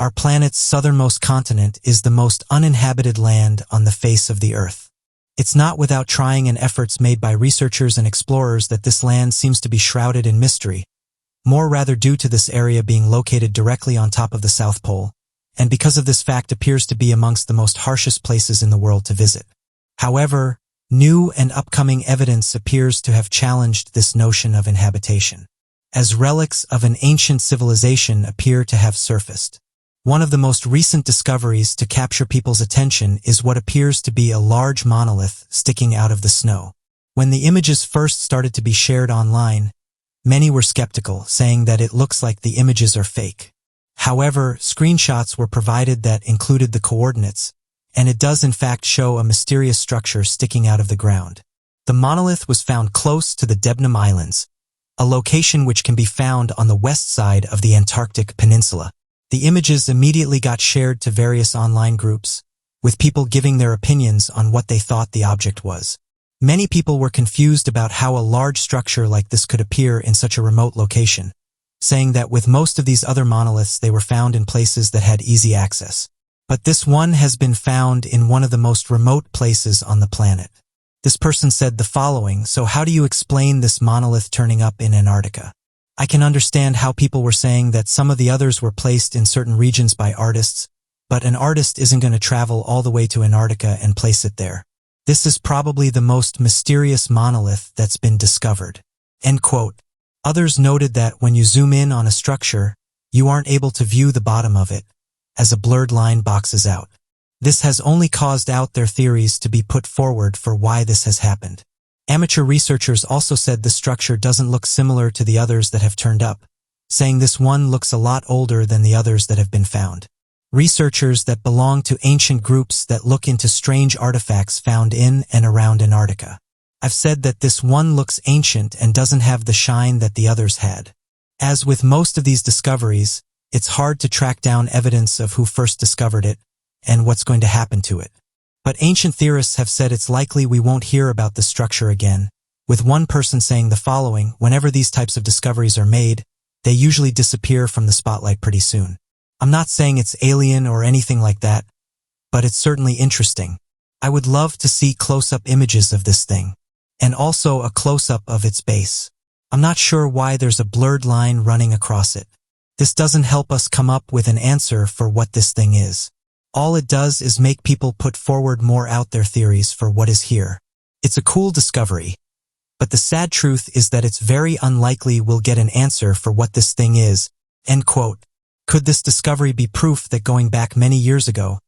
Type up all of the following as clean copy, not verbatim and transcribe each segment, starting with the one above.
Our planet's southernmost continent is the most uninhabited land on the face of the Earth. It's not without trying and efforts made by researchers and explorers that this land seems to be shrouded in mystery, more rather due to this area being located directly on top of the South Pole, and because of this fact appears to be amongst the most harshest places in the world to visit. However, new and upcoming evidence appears to have challenged this notion of inhabitation, as relics of an ancient civilization appear to have surfaced. One of the most recent discoveries to capture people's attention is what appears to be a large monolith sticking out of the snow. When the images first started to be shared online, many were skeptical, saying that it looks like the images are fake. However, screenshots were provided that included the coordinates, and it does in fact show a mysterious structure sticking out of the ground. The monolith was found close to the Debnam Islands, a location which can be found on the west side of the Antarctic Peninsula. The images immediately got shared to various online groups, with people giving their opinions on what they thought the object was. Many people were confused about how a large structure like this could appear in such a remote location, saying that with most of these other monoliths they were found in places that had easy access. But this one has been found in one of the most remote places on the planet. This person said the following: "So how do you explain this monolith turning up in Antarctica? I can understand how people were saying that some of the others were placed in certain regions by artists, but an artist isn't going to travel all the way to Antarctica and place it there. This is probably the most mysterious monolith that's been discovered." End quote. Others noted that when you zoom in on a structure, you aren't able to view the bottom of it, as a blurred line boxes out. This has only caused out their theories to be put forward for why this has happened. Amateur researchers also said the structure doesn't look similar to the others that have turned up, saying this one looks a lot older than the others that have been found. Researchers that belong to ancient groups that look into strange artifacts found in and around Antarctica. I've said that this one looks ancient and doesn't have the shine that the others had. As with most of these discoveries, it's hard to track down evidence of who first discovered it and what's going to happen to it. But ancient theorists have said it's likely we won't hear about the structure again, with one person saying the following: "Whenever these types of discoveries are made, they usually disappear from the spotlight pretty soon. I'm not saying it's alien or anything like that, but it's certainly interesting. I would love to see close-up images of this thing, and also a close-up of its base. I'm not sure why there's a blurred line running across it. This doesn't help us come up with an answer for what this thing is. All it does is make people put forward more out there theories for what is here. It's a cool discovery, but the sad truth is that it's very unlikely we'll get an answer for what this thing is." End quote. Could this discovery be proof that going back many years ago,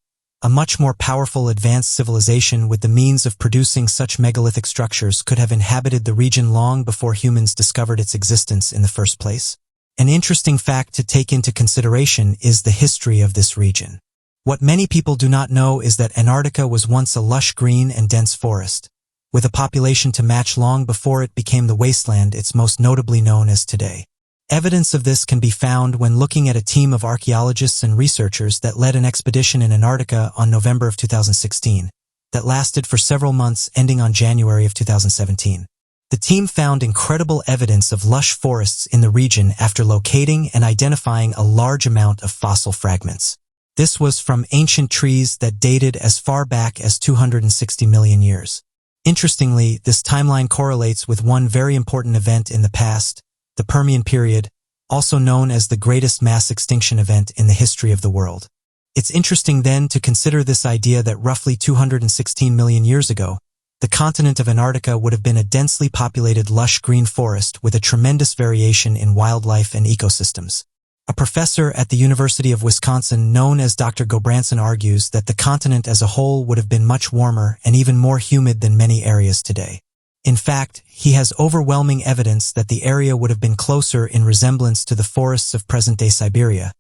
a much more powerful advanced civilization with the means of producing such megalithic structures could have inhabited the region long before humans discovered its existence in the first place? An interesting fact to take into consideration is the history of this region. What many people do not know is that Antarctica was once a lush green and dense forest, with a population to match long before it became the wasteland it's most notably known as today. Evidence of this can be found when looking at a team of archaeologists and researchers that led an expedition in Antarctica on November of 2016, that lasted for several months ending on January of 2017. The team found incredible evidence of lush forests in the region after locating and identifying a large amount of fossil fragments. This was from ancient trees that dated as far back as 260 million years. Interestingly, this timeline correlates with one very important event in the past, the Permian period, also known as the greatest mass extinction event in the history of the world. It's interesting then to consider this idea that roughly 216 million years ago, the continent of Antarctica would have been a densely populated lush green forest with a tremendous variation in wildlife and ecosystems. A professor at the University of Wisconsin known as Dr. Gobranson argues that the continent as a whole would have been much warmer and even more humid than many areas today. In fact, he has overwhelming evidence that the area would have been closer in resemblance to the forests of present-day Siberia,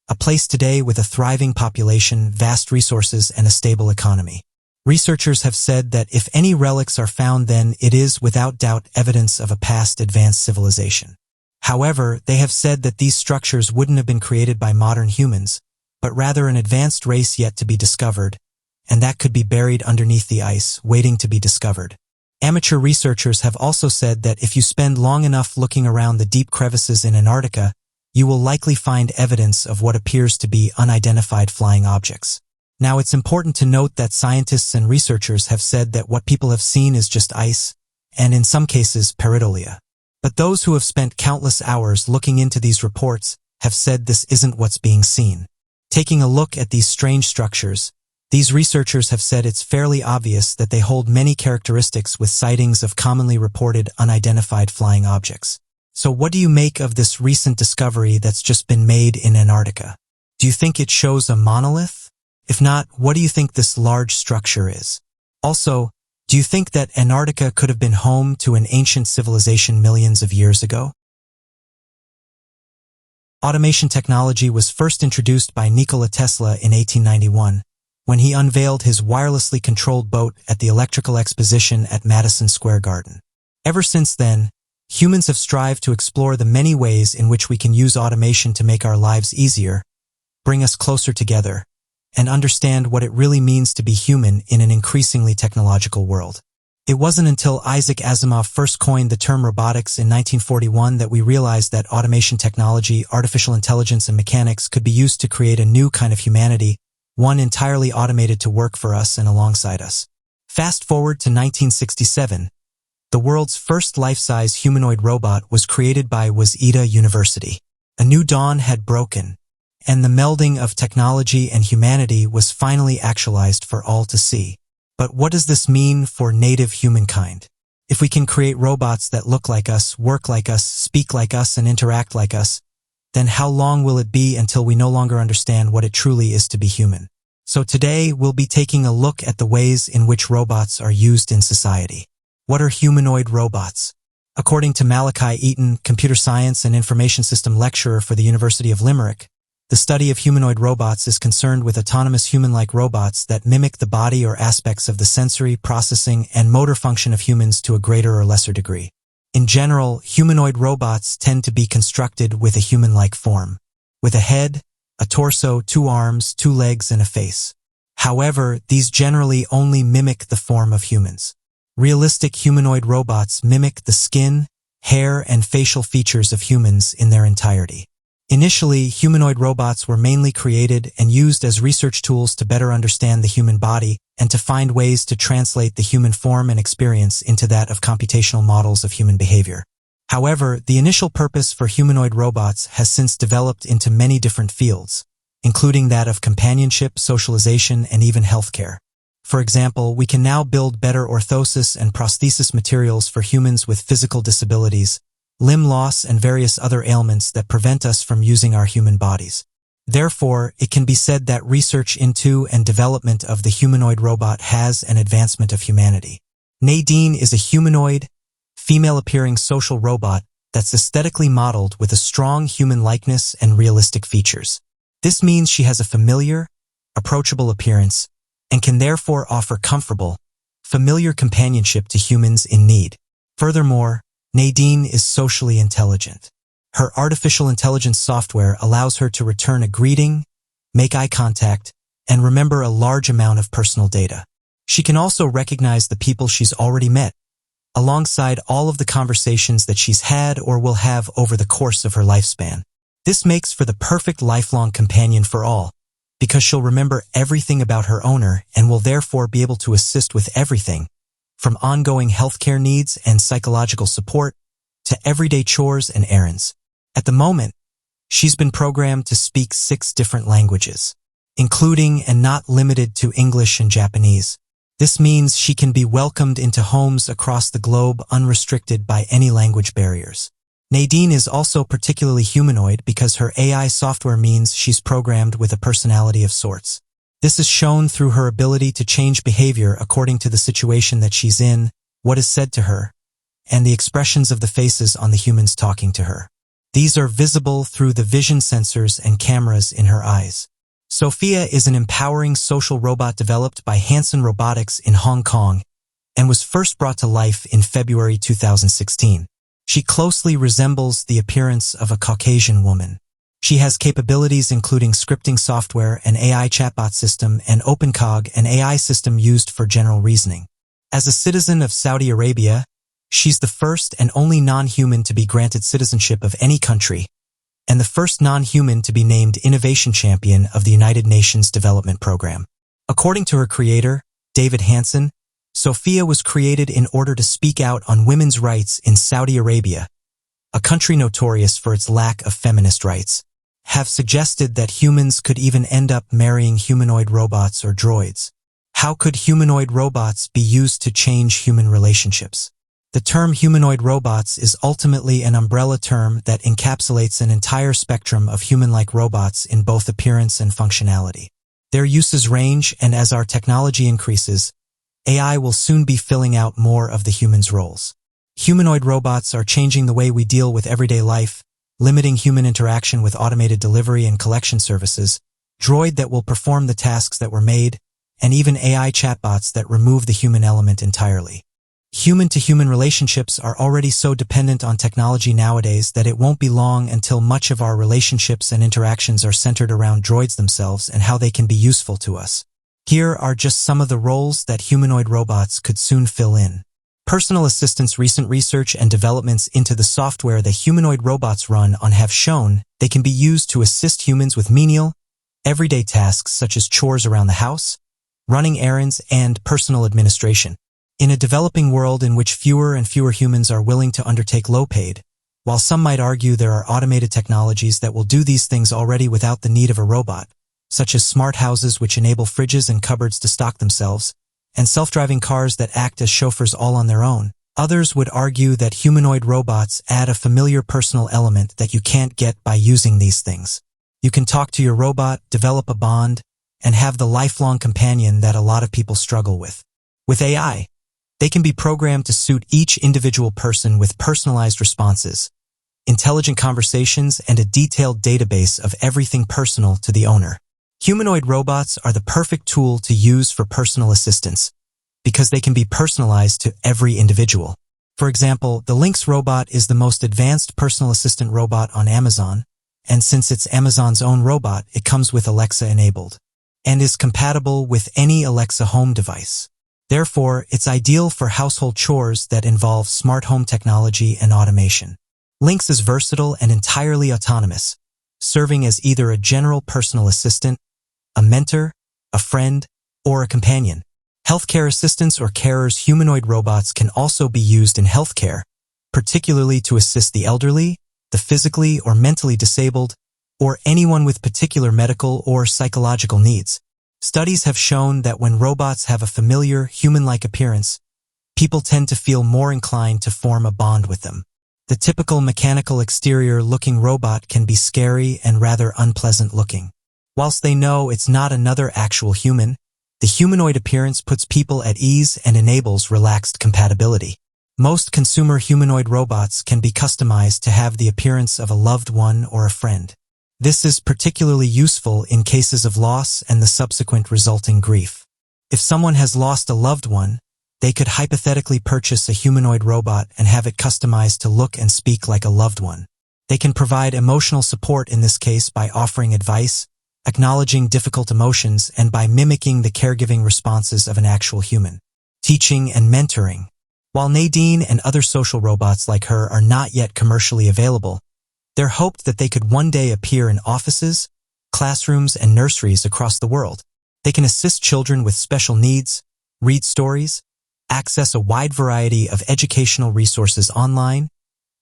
a place today with a thriving population, vast resources, and a stable economy. Researchers have said that if any relics are found, then it is without doubt evidence of a past advanced civilization. However, they have said that these structures wouldn't have been created by modern humans, but rather an advanced race yet to be discovered, and that could be buried underneath the ice, waiting to be discovered. Amateur researchers have also said that if you spend long enough looking around the deep crevices in Antarctica, you will likely find evidence of what appears to be unidentified flying objects. Now, it's important to note that scientists and researchers have said that what people have seen is just ice, and in some cases, pareidolia. But those who have spent countless hours looking into these reports have said this isn't what's being seen. Taking a look at these strange structures, these researchers have said it's fairly obvious that they hold many characteristics with sightings of commonly reported unidentified flying objects. So what do you make of this recent discovery that's just been made in Antarctica? Do you think it shows a monolith? If not, what do you think this large structure is? Also, do you think that Antarctica could have been home to an ancient civilization millions of years ago? Automation technology was first introduced by Nikola Tesla in 1891, when he unveiled his wirelessly controlled boat at the Electrical Exposition at Madison Square Garden. Ever since then, humans have strived to explore the many ways in which we can use automation to make our lives easier, bring us closer together, and understand what it really means to be human in an increasingly technological world. It wasn't until Isaac Asimov first coined the term robotics in 1941 that we realized that automation technology, artificial intelligence, and mechanics could be used to create a new kind of humanity, one entirely automated to work for us and alongside us. Fast forward to 1967. The world's first life-size humanoid robot was created by Waseda University. A new dawn had broken, and the melding of technology and humanity was finally actualized for all to see. But what does this mean for native humankind? If we can create robots that look like us, work like us, speak like us, and interact like us, then how long will it be until we no longer understand what it truly is to be human? So today, we'll be taking a look at the ways in which robots are used in society. What are humanoid robots? According to Malachi Eaton, computer science and information system lecturer for the University of Limerick, the study of humanoid robots is concerned with autonomous human-like robots that mimic the body or aspects of the sensory, processing, and motor function of humans to a greater or lesser degree. In general, humanoid robots tend to be constructed with a human-like form, with a head, a torso, 2 arms, 2 legs, and a face. However, these generally only mimic the form of humans. Realistic humanoid robots mimic the skin, hair, and facial features of humans in their entirety. Initially, humanoid robots were mainly created and used as research tools to better understand the human body and to find ways to translate the human form and experience into that of computational models of human behavior. However, the initial purpose for humanoid robots has since developed into many different fields, including that of companionship, socialization, and even healthcare. For example, we can now build better orthosis and prosthesis materials for humans with physical disabilities, limb loss, and various other ailments that prevent us from using our human bodies. Therefore, it can be said that research into and development of the humanoid robot has an advancement of humanity. Nadine is a humanoid, female-appearing social robot that's aesthetically modeled with a strong human likeness and realistic features. This means she has a familiar, approachable appearance and can therefore offer comfortable, familiar companionship to humans in need. Furthermore, Nadine is socially intelligent. Her artificial intelligence software allows her to return a greeting, make eye contact, and remember a large amount of personal data. She can also recognize the people she's already met, alongside all of the conversations that she's had or will have over the course of her lifespan. This makes for the perfect lifelong companion for all, because she'll remember everything about her owner and will therefore be able to assist with everything, from ongoing healthcare needs and psychological support to everyday chores and errands. At the moment, she's been programmed to speak 6 different languages, including and not limited to English and Japanese. This means she can be welcomed into homes across the globe unrestricted by any language barriers. Nadine is also particularly humanoid because her AI software means she's programmed with a personality of sorts. This is shown through her ability to change behavior according to the situation that she's in, what is said to her, and the expressions of the faces on the humans talking to her. These are visible through the vision sensors and cameras in her eyes. Sophia is an empowering social robot developed by Hanson Robotics in Hong Kong and was first brought to life in February 2016. She closely resembles the appearance of a Caucasian woman. She has capabilities including scripting software, an AI chatbot system, and OpenCog, an AI system used for general reasoning. As a citizen of Saudi Arabia, she's the first and only non-human to be granted citizenship of any country, and the first non-human to be named Innovation Champion of the United Nations Development Program. According to her creator, David Hansen, Sophia was created in order to speak out on women's rights in Saudi Arabia, a country notorious for its lack of feminist rights, have suggested that humans could even end up marrying humanoid robots or droids. How could humanoid robots be used to change human relationships? The term humanoid robots is ultimately an umbrella term that encapsulates an entire spectrum of human-like robots in both appearance and functionality. Their uses range, and as our technology increases, AI will soon be filling out more of the human's roles. Humanoid robots are changing the way we deal with everyday life, limiting human interaction with automated delivery and collection services, droid that will perform the tasks that were made, and even AI chatbots that remove the human element entirely. Human-to-human relationships are already so dependent on technology nowadays that it won't be long until much of our relationships and interactions are centered around droids themselves and how they can be useful to us. Here are just some of the roles that humanoid robots could soon fill in. Personal assistants. Recent research and developments into the software that humanoid robots run on have shown they can be used to assist humans with menial, everyday tasks such as chores around the house, running errands, and personal administration. In a developing world in which fewer and fewer humans are willing to undertake low-paid, while some might argue there are automated technologies that will do these things already without the need of a robot, such as smart houses which enable fridges and cupboards to stock themselves, and self-driving cars that act as chauffeurs all on their own. Others would argue that humanoid robots add a familiar personal element that you can't get by using these things. You can talk to your robot, develop a bond, and have the lifelong companion that a lot of people struggle with. With AI, they can be programmed to suit each individual person with personalized responses, intelligent conversations, and a detailed database of everything personal to the owner. Humanoid robots are the perfect tool to use for personal assistance because they can be personalized to every individual. For example, the Lynx robot is the most advanced personal assistant robot on Amazon, and since it's Amazon's own robot, it comes with Alexa enabled and is compatible with any Alexa home device. Therefore, it's ideal for household chores that involve smart home technology and automation. Lynx is versatile and entirely autonomous, serving as either a general personal assistant, a mentor, a friend, or a companion. Healthcare assistants or carers. Humanoid robots can also be used in healthcare, particularly to assist the elderly, the physically or mentally disabled, or anyone with particular medical or psychological needs. Studies have shown that when robots have a familiar, human-like appearance, people tend to feel more inclined to form a bond with them. The typical mechanical exterior-looking robot can be scary and rather unpleasant looking. Whilst they know it's not another actual human, the humanoid appearance puts people at ease and enables relaxed compatibility. Most consumer humanoid robots can be customized to have the appearance of a loved one or a friend. This is particularly useful in cases of loss and the subsequent resulting grief. If someone has lost a loved one, they could hypothetically purchase a humanoid robot and have it customized to look and speak like a loved one. They can provide emotional support in this case by offering advice, acknowledging difficult emotions, and by mimicking the caregiving responses of an actual human. Teaching and mentoring. While Nadine and other social robots like her are not yet commercially available, they're hoped that they could one day appear in offices, classrooms, and nurseries across the world. They can assist children with special needs, read stories, access a wide variety of educational resources online,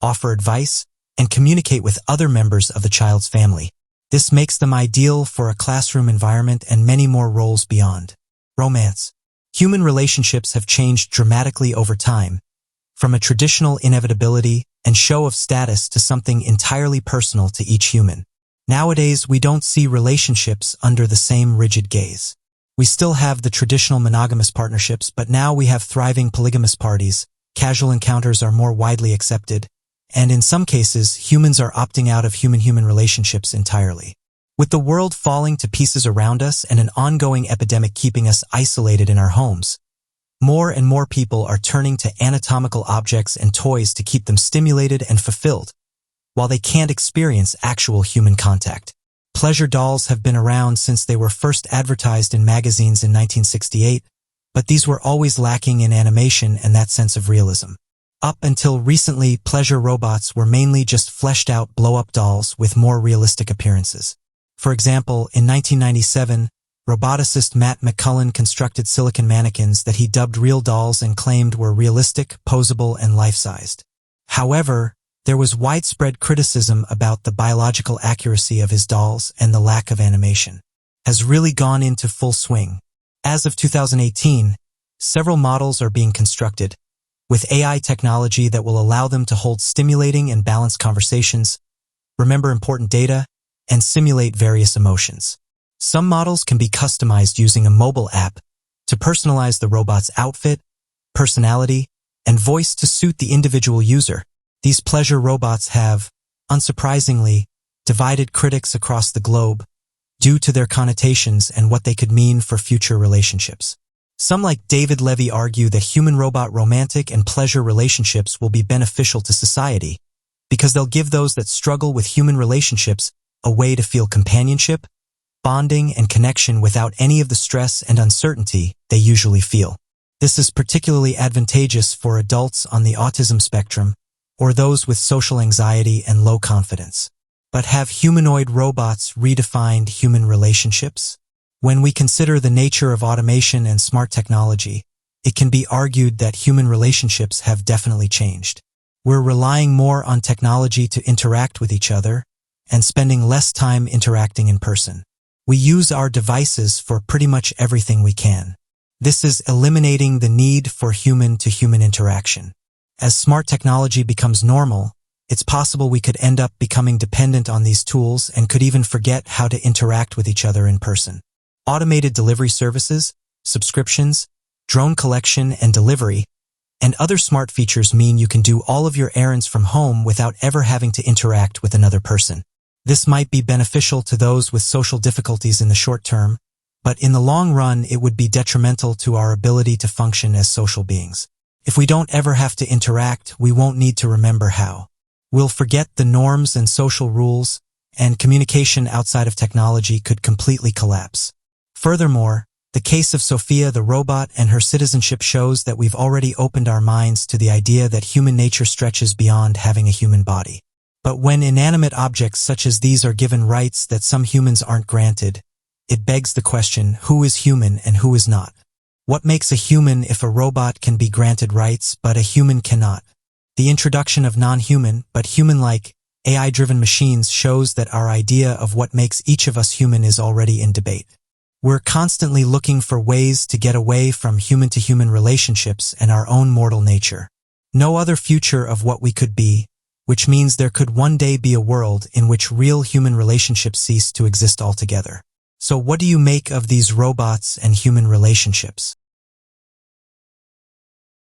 offer advice, and communicate with other members of the child's family. This makes them ideal for a classroom environment and many more roles beyond. Romance. Human relationships have changed dramatically over time, from a traditional inevitability and show of status to something entirely personal to each human. Nowadays, we don't see relationships under the same rigid gaze. We still have the traditional monogamous partnerships, but now we have thriving polygamous parties, casual encounters are more widely accepted, and in some cases, humans are opting out of human-human relationships entirely. With the world falling to pieces around us and an ongoing epidemic keeping us isolated in our homes, more and more people are turning to anatomical objects and toys to keep them stimulated and fulfilled, while they can't experience actual human contact. Pleasure dolls have been around since they were first advertised in magazines in 1968, but these were always lacking in animation and that sense of realism. Up until recently, pleasure robots were mainly just fleshed-out blow-up dolls with more realistic appearances. For example, in 1997, roboticist Matt McCullen constructed silicon mannequins that he dubbed real dolls and claimed were realistic, posable, and life-sized. However, there was widespread criticism about the biological accuracy of his dolls, and the lack of animation has really gone into full swing. As of 2018, several models are being constructed, with AI technology that will allow them to hold stimulating and balanced conversations, remember important data, and simulate various emotions. Some models can be customized using a mobile app to personalize the robot's outfit, personality, and voice to suit the individual user. These pleasure robots have, unsurprisingly, divided critics across the globe due to their connotations and what they could mean for future relationships. Some like David Levy argue that human-robot romantic and pleasure relationships will be beneficial to society because they'll give those that struggle with human relationships a way to feel companionship, bonding, and connection without any of the stress and uncertainty they usually feel. This is particularly advantageous for adults on the autism spectrum or those with social anxiety and low confidence. But have humanoid robots redefined human relationships? When we consider the nature of automation and smart technology, it can be argued that human relationships have definitely changed. We're relying more on technology to interact with each other and spending less time interacting in person. We use our devices for pretty much everything we can. This is eliminating the need for human-to-human interaction. As smart technology becomes normal, it's possible we could end up becoming dependent on these tools and could even forget how to interact with each other in person. Automated delivery services, subscriptions, drone collection and delivery, and other smart features mean you can do all of your errands from home without ever having to interact with another person. This might be beneficial to those with social difficulties in the short term, but in the long run it would be detrimental to our ability to function as social beings. If we don't ever have to interact, we won't need to remember how. We'll forget the norms and social rules, and communication outside of technology could completely collapse. Furthermore, the case of Sophia the robot and her citizenship shows that we've already opened our minds to the idea that human nature stretches beyond having a human body. But when inanimate objects such as these are given rights that some humans aren't granted, it begs the question, who is human and who is not? What makes a human if a robot can be granted rights but a human cannot? The introduction of non-human but human-like, AI-driven machines shows that our idea of what makes each of us human is already in debate. We're constantly looking for ways to get away from human-to-human relationships and our own mortal nature. No other future of what we could be, which means there could one day be a world in which real human relationships cease to exist altogether. So what do you make of these robots and human relationships?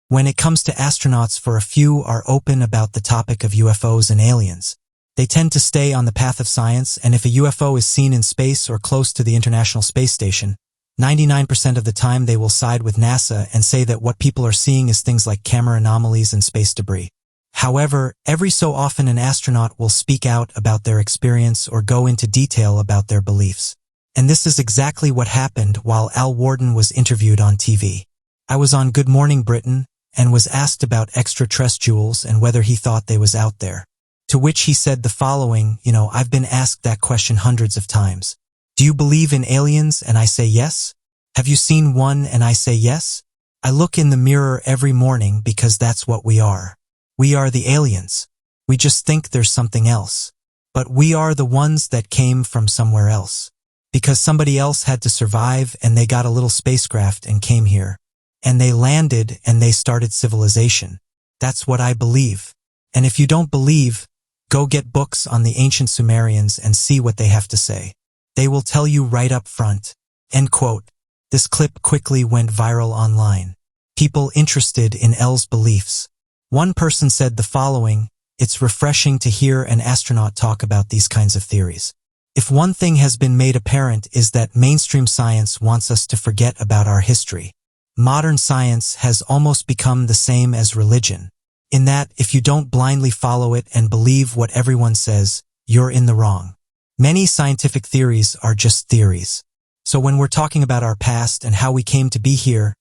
When it comes to astronauts, for a few are open about the topic of UFOs and aliens. They tend to stay on the path of science, and if a UFO is seen in space or close to the International Space Station, 99% of the time they will side with NASA and say that what people are seeing is things like camera anomalies and space debris. However, every so often an astronaut will speak out about their experience or go into detail about their beliefs. And this is exactly what happened while Al Warden was interviewed on TV. I was on Good Morning Britain and was asked about extraterrestrials and whether he thought they was out there. To which he said the following, I've been asked that question hundreds of times. Do you believe in aliens? And I say yes. Have you seen one? And I say yes. I look in the mirror every morning because that's what we are. We are the aliens. We just think there's something else. But we are the ones that came from somewhere else. Because somebody else had to survive and they got a little spacecraft and came here. And they landed and they started civilization. That's what I believe. And if you don't believe, go get books on the ancient Sumerians and see what they have to say. They will tell you right up front. End quote. This clip quickly went viral online. People interested in L's beliefs. One person said the following, "It's refreshing to hear an astronaut talk about these kinds of theories. If one thing has been made apparent is that mainstream science wants us to forget about our history. Modern science has almost become the same as religion, in that if you don't blindly follow it and believe what everyone says, you're in the wrong. Many scientific theories are just theories. So when we're talking about our past and how we came to be here,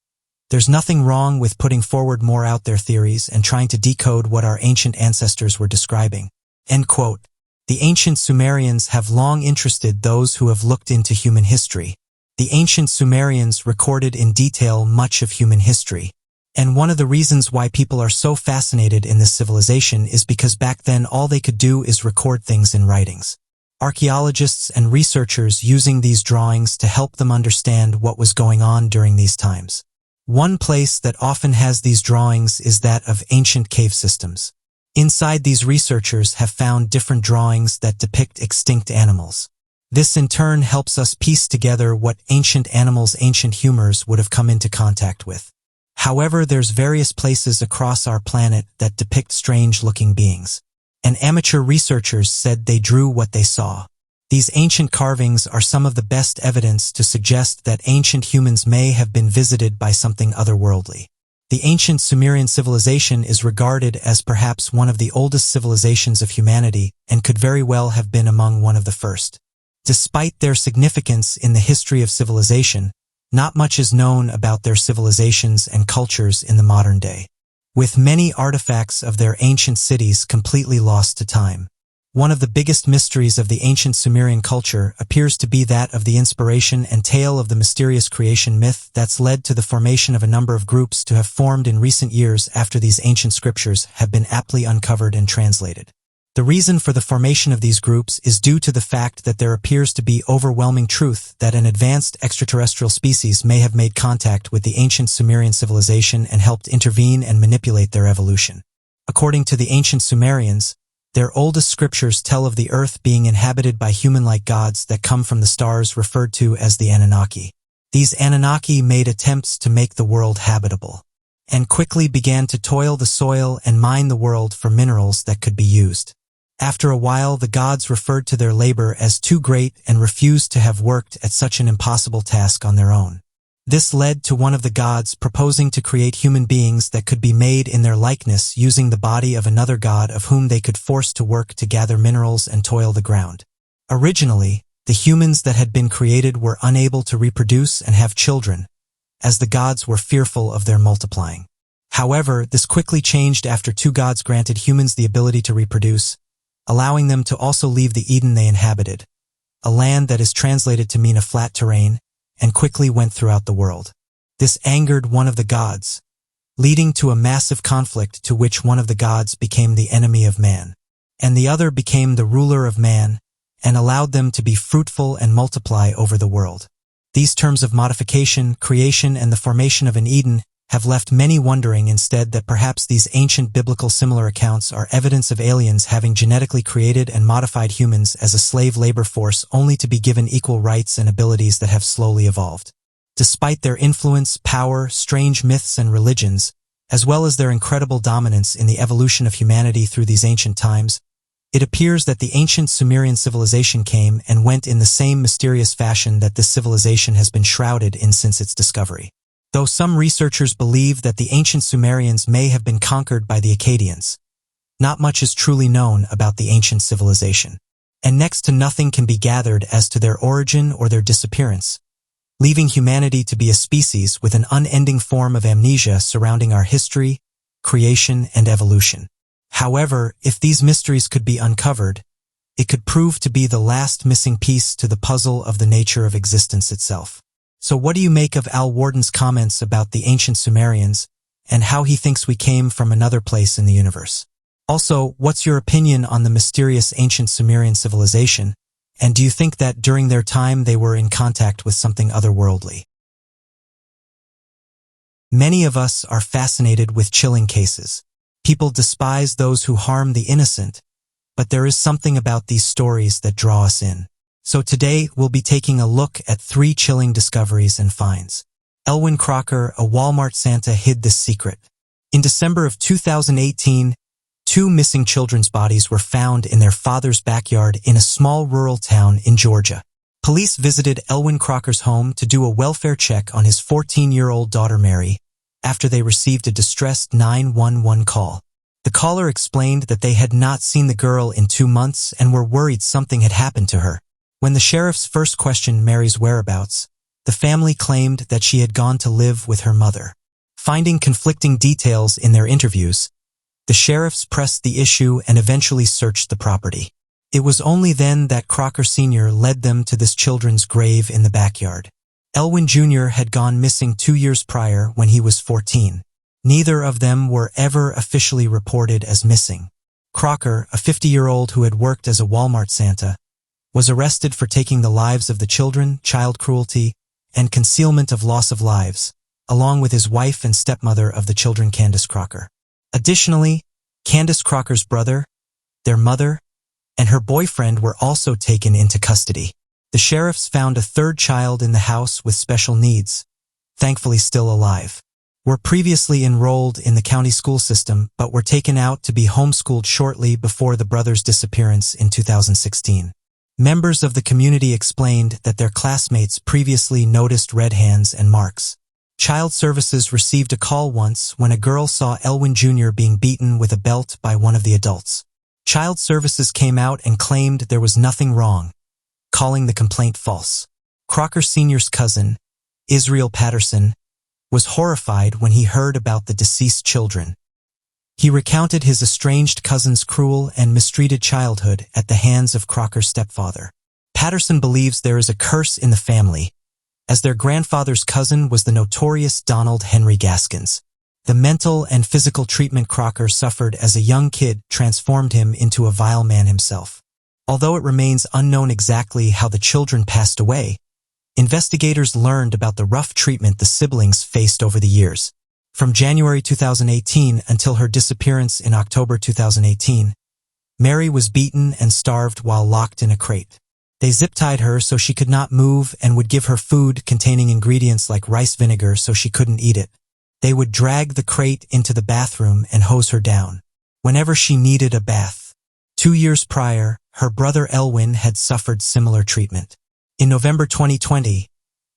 There's nothing wrong with putting forward more out there theories and trying to decode what our ancient ancestors were describing." End quote. The ancient Sumerians have long interested those who have looked into human history. The ancient Sumerians recorded in detail much of human history. And one of the reasons why people are so fascinated in this civilization is because back then all they could do is record things in writings. Archaeologists and researchers using these drawings to help them understand what was going on during these times. One place that often has these drawings is that of ancient cave systems. Inside, these researchers have found different drawings that depict extinct animals. This in turn helps us piece together what ancient animals ancient humans would have come into contact with. However, there's various places across our planet that depict strange-looking beings. And amateur researchers said they drew what they saw. These ancient carvings are some of the best evidence to suggest that ancient humans may have been visited by something otherworldly. The ancient Sumerian civilization is regarded as perhaps one of the oldest civilizations of humanity and could very well have been among one of the first. Despite their significance in the history of civilization, not much is known about their civilizations and cultures in the modern day, with many artifacts of their ancient cities completely lost to time. One of the biggest mysteries of the ancient Sumerian culture appears to be that of the inspiration and tale of the mysterious creation myth that's led to the formation of a number of groups to have formed in recent years after these ancient scriptures have been aptly uncovered and translated. The reason for the formation of these groups is due to the fact that there appears to be overwhelming truth that an advanced extraterrestrial species may have made contact with the ancient Sumerian civilization and helped intervene and manipulate their evolution. According to the ancient Sumerians, their oldest scriptures tell of the earth being inhabited by human-like gods that come from the stars referred to as the Anunnaki. These Anunnaki made attempts to make the world habitable, and quickly began to toil the soil and mine the world for minerals that could be used. After a while, the gods referred to their labor as too great and refused to have worked at such an impossible task on their own. This led to one of the gods proposing to create human beings that could be made in their likeness using the body of another god of whom they could force to work to gather minerals and toil the ground. Originally, the humans that had been created were unable to reproduce and have children, as the gods were fearful of their multiplying. However, this quickly changed after two gods granted humans the ability to reproduce, allowing them to also leave the Eden they inhabited, a land that is translated to mean a flat terrain, and quickly went throughout the world. This angered one of the gods, leading to a massive conflict to which one of the gods became the enemy of man, and the other became the ruler of man, and allowed them to be fruitful and multiply over the world. These terms of modification, creation, and the formation of an Eden have left many wondering instead that perhaps these ancient biblical similar accounts are evidence of aliens having genetically created and modified humans as a slave labor force only to be given equal rights and abilities that have slowly evolved. Despite their influence, power, strange myths, and religions, as well as their incredible dominance in the evolution of humanity through these ancient times, it appears that the ancient Sumerian civilization came and went in the same mysterious fashion that this civilization has been shrouded in since its discovery. Though some researchers believe that the ancient Sumerians may have been conquered by the Akkadians, not much is truly known about the ancient civilization, and next to nothing can be gathered as to their origin or their disappearance, leaving humanity to be a species with an unending form of amnesia surrounding our history, creation, and evolution. However, if these mysteries could be uncovered, it could prove to be the last missing piece to the puzzle of the nature of existence itself. So what do you make of Al Warden's comments about the ancient Sumerians and how he thinks we came from another place in the universe? Also, what's your opinion on the mysterious ancient Sumerian civilization, and do you think that during their time they were in contact with something otherworldly? Many of us are fascinated with chilling cases. People despise those who harm the innocent, but there is something about these stories that draw us in. So today, we'll be taking a look at 3 chilling discoveries and finds. Elwyn Crocker, a Walmart Santa, hid this secret. In December of 2018, 2 missing children's bodies were found in their father's backyard in a small rural town in Georgia. Police visited Elwyn Crocker's home to do a welfare check on his 14-year-old daughter Mary after they received a distressed 911 call. The caller explained that they had not seen the girl in 2 months and were worried something had happened to her. When the sheriffs first questioned Mary's whereabouts, the family claimed that she had gone to live with her mother. Finding conflicting details in their interviews, the sheriffs pressed the issue and eventually searched the property. It was only then that Crocker Sr. led them to this children's grave in the backyard. Elwyn Jr. had gone missing 2 years prior when he was 14. Neither of them were ever officially reported as missing. Crocker, a 50-year-old who had worked as a Walmart Santa, was arrested for taking the lives of the children, child cruelty, and concealment of loss of lives, along with his wife and stepmother of the children, Candace Crocker. Additionally, Candace Crocker's brother, their mother, and her boyfriend were also taken into custody. The sheriffs found a third child in the house with special needs, thankfully still alive. Were previously enrolled in the county school system but were taken out to be homeschooled shortly before the brothers' disappearance in 2016. Members of the community explained that their classmates previously noticed red hands and marks. Child Services received a call once when a girl saw Elwyn Jr. being beaten with a belt by one of the adults. Child Services came out and claimed there was nothing wrong, calling the complaint false. Crocker Sr.'s cousin, Israel Patterson, was horrified when he heard about the deceased children. He recounted his estranged cousin's cruel and mistreated childhood at the hands of Crocker's stepfather. Patterson believes there is a curse in the family, as their grandfather's cousin was the notorious Donald Henry Gaskins. The mental and physical treatment Crocker suffered as a young kid transformed him into a vile man himself. Although it remains unknown exactly how the children passed away, investigators learned about the rough treatment the siblings faced over the years. From January 2018 until her disappearance in October 2018, Mary was beaten and starved while locked in a crate. They zip-tied her so she could not move and would give her food containing ingredients like rice vinegar so she couldn't eat it. They would drag the crate into the bathroom and hose her down whenever she needed a bath. 2 years prior, her brother Elwyn had suffered similar treatment. In November 2020,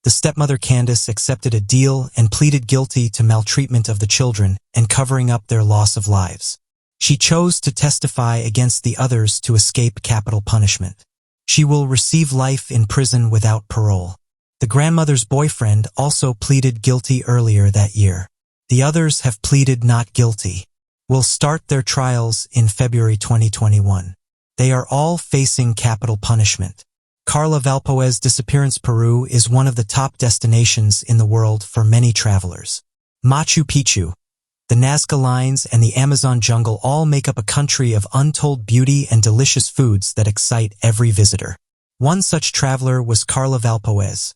the stepmother Candace accepted a deal and pleaded guilty to maltreatment of the children and covering up their loss of lives. She chose to testify against the others to escape capital punishment. She will receive life in prison without parole. The grandmother's boyfriend also pleaded guilty earlier that year. The others have pleaded not guilty. Will start their trials in February 2021. They are all facing capital punishment. Carla Valpoez's disappearance. Peru is one of the top destinations in the world for many travelers. Machu Picchu, the Nazca Lines, and the Amazon jungle all make up a country of untold beauty and delicious foods that excite every visitor. One such traveler was Carla Valpoez,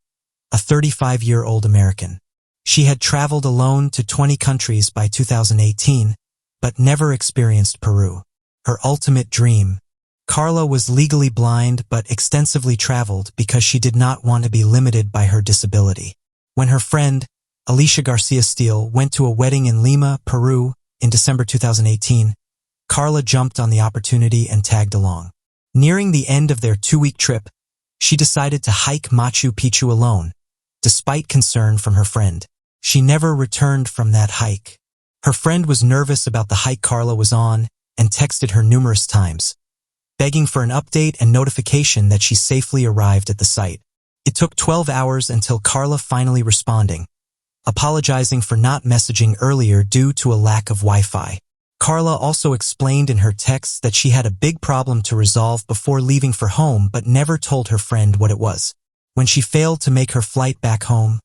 a 35-year-old American. She had traveled alone to 20 countries by 2018, but never experienced Peru. Her ultimate dream. Carla was legally blind but extensively traveled because she did not want to be limited by her disability. When her friend, Alicia Garcia Steele, went to a wedding in Lima, Peru, in December 2018, Carla jumped on the opportunity and tagged along. Nearing the end of their 2-week trip, she decided to hike Machu Picchu alone, despite concern from her friend. She never returned from that hike. Her friend was nervous about the hike Carla was on and texted her numerous times, begging for an update and notification that she safely arrived at the site. It took 12 hours until Carla finally responding, apologizing for not messaging earlier due to a lack of Wi-Fi. Carla also explained in her texts that she had a big problem to resolve before leaving for home but never told her friend what it was. When she failed to make her flight back home,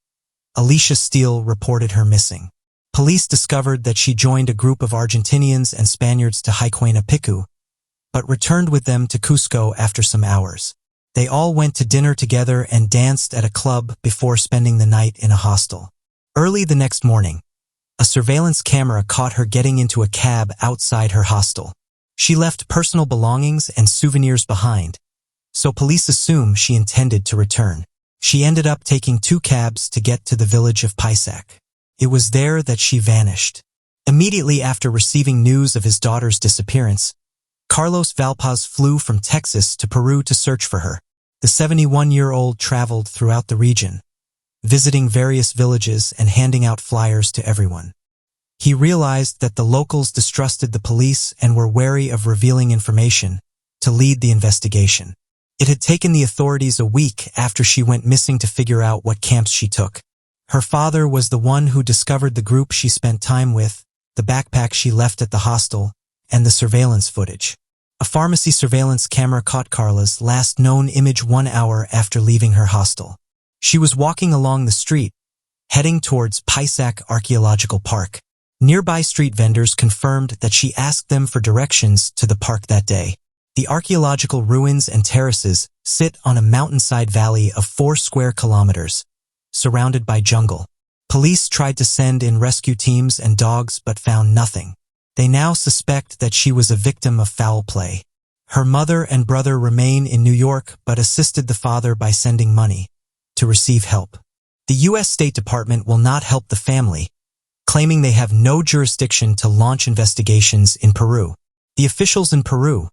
Alicia Steele reported her missing. Police discovered that she joined a group of Argentinians and Spaniards to hike Huayna Picchu, but returned with them to Cusco after some hours. They all went to dinner together and danced at a club before spending the night in a hostel. Early the next morning, a surveillance camera caught her getting into a cab outside her hostel. She left personal belongings and souvenirs behind, so police assume she intended to return. She ended up taking 2 cabs to get to the village of Paisac. It was there that she vanished. Immediately after receiving news of his daughter's disappearance, Carlos Valpaz flew from Texas to Peru to search for her. The 71-year-old traveled throughout the region, visiting various villages and handing out flyers to everyone. He realized that the locals distrusted the police and were wary of revealing information to lead the investigation. It had taken the authorities a week after she went missing to figure out what camps she took. Her father was the one who discovered the group she spent time with, the backpack she left at the hostel, and the surveillance footage. A pharmacy surveillance camera caught Carla's last known image 1 hour after leaving her hostel. She was walking along the street, heading towards Pisac Archaeological Park. Nearby street vendors confirmed that she asked them for directions to the park that day. The archaeological ruins and terraces sit on a mountainside valley of 4 square kilometers, surrounded by jungle. Police tried to send in rescue teams and dogs but found nothing. They now suspect that she was a victim of foul play. Her mother and brother remain in New York but assisted the father by sending money to receive help. The U.S. State Department will not help the family, claiming they have no jurisdiction to launch investigations in Peru. The officials in Peru,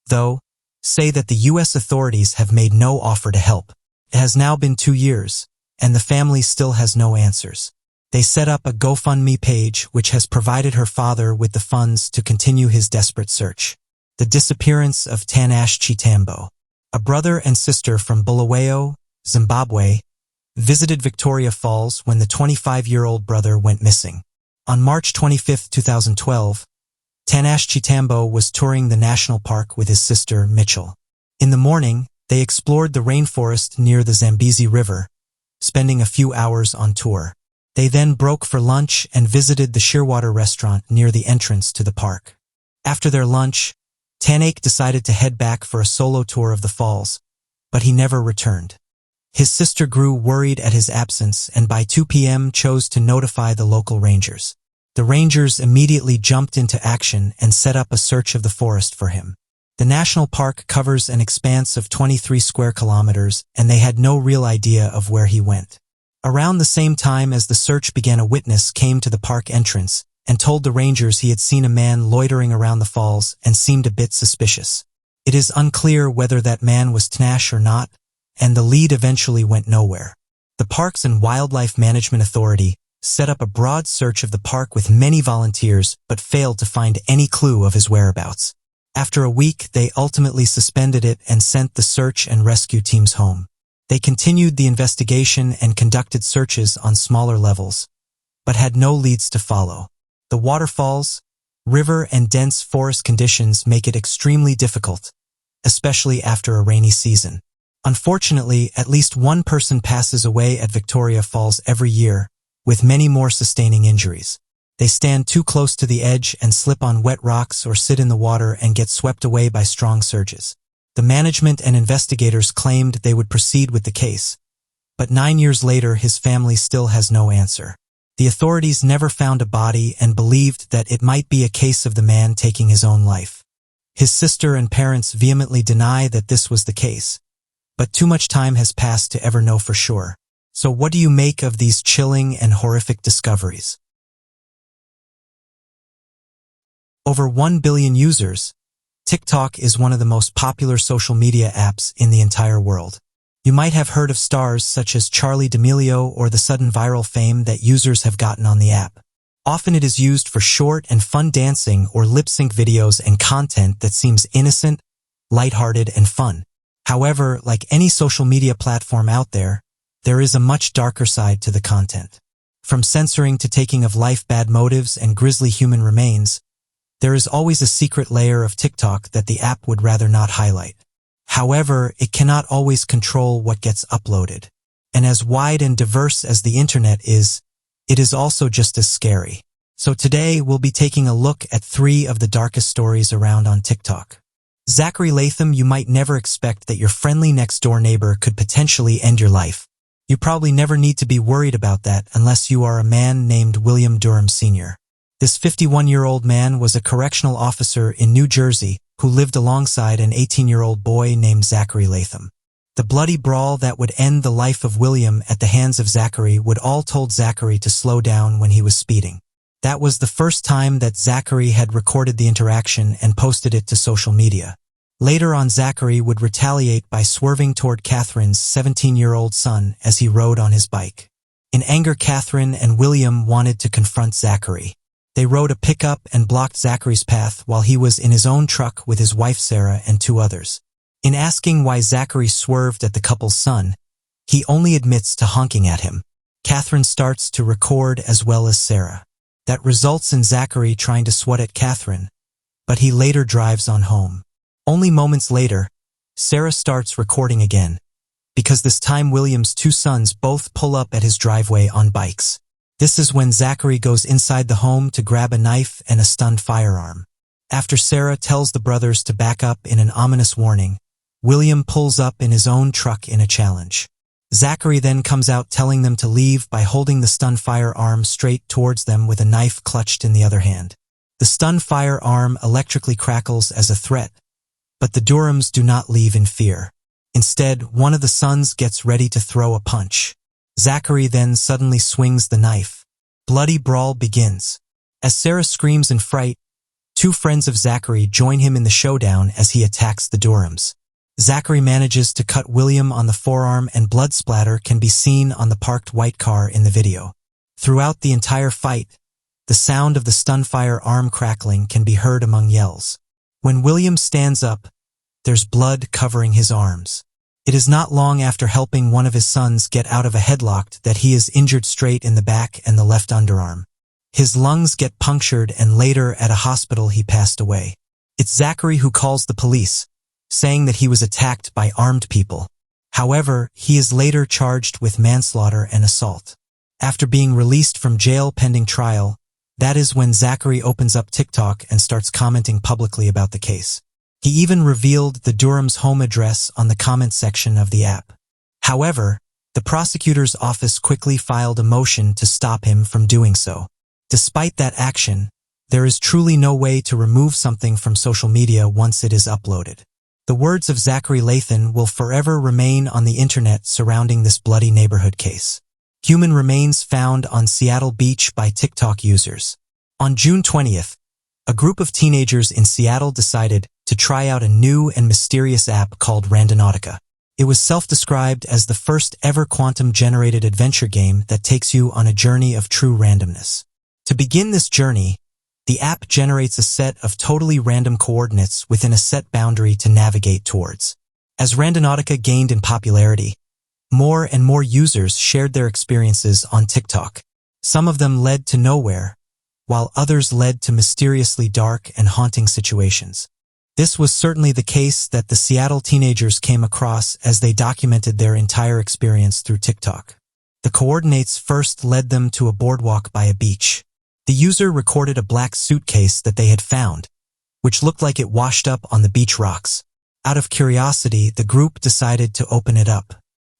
though, say that the U.S. authorities have made no offer to help. It has now been 2 years, and the family still has no answers. They set up a GoFundMe page which has provided her father with the funds to continue his desperate search. The disappearance of Tanash Chitambo. A brother and sister from Bulawayo, Zimbabwe, visited Victoria Falls when the 25-year-old brother went missing. On March 25, 2012, Tanash Chitambo was touring the national park with his sister, Mitchell. In the morning, they explored the rainforest near the Zambezi River, spending a few hours on tour. They then broke for lunch and visited the Shearwater restaurant near the entrance to the park. After their lunch, Tanash decided to head back for a solo tour of the falls, but he never returned. His sister grew worried at his absence and by 2 p.m. chose to notify the local rangers. The rangers immediately jumped into action and set up a search of the forest for him. The national park covers an expanse of 23 square kilometers, and they had no real idea of where he went. Around the same time as the search began, a witness came to the park entrance and told the rangers he had seen a man loitering around the falls and seemed a bit suspicious. It is unclear whether that man was Tanash or not, and the lead eventually went nowhere. The Parks and Wildlife Management Authority set up a broad search of the park with many volunteers but failed to find any clue of his whereabouts. After a week, they ultimately suspended it and sent the search and rescue teams home. They continued the investigation and conducted searches on smaller levels, but had no leads to follow. The waterfalls, river, and dense forest conditions make it extremely difficult, especially after a rainy season. Unfortunately, at least one person passes away at Victoria Falls every year, with many more sustaining injuries. They stand too close to the edge and slip on wet rocks or sit in the water and get swept away by strong surges. The management and investigators claimed they would proceed with the case, but 9 years later his family still has no answer. The authorities never found a body and believed that it might be a case of the man taking his own life. His sister and parents vehemently deny that this was the case, but too much time has passed to ever know for sure. So what do you make of these chilling and horrific discoveries? Over 1 billion users, TikTok is one of the most popular social media apps in the entire world. You might have heard of stars such as Charli D'Amelio or the sudden viral fame that users have gotten on the app. Often it is used for short and fun dancing or lip-sync videos and content that seems innocent, lighthearted, and fun. However, like any social media platform out there is a much darker side to the content. From censoring to taking of life, bad motives, and grisly human remains, there is always a secret layer of TikTok that the app would rather not highlight. However, it cannot always control what gets uploaded. And as wide and diverse as the internet is, it is also just as scary. So today we'll be taking a look at 3 of the darkest stories around on TikTok. Zachary Latham. You might never expect that your friendly next-door neighbor could potentially end your life. You probably never need to be worried about that unless you are a man named William Durham Sr. This 51-year-old man was a correctional officer in New Jersey who lived alongside an 18-year-old boy named Zachary Latham. The bloody brawl that would end the life of William at the hands of Zachary would all told Zachary to slow down when he was speeding. That was the first time that Zachary had recorded the interaction and posted it to social media. Later on, Zachary would retaliate by swerving toward Catherine's 17-year-old son as he rode on his bike. In anger, Catherine and William wanted to confront Zachary. They rode a pickup and blocked Zachary's path while he was in his own truck with his wife Sarah and 2 others. In asking why Zachary swerved at the couple's son, he only admits to honking at him. Catherine starts to record as well as Sarah. That results in Zachary trying to swat at Catherine, but he later drives on home. Only moments later, Sarah starts recording again, because this time William's two sons both pull up at his driveway on bikes. This is when Zachary goes inside the home to grab a knife and a stunned firearm. After Sarah tells the brothers to back up in an ominous warning, William pulls up in his own truck in a challenge. Zachary then comes out telling them to leave by holding the stunned firearm straight towards them with a knife clutched in the other hand. The stunned firearm electrically crackles as a threat, but the Durhams do not leave in fear. Instead, one of the sons gets ready to throw a punch. Zachary then suddenly swings the knife. Bloody brawl begins. As Sarah screams in fright, two friends of Zachary join him in the showdown as he attacks the Durhams. Zachary manages to cut William on the forearm and blood splatter can be seen on the parked white car in the video. Throughout the entire fight, the sound of the stun firearm crackling can be heard among yells. When William stands up, there's blood covering his arms. It is not long after helping one of his sons get out of a headlock that he is injured straight in the back and the left underarm. His lungs get punctured and later at a hospital he passed away. It's Zachary who calls the police, saying that he was attacked by armed people. However, he is later charged with manslaughter and assault. After being released from jail pending trial, that is when Zachary opens up TikTok and starts commenting publicly about the case. He even revealed the Durham's home address on the comment section of the app. However, the prosecutor's office quickly filed a motion to stop him from doing so. Despite that action, there is truly no way to remove something from social media once it is uploaded. The words of Zachary Lathan will forever remain on the internet surrounding this bloody neighborhood case. Human remains found on Seattle Beach by TikTok users. On June 20th, a group of teenagers in Seattle decided to try out a new and mysterious app called Randonautica. It was self-described as the first ever quantum-generated adventure game that takes you on a journey of true randomness. To begin this journey, the app generates a set of totally random coordinates within a set boundary to navigate towards. As Randonautica gained in popularity, more and more users shared their experiences on TikTok. Some of them led to nowhere, while others led to mysteriously dark and haunting situations. This was certainly the case that the Seattle teenagers came across as they documented their entire experience through TikTok. The coordinates first led them to a boardwalk by a beach. The user recorded a black suitcase that they had found, which looked like it washed up on the beach rocks. Out of curiosity, the group decided to open it up.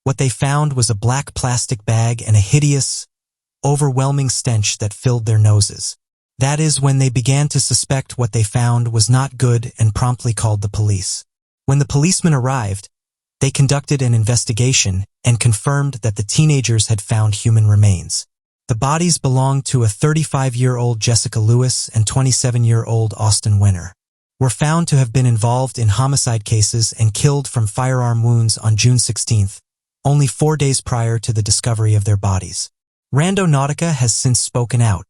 What they found was a black plastic bag and a hideous, overwhelming stench that filled their noses. That is when they began to suspect what they found was not good and promptly called the police. When the policemen arrived, they conducted an investigation and confirmed that the teenagers had found human remains. The bodies belonged to a 35-year-old Jessica Lewis and 27-year-old Austin Winter. Were found to have been involved in homicide cases and killed from firearm wounds on June 16th, only 4 days prior to the discovery of their bodies. Randonautica has since spoken out,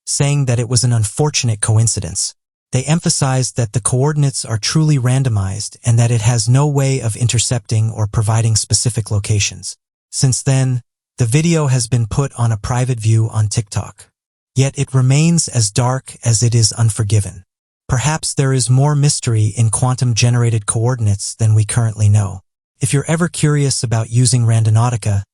saying that it was an unfortunate coincidence. They emphasized that the coordinates are truly randomized and that it has no way of intercepting or providing specific locations. Since then, the video has been put on a private view on TikTok. Yet it remains as dark as it is unforgiving. Perhaps there is more mystery in quantum-generated coordinates than we currently know. If you're ever curious about using Randonautica,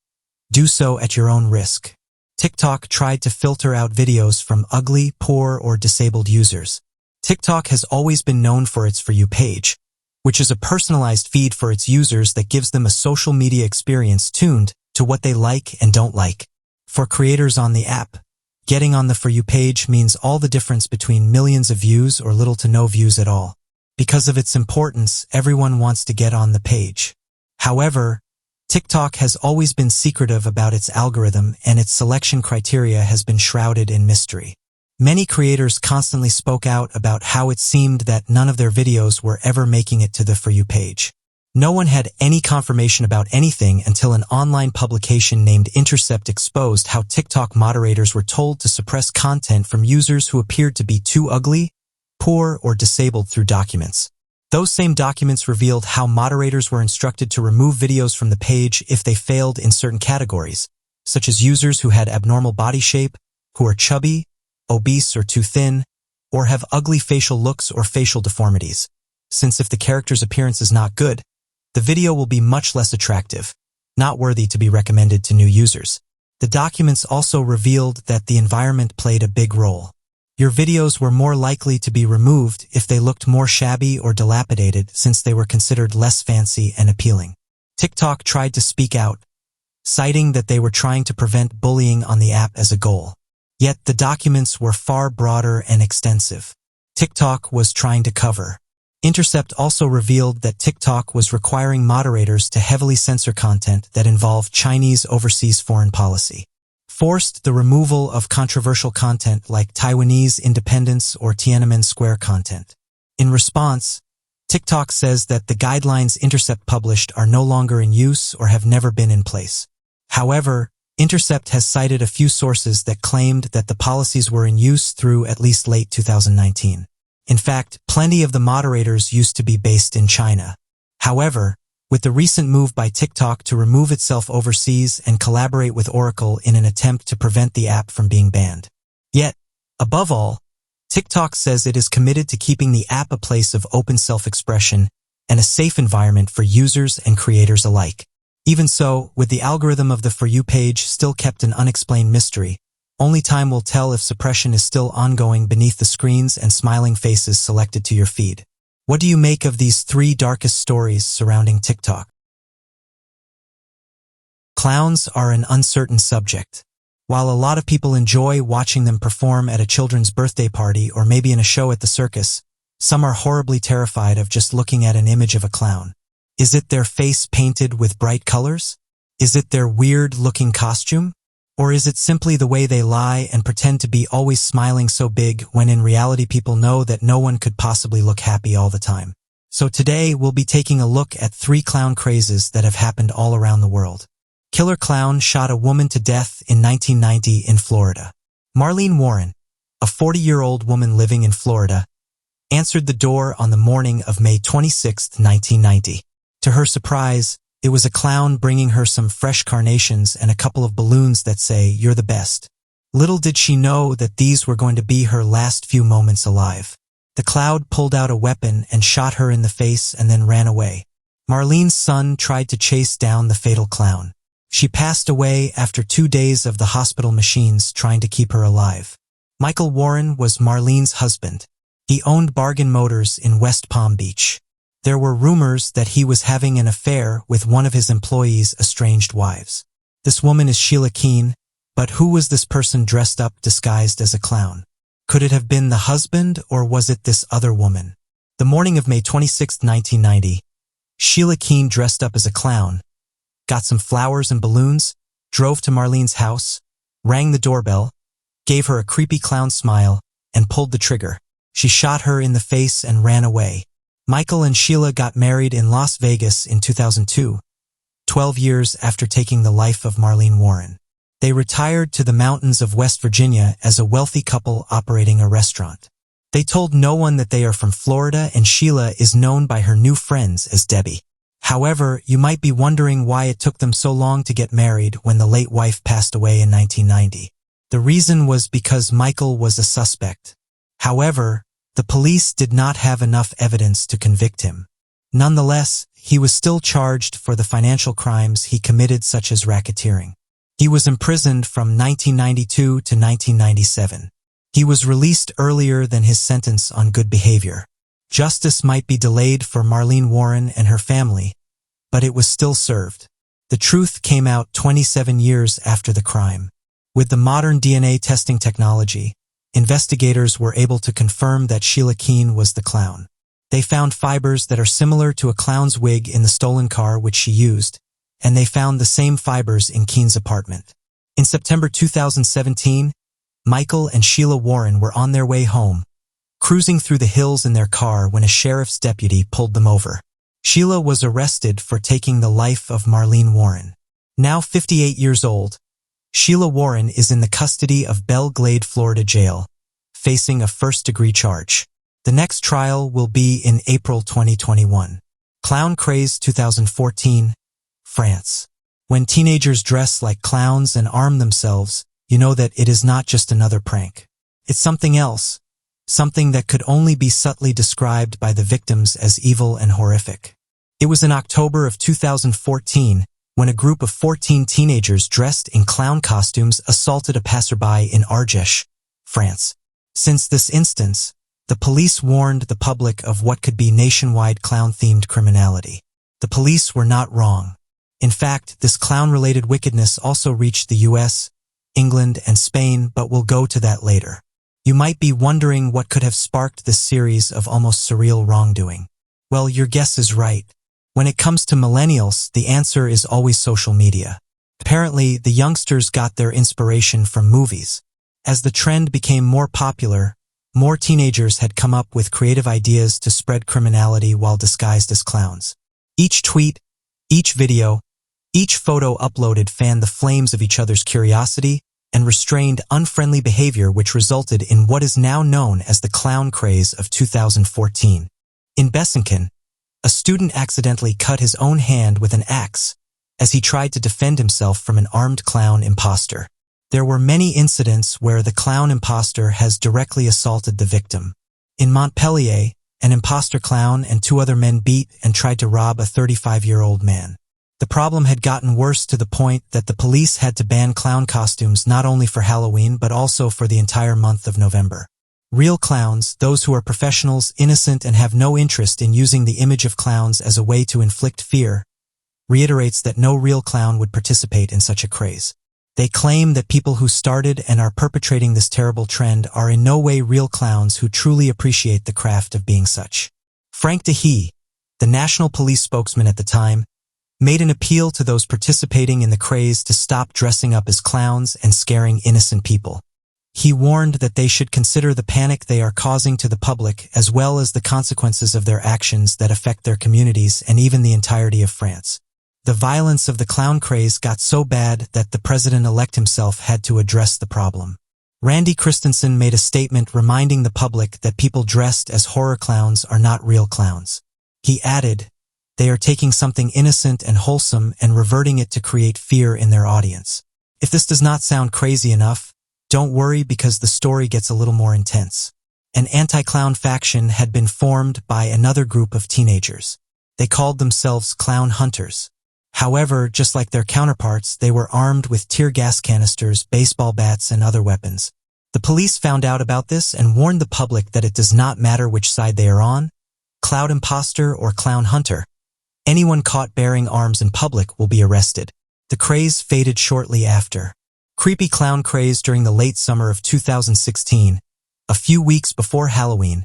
do so at your own risk. TikTok tried to filter out videos from ugly, poor, or disabled users. TikTok has always been known for its For You page, which is a personalized feed for its users that gives them a social media experience tuned to what they like and don't like. For creators on the app, getting on the For You page means all the difference between millions of views or little to no views at all. Because of its importance, everyone wants to get on the page. However, TikTok has always been secretive about its algorithm and its selection criteria has been shrouded in mystery. Many creators constantly spoke out about how it seemed that none of their videos were ever making it to the For You page. No one had any confirmation about anything until an online publication named Intercept exposed how TikTok moderators were told to suppress content from users who appeared to be too ugly, poor, or disabled through documents. Those same documents revealed how moderators were instructed to remove videos from the page if they failed in certain categories, such as users who had abnormal body shape, who are chubby, obese or too thin, or have ugly facial looks or facial deformities. Since if the character's appearance is not good, the video will be much less attractive, not worthy to be recommended to new users. The documents also revealed that the environment played a big role. Your videos were more likely to be removed if they looked more shabby or dilapidated, since they were considered less fancy and appealing. TikTok tried to speak out, citing that they were trying to prevent bullying on the app as a goal. Yet the documents were far broader and extensive. TikTok was trying to cover. Intercept also revealed that TikTok was requiring moderators to heavily censor content that involved Chinese overseas foreign policy, forced the removal of controversial content like Taiwanese independence or Tiananmen Square content. In response, TikTok says that the guidelines Intercept published are no longer in use or have never been in place. However, Intercept has cited a few sources that claimed that the policies were in use through at least late 2019. In fact, plenty of the moderators used to be based in China. However, with the recent move by TikTok to remove itself overseas and collaborate with Oracle in an attempt to prevent the app from being banned. Yet, above all, TikTok says it is committed to keeping the app a place of open self-expression and a safe environment for users and creators alike. Even so, with the algorithm of the For You page still kept an unexplained mystery, only time will tell if suppression is still ongoing beneath the screens and smiling faces selected to your feed. What do you make of these 3 darkest stories surrounding TikTok? Clowns are an uncertain subject. While a lot of people enjoy watching them perform at a children's birthday party or maybe in a show at the circus, some are horribly terrified of just looking at an image of a clown. Is it their face painted with bright colors? Is it their weird-looking costume? Or is it simply the way they lie and pretend to be always smiling so big when in reality people know that no one could possibly look happy all the time? So today we'll be taking a look at 3 clown crazes that have happened all around the world. Killer clown shot a woman to death in 1990 in Florida. Marlene Warren, a 40-year-old woman living in Florida, answered the door on the morning of May 26, 1990. To her surprise, it was a clown bringing her some fresh carnations and a couple of balloons that say, "You're the best." Little did she know that these were going to be her last few moments alive. The clown pulled out a weapon and shot her in the face and then ran away. Marlene's son tried to chase down the fatal clown. She passed away after 2 days of the hospital machines trying to keep her alive. Michael Warren was Marlene's husband. He owned Bargain Motors in West Palm Beach. There were rumors that he was having an affair with one of his employees' estranged wives. This woman is Sheila Keene, but who was this person dressed up disguised as a clown? Could it have been the husband or was it this other woman? The morning of May 26, 1990, Sheila Keene dressed up as a clown, got some flowers and balloons, drove to Marlene's house, rang the doorbell, gave her a creepy clown smile, and pulled the trigger. She shot her in the face and ran away. Michael and Sheila got married in Las Vegas in 2002, 12 years after taking the life of Marlene Warren. They retired to the mountains of West Virginia as a wealthy couple operating a restaurant. They told no one that they are from Florida, and Sheila is known by her new friends as Debbie. However, you might be wondering why it took them so long to get married when the late wife passed away in 1990. The reason was because Michael was a suspect. However, the police did not have enough evidence to convict him. Nonetheless, he was still charged for the financial crimes he committed, such as racketeering. He was imprisoned from 1992 to 1997. He was released earlier than his sentence on good behavior. Justice might be delayed for Marlene Warren and her family, but it was still served. The truth came out 27 years after the crime. With the modern DNA testing technology, investigators were able to confirm that Sheila Keene was the clown. They found fibers that are similar to a clown's wig in the stolen car which she used, and they found the same fibers in Keene's apartment. In September 2017, Michael and Sheila Warren were on their way home, cruising through the hills in their car when a sheriff's deputy pulled them over. Sheila was arrested for taking the life of Marlene Warren. Now 58 years old, Sheila Warren is in the custody of Belle Glade, Florida jail, facing a first-degree charge. The next trial will be in April 2021. Clown Craze 2014, France. When teenagers dress like clowns and arm themselves, you know that it is not just another prank. It's something else, something that could only be subtly described by the victims as evil and horrific. It was in October of 2014 when a group of 14 teenagers dressed in clown costumes assaulted a passerby in Ardèche, France. Since this instance, the police warned the public of what could be nationwide clown-themed criminality. The police were not wrong. In fact, this clown-related wickedness also reached the US, England, and Spain, but we'll go to that later. You might be wondering what could have sparked this series of almost surreal wrongdoing. Well, your guess is right. When it comes to millennials, the answer is always social media. Apparently, the youngsters got their inspiration from movies. As the trend became more popular, more teenagers had come up with creative ideas to spread criminality while disguised as clowns. Each tweet, each video, each photo uploaded fanned the flames of each other's curiosity and restrained unfriendly behavior, which resulted in what is now known as the clown craze of 2014. In Besançon, a student accidentally cut his own hand with an axe as he tried to defend himself from an armed clown imposter. There were many incidents where the clown imposter has directly assaulted the victim. In Montpellier, an imposter clown and two other men beat and tried to rob a 35-year-old man. The problem had gotten worse to the point that the police had to ban clown costumes not only for Halloween but also for the entire month of November. Real clowns, those who are professionals, innocent, and have no interest in using the image of clowns as a way to inflict fear, reiterates that no real clown would participate in such a craze. They claim that people who started and are perpetrating this terrible trend are in no way real clowns who truly appreciate the craft of being such. Frank Dehy, the national police spokesman at the time, made an appeal to those participating in the craze to stop dressing up as clowns and scaring innocent people. He warned that they should consider the panic they are causing to the public as well as the consequences of their actions that affect their communities and even the entirety of France. The violence of the clown craze got so bad that the president-elect himself had to address the problem. Randy Christensen made a statement reminding the public that people dressed as horror clowns are not real clowns. He added, "They are taking something innocent and wholesome and reverting it to create fear in their audience." If this does not sound crazy enough, don't worry, because the story gets a little more intense. An anti-clown faction had been formed by another group of teenagers. They called themselves clown hunters. However, just like their counterparts, they were armed with tear gas canisters, baseball bats, and other weapons. The police found out about this and warned the public that it does not matter which side they are on, clown imposter or clown hunter. Anyone caught bearing arms in public will be arrested. The craze faded shortly after. Creepy clown craze during the late summer of 2016, a few weeks before Halloween.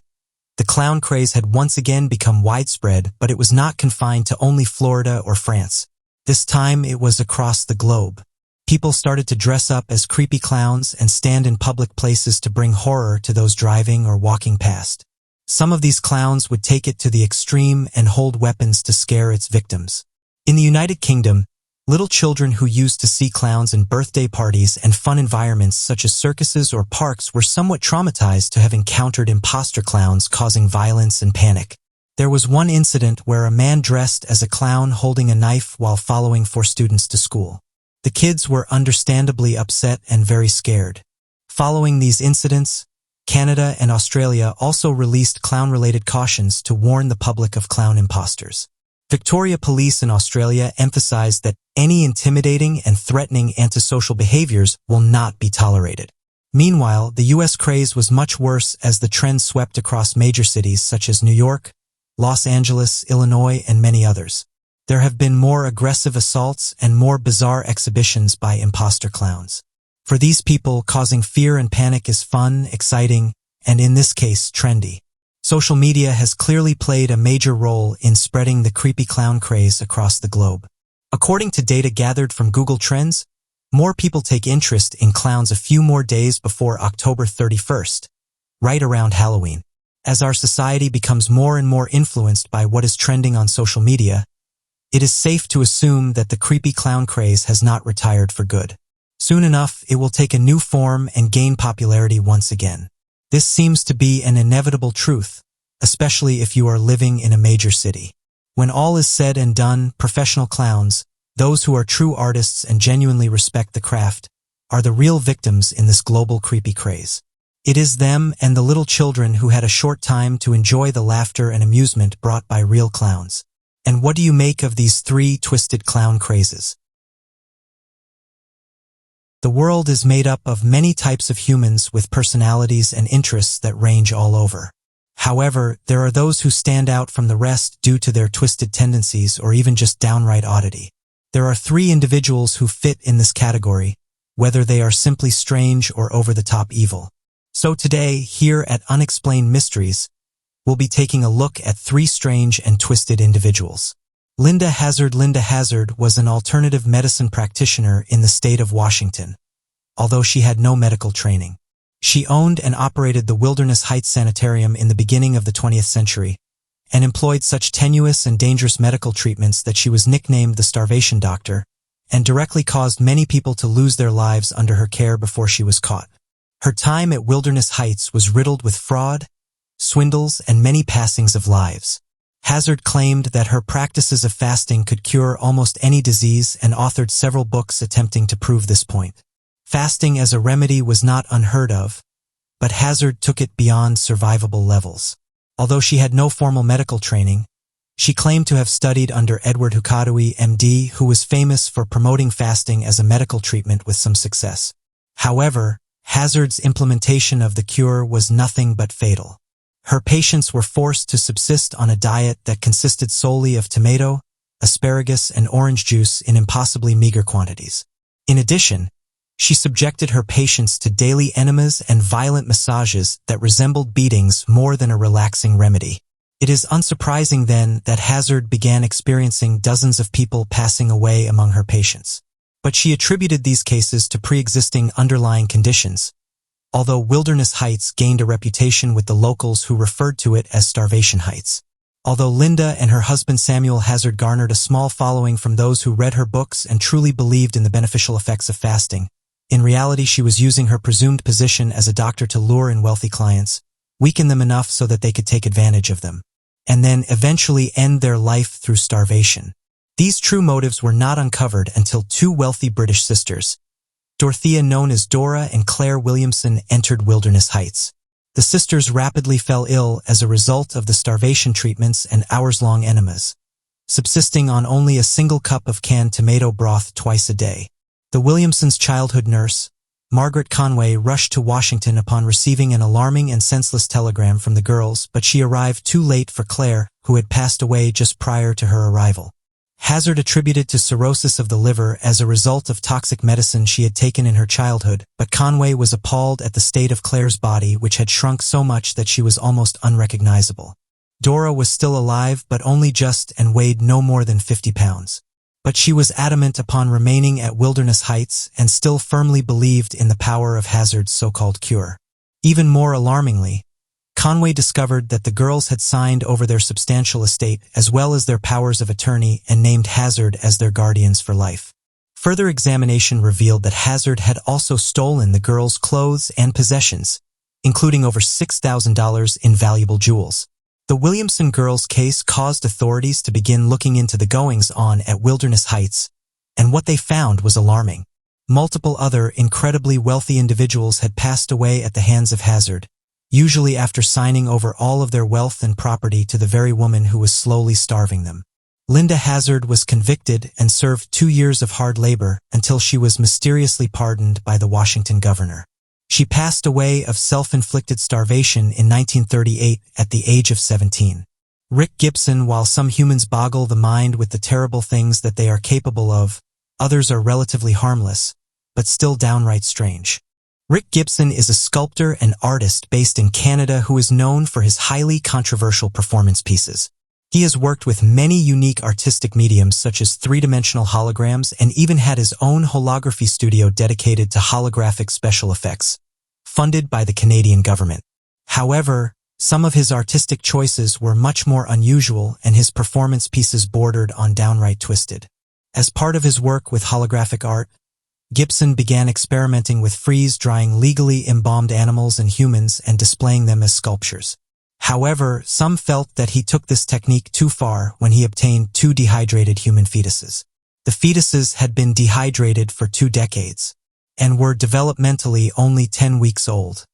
The clown craze had once again become widespread, but it was not confined to only Florida or France. This time it was across the globe. People started to dress up as creepy clowns and stand in public places to bring horror to those driving or walking past. Some of these clowns would take it to the extreme and hold weapons to scare its victims. In the United Kingdom, little children who used to see clowns in birthday parties and fun environments such as circuses or parks were somewhat traumatized to have encountered imposter clowns causing violence and panic. There was one incident where a man dressed as a clown holding a knife while following 4 students to school. The kids were understandably upset and very scared. Following these incidents, Canada and Australia also released clown-related cautions to warn the public of clown imposters. Victoria Police in Australia emphasized that any intimidating and threatening antisocial behaviors will not be tolerated. Meanwhile, the US craze was much worse as the trend swept across major cities such as New York, Los Angeles, Illinois, and many others. There have been more aggressive assaults and more bizarre exhibitions by imposter clowns. For these people, causing fear and panic is fun, exciting, and in this case, trendy. Social media has clearly played a major role in spreading the creepy clown craze across the globe. According to data gathered from Google Trends, more people take interest in clowns a few more days before October 31st, right around Halloween. As our society becomes more and more influenced by what is trending on social media, it is safe to assume that the creepy clown craze has not retired for good. Soon enough, it will take a new form and gain popularity once again. This seems to be an inevitable truth, especially if you are living in a major city. When all is said and done, professional clowns, Those who are true artists and genuinely respect the craft are the real victims in this global creepy craze. It is them and the little children who had a short time to enjoy the laughter and amusement brought by real clowns. And what do you make of these three twisted clown crazes? The world is made up of many types of humans with personalities and interests that range all over. However, there are those who stand out from the rest due to their twisted tendencies or even just downright oddity. There are three individuals who fit in this category, whether they are simply strange or over-the-top evil. So today, here at Unexplained Mysteries, we'll be taking a look at three strange and twisted individuals. Linda Hazard. Linda Hazard was an alternative medicine practitioner in the state of Washington, although she had no medical training. She owned and operated the Wilderness Heights Sanitarium in the beginning of the 20th century, and employed such tenuous and dangerous medical treatments that she was nicknamed the Starvation Doctor, and directly caused many people to lose their lives under her care before she was caught. Her time at Wilderness Heights was riddled with fraud, swindles, and many passings of lives. Hazard claimed that her practices of fasting could cure almost any disease and authored several books attempting to prove this point. Fasting as a remedy was not unheard of, but Hazard took it beyond survivable levels. Although she had no formal medical training, she claimed to have studied under Edward Hukadui, MD, who was famous for promoting fasting as a medical treatment with some success. However, Hazard's implementation of the cure was nothing but fatal. Her patients were forced to subsist on a diet that consisted solely of tomato, asparagus, and orange juice in impossibly meager quantities. In addition, she subjected her patients to daily enemas and violent massages that resembled beatings more than a relaxing remedy. It is unsurprising then that Hazard began experiencing dozens of people passing away among her patients. But she attributed these cases to pre-existing underlying conditions, although Wilderness Heights gained a reputation with the locals who referred to it as Starvation Heights. Although Linda and her husband Samuel Hazard garnered a small following from those who read her books and truly believed in the beneficial effects of fasting, in reality she was using her presumed position as a doctor to lure in wealthy clients, weaken them enough so that they could take advantage of them, and then eventually end their life through starvation. These true motives were not uncovered until two wealthy British sisters, Dorothea, known as Dora, and Claire Williamson, entered Wilderness Heights. The sisters rapidly fell ill as a result of the starvation treatments and hours-long enemas, subsisting on only a single cup of canned tomato broth twice a day. The Williamsons' childhood nurse, Margaret Conway, rushed to Washington upon receiving an alarming and senseless telegram from the girls, but she arrived too late for Claire, who had passed away just prior to her arrival. Hazard attributed to cirrhosis of the liver as a result of toxic medicine she had taken in her childhood, but Conway was appalled at the state of Claire's body, which had shrunk so much that she was almost unrecognizable. Dora was still alive, but only just, and weighed no more than 50 pounds. But she was adamant upon remaining at Wilderness Heights and still firmly believed in the power of Hazard's so-called cure. Even more alarmingly, Conway discovered that the girls had signed over their substantial estate as well as their powers of attorney and named Hazard as their guardians for life. Further examination revealed that Hazard had also stolen the girls' clothes and possessions, including over $6,000 in valuable jewels. The Williamson girls' case caused authorities to begin looking into the goings-on at Wilderness Heights, and what they found was alarming. Multiple other incredibly wealthy individuals had passed away at the hands of Hazard, usually after signing over all of their wealth and property to the very woman who was slowly starving them. Linda Hazard was convicted and served 2 years of hard labor until she was mysteriously pardoned by the Washington governor. She passed away of self-inflicted starvation in 1938 at the age of 17. Rick Gibson. While some humans boggle the mind with the terrible things that they are capable of, others are relatively harmless, but still downright strange. Rick Gibson is a sculptor and artist based in Canada who is known for his highly controversial performance pieces. He has worked with many unique artistic mediums such as three-dimensional holograms and even had his own holography studio dedicated to holographic special effects, funded by the Canadian government. However, some of his artistic choices were much more unusual and his performance pieces bordered on downright twisted. As part of his work with holographic art, Gibson began experimenting with freeze-drying legally embalmed animals and humans and displaying them as sculptures. However, some felt that he took this technique too far when he obtained 2 dehydrated human fetuses. The fetuses had been dehydrated for 2 decades and were developmentally only 10 weeks old.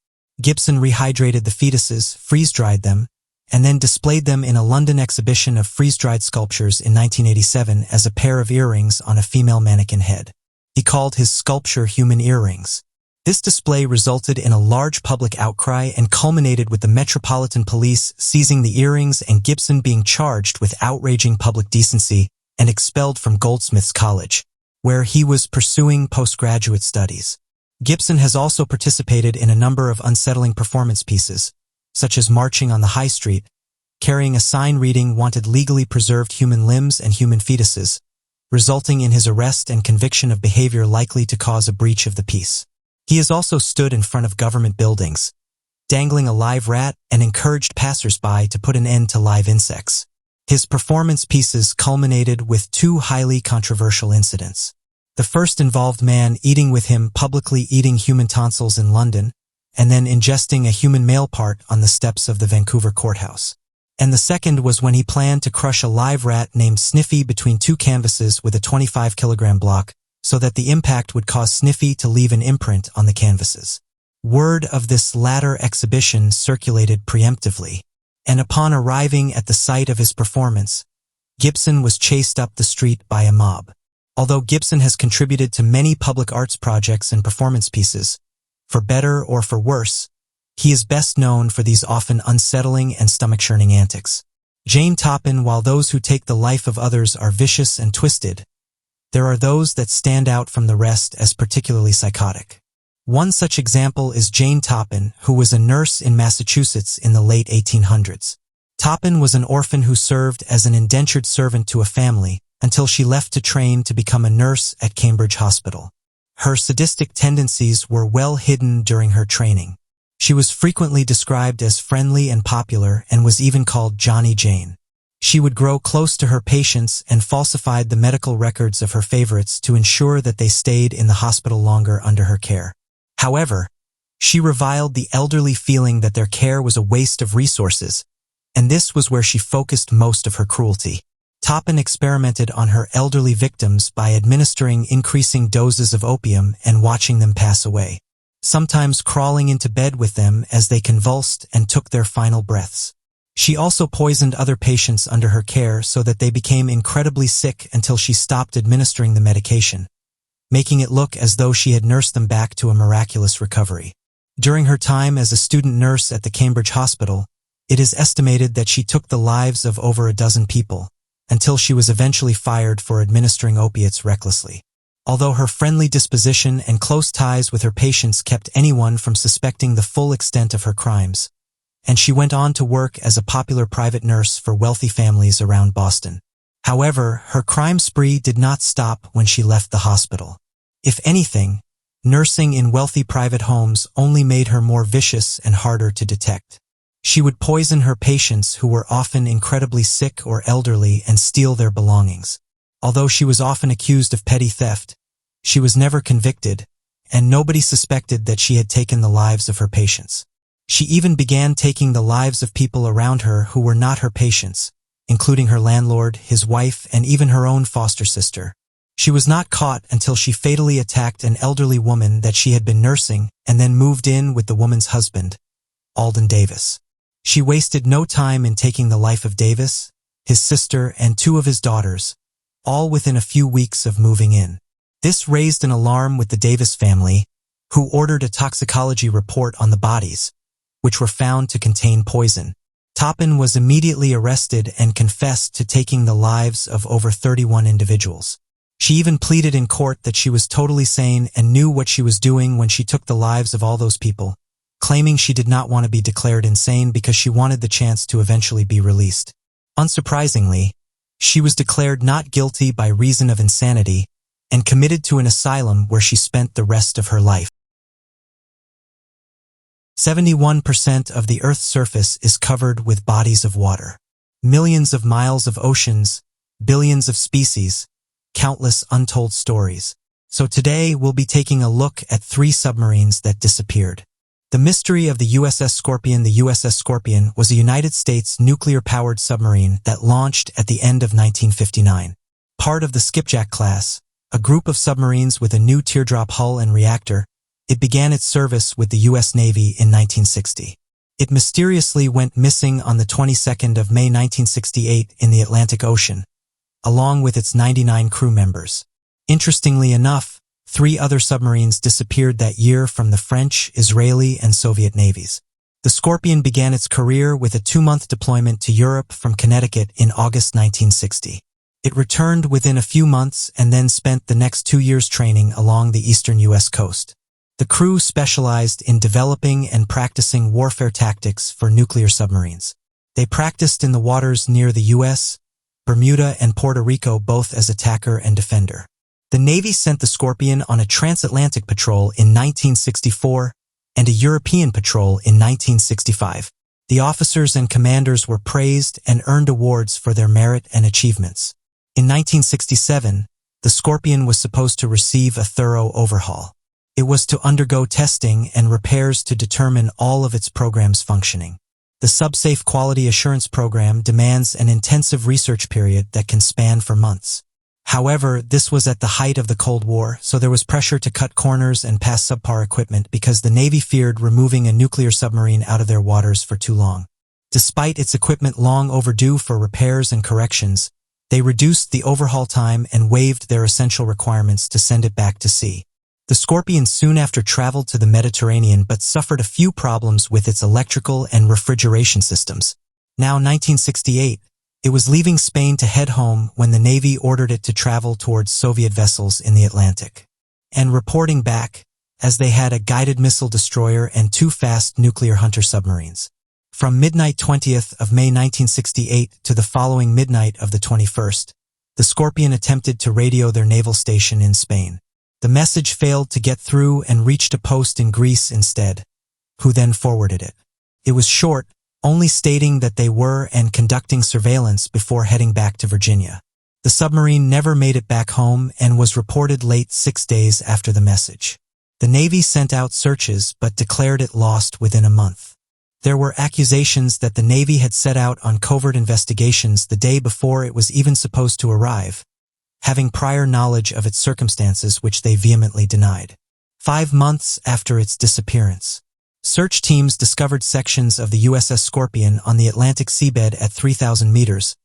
Gibson rehydrated the fetuses, freeze-dried them, and then displayed them in a London exhibition of freeze-dried sculptures in 1987 as a pair of earrings on a female mannequin head. He called his sculpture human earrings. This display resulted in a large public outcry and culminated with the Metropolitan Police seizing the earrings and Gibson being charged with outraging public decency and expelled from Goldsmiths College, where he was pursuing postgraduate studies. Gibson has also participated in a number of unsettling performance pieces, such as marching on the high street, carrying a sign reading "Wanted legally preserved human limbs and human fetuses," resulting in his arrest and conviction of behavior likely to cause a breach of the peace. He has also stood in front of government buildings, dangling a live rat, and encouraged passers-by to put an end to live insects. His performance pieces culminated with 2 highly controversial incidents. The first involved man eating with him publicly eating human tonsils in London, and then ingesting a human male part on the steps of the Vancouver courthouse. And the second was when he planned to crush a live rat named Sniffy between 2 canvases with a 25-kilogram block, so that the impact would cause Sniffy to leave an imprint on the canvases. Word of this latter exhibition circulated preemptively, and upon arriving at the site of his performance, Gibson was chased up the street by a mob. Although Gibson has contributed to many public arts projects and performance pieces, for better or for worse, he is best known for these often unsettling and stomach-churning antics. Jane Toppin, while those who take the life of others are vicious and twisted, there are those that stand out from the rest as particularly psychotic. One such example is Jane Toppin, who was a nurse in Massachusetts in the late 1800s. Toppin was an orphan who served as an indentured servant to a family until she left to train to become a nurse at Cambridge Hospital. Her sadistic tendencies were well hidden during her training. She was frequently described as friendly and popular and was even called Johnny Jane. She would grow close to her patients and falsified the medical records of her favorites to ensure that they stayed in the hospital longer under her care. However, she reviled the elderly, feeling that their care was a waste of resources, and this was where she focused most of her cruelty. Toppin experimented on her elderly victims by administering increasing doses of opium and watching them pass away, sometimes crawling into bed with them as they convulsed and took their final breaths. She also poisoned other patients under her care so that they became incredibly sick until she stopped administering the medication, making it look as though she had nursed them back to a miraculous recovery. During her time as a student nurse at the Cambridge Hospital, it is estimated that she took the lives of over a dozen people, until she was eventually fired for administering opiates recklessly. Although her friendly disposition and close ties with her patients kept anyone from suspecting the full extent of her crimes, and she went on to work as a popular private nurse for wealthy families around Boston. However, her crime spree did not stop when she left the hospital. If anything, nursing in wealthy private homes only made her more vicious and harder to detect. She would poison her patients, who were often incredibly sick or elderly, and steal their belongings. Although she was often accused of petty theft, she was never convicted, and nobody suspected that she had taken the lives of her patients. She even began taking the lives of people around her who were not her patients, including her landlord, his wife, and even her own foster sister. She was not caught until she fatally attacked an elderly woman that she had been nursing and then moved in with the woman's husband, Alden Davis. She wasted no time in taking the life of Davis, his sister, and 2 of his daughters, all within a few weeks of moving in. This raised an alarm with the Davis family, who ordered a toxicology report on the bodies, which were found to contain poison. Toppin was immediately arrested and confessed to taking the lives of over 31 individuals. She even pleaded in court that she was totally sane and knew what she was doing when she took the lives of all those people, claiming she did not want to be declared insane because she wanted the chance to eventually be released. Unsurprisingly, she was declared not guilty by reason of insanity and committed to an asylum where she spent the rest of her life. 71% of the Earth's surface is covered with bodies of water. Millions of miles of oceans, billions of species, countless untold stories. So today we'll be taking a look at 3 submarines that disappeared. The mystery of the USS Scorpion. The USS Scorpion was a United States nuclear-powered submarine that launched at the end of 1959. Part of the Skipjack class, a group of submarines with a new teardrop hull and reactor, it began its service with the U.S. Navy in 1960. It mysteriously went missing on the 22nd of May 1968 in the Atlantic Ocean, along with its 99 crew members. Interestingly enough, 3 other submarines disappeared that year from the French, Israeli, and Soviet navies. The Scorpion began its career with a 2-month deployment to Europe from Connecticut in August 1960. It returned within a few months and then spent the next 2 years training along the eastern U.S. coast. The crew specialized in developing and practicing warfare tactics for nuclear submarines. They practiced in the waters near the U.S., Bermuda, and Puerto Rico both as attacker and defender. The Navy sent the Scorpion on a transatlantic patrol in 1964 and a European patrol in 1965. The officers and commanders were praised and earned awards for their merit and achievements. In 1967, the Scorpion was supposed to receive a thorough overhaul. It was to undergo testing and repairs to determine all of its programs functioning. The Subsafe Quality Assurance Program demands an intensive research period that can span for months. However, this was at the height of the Cold War, so there was pressure to cut corners and pass subpar equipment because the Navy feared removing a nuclear submarine out of their waters for too long. Despite its equipment long overdue for repairs and corrections, they reduced the overhaul time and waived their essential requirements to send it back to sea. The Scorpion soon after traveled to the Mediterranean but suffered a few problems with its electrical and refrigeration systems. Now 1968, it was leaving Spain to head home when the Navy ordered it to travel towards Soviet vessels in the Atlantic. And reporting back, as they had a guided missile destroyer and 2 fast nuclear hunter submarines. From midnight 20th of May 1968 to the following midnight of the 21st, the Scorpion attempted to radio their naval station in Spain. The message failed to get through and reached a post in Greece instead, who then forwarded it. It was short, only stating that they were and conducting surveillance before heading back to Virginia. The submarine never made it back home and was reported late 6 days after the message. The Navy sent out searches but declared it lost within a month. There were accusations that the Navy had set out on covert investigations the day before it was even supposed to arrive, having prior knowledge of its circumstances which they vehemently denied. 5 months after its disappearance, search teams discovered sections of the USS Scorpion on the Atlantic seabed at 3,000 meters,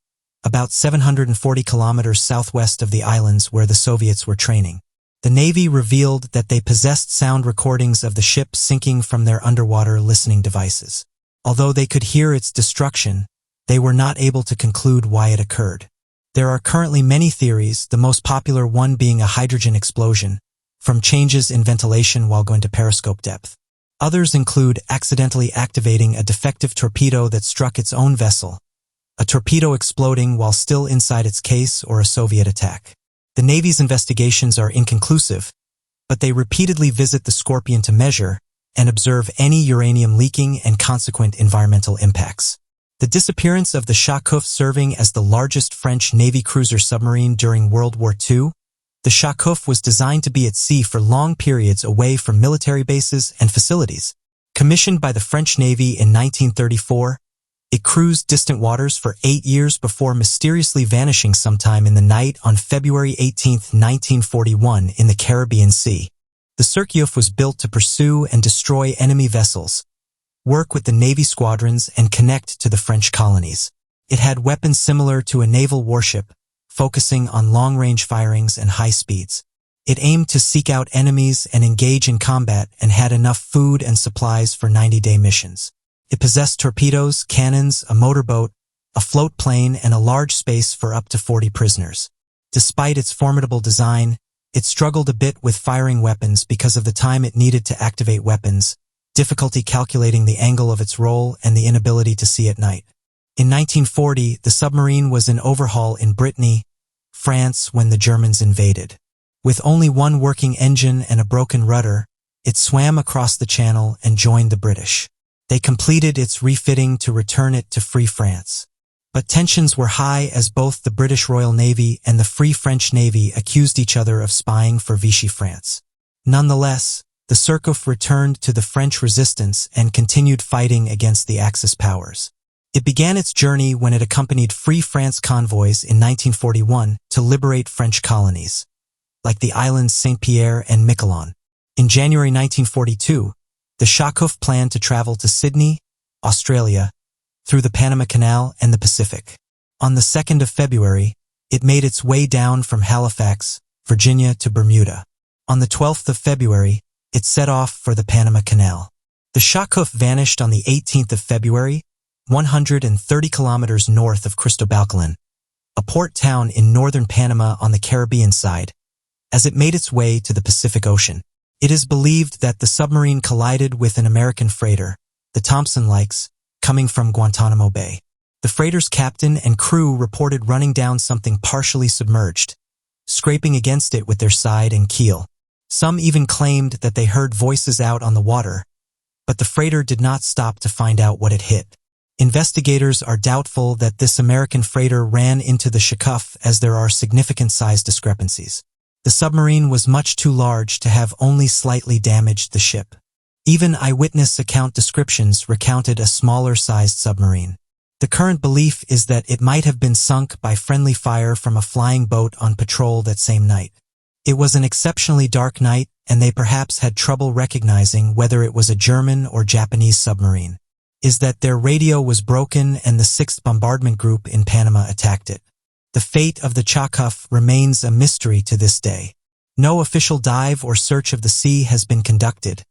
about 740 kilometers southwest of the islands where the Soviets were training. The Navy revealed that they possessed sound recordings of the ship sinking from their underwater listening devices. Although they could hear its destruction, they were not able to conclude why it occurred. There are currently many theories, the most popular one being a hydrogen explosion, from changes in ventilation while going to periscope depth. Others include accidentally activating a defective torpedo that struck its own vessel, a torpedo exploding while still inside its case, or a Soviet attack. The Navy's investigations are inconclusive, but they repeatedly visit the Scorpion to measure and observe any uranium leaking and consequent environmental impacts. The disappearance of the Chakouf, serving as the largest French Navy cruiser submarine during World War II, the Chakouf was designed to be at sea for long periods away from military bases and facilities. Commissioned by the French Navy in 1934, it cruised distant waters for 8 years before mysteriously vanishing sometime in the night on February 18, 1941 in the Caribbean Sea. The Chakouf was built to pursue and destroy enemy vessels, work with the Navy squadrons, and connect to the French colonies. It had weapons similar to a naval warship, focusing on long-range firings and high speeds. It aimed to seek out enemies and engage in combat and had enough food and supplies for 90-day missions. It possessed torpedoes, cannons, a motorboat, a float plane, and a large space for up to 40 prisoners. Despite its formidable design, it struggled a bit with firing weapons because of the time it needed to activate weapons, difficulty calculating the angle of its roll, and the inability to see at night. In 1940, the submarine was in overhaul in Brittany, France, when the Germans invaded. With only one working engine and a broken rudder, it swam across the channel and joined the British. They completed its refitting to return it to Free France. But tensions were high as both the British Royal Navy and the Free French Navy accused each other of spying for Vichy France. Nonetheless, the Chakouf returned to the French resistance and continued fighting against the Axis powers. It began its journey when it accompanied Free France convoys in 1941 to liberate French colonies, like the islands Saint-Pierre and Miquelon. In January 1942, the Chakouf planned to travel to Sydney, Australia, through the Panama Canal and the Pacific. On the 2nd of February, it made its way down from Halifax, Virginia to Bermuda. On the 12th of February, it set off for the Panama Canal. The Chakouf vanished on the 18th of February, 130 kilometers north of Cristobalcolin, a port town in northern Panama on the Caribbean side, as it made its way to the Pacific Ocean. It is believed that the submarine collided with an American freighter, the Thompson Lykes, coming from Guantanamo Bay. The freighter's captain and crew reported running down something partially submerged, scraping against it with their side and keel. Some even claimed that they heard voices out on the water, but the freighter did not stop to find out what it hit. Investigators are doubtful that this American freighter ran into the Chakouf as there are significant size discrepancies. The submarine was much too large to have only slightly damaged the ship. Even eyewitness account descriptions recounted a smaller-sized submarine. The current belief is that it might have been sunk by friendly fire from a flying boat on patrol that same night. It was an exceptionally dark night, and they perhaps had trouble recognizing whether it was a German or Japanese submarine. Is that their radio was broken and the 6th Bombardment Group in Panama attacked it. The fate of the Chakouf remains a mystery to this day. No official dive or search of the sea has been conducted,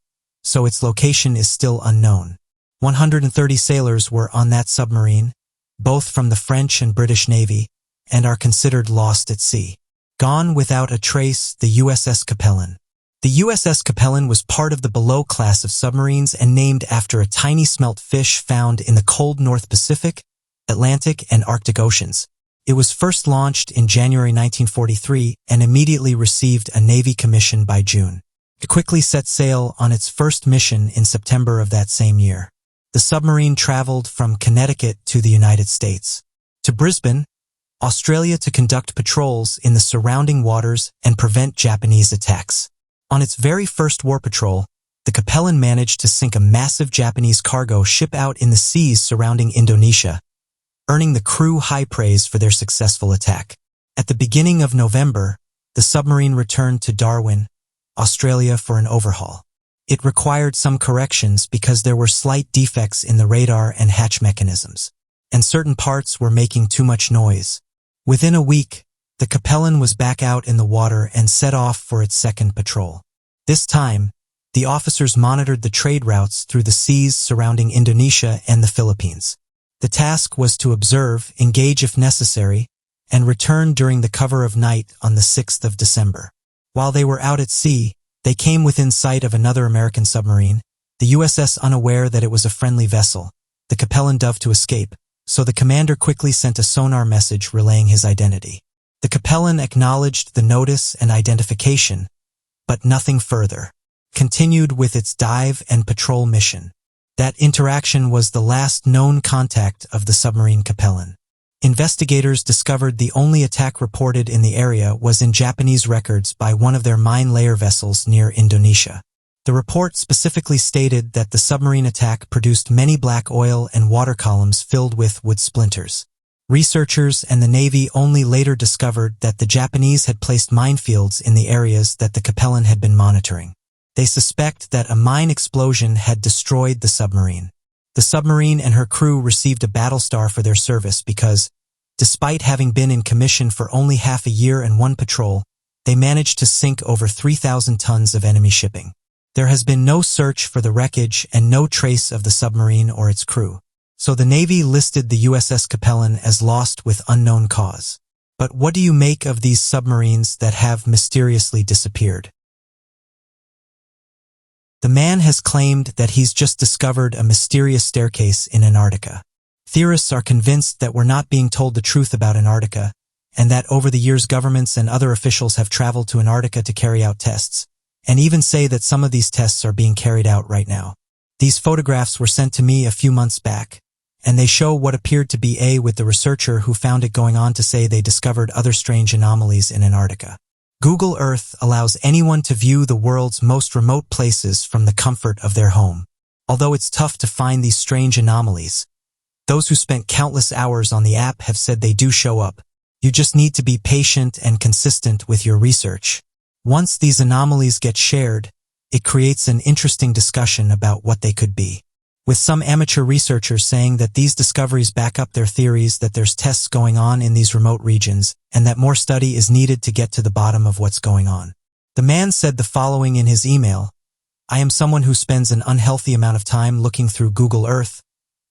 so its location is still unknown. 130 sailors were on that submarine, both from the French and British Navy, and are considered lost at sea. Gone without a trace, the USS Capellan. The USS Capellan was part of the below class of submarines and named after a tiny smelt fish found in the cold North Pacific, Atlantic, and Arctic Oceans. It was first launched in January 1943 and immediately received a Navy commission by June. It quickly set sail on its first mission in September of that same year. The submarine traveled from Connecticut to the United States, to Brisbane, Australia, to conduct patrols in the surrounding waters and prevent Japanese attacks. On its very first war patrol, the Capellan managed to sink a massive Japanese cargo ship out in the seas surrounding Indonesia, earning the crew high praise for their successful attack. At the beginning of November, the submarine returned to Darwin, Australia for an overhaul. It required some corrections because there were slight defects in the radar and hatch mechanisms, and certain parts were making too much noise. Within a week, the Capellan was back out in the water and set off for its second patrol. This time, the officers monitored the trade routes through the seas surrounding Indonesia and the Philippines. The task was to observe, engage if necessary, and return during the cover of night on the 6th of December. While they were out at sea, they came within sight of another American submarine, the USS unaware that it was a friendly vessel. The Capellan dove to escape, so the commander quickly sent a sonar message relaying his identity. The Capellan acknowledged the notice and identification, but nothing further. Continued with its dive and patrol mission. That interaction was the last known contact of the submarine Capellan. Investigators discovered the only attack reported in the area was in Japanese records by one of their mine layer vessels near Indonesia. The report specifically stated that the submarine attack produced many black oil and water columns filled with wood splinters. Researchers and the Navy only later discovered that the Japanese had placed minefields in the areas that the Capellan had been monitoring. They suspect that a mine explosion had destroyed the submarine. The submarine and her crew received a battle star for their service because, despite having been in commission for only half a year and one patrol, they managed to sink over 3,000 tons of enemy shipping. There has been no search for the wreckage and no trace of the submarine or its crew, so the Navy listed the USS Capellan as lost with unknown cause. But what do you make of these submarines that have mysteriously disappeared? The man has claimed that he's just discovered a mysterious staircase in Antarctica. Theorists are convinced that we're not being told the truth about Antarctica, and that over the years governments and other officials have traveled to Antarctica to carry out tests, and even say that some of these tests are being carried out right now. These photographs were sent to me a few months back, and they show what appeared to be with the researcher who found it going on to say they discovered other strange anomalies in Antarctica. Google Earth allows anyone to view the world's most remote places from the comfort of their home. Although it's tough to find these strange anomalies, Those who spent countless hours on the app have said they do show up. You just need to be patient and consistent with your research. Once these anomalies get shared, it creates an interesting discussion about what they could be, with some amateur researchers saying that these discoveries back up their theories that there's tests going on in these remote regions and that more study is needed to get to the bottom of what's going on. The man said the following in his email: "I am someone who spends an unhealthy amount of time looking through Google Earth,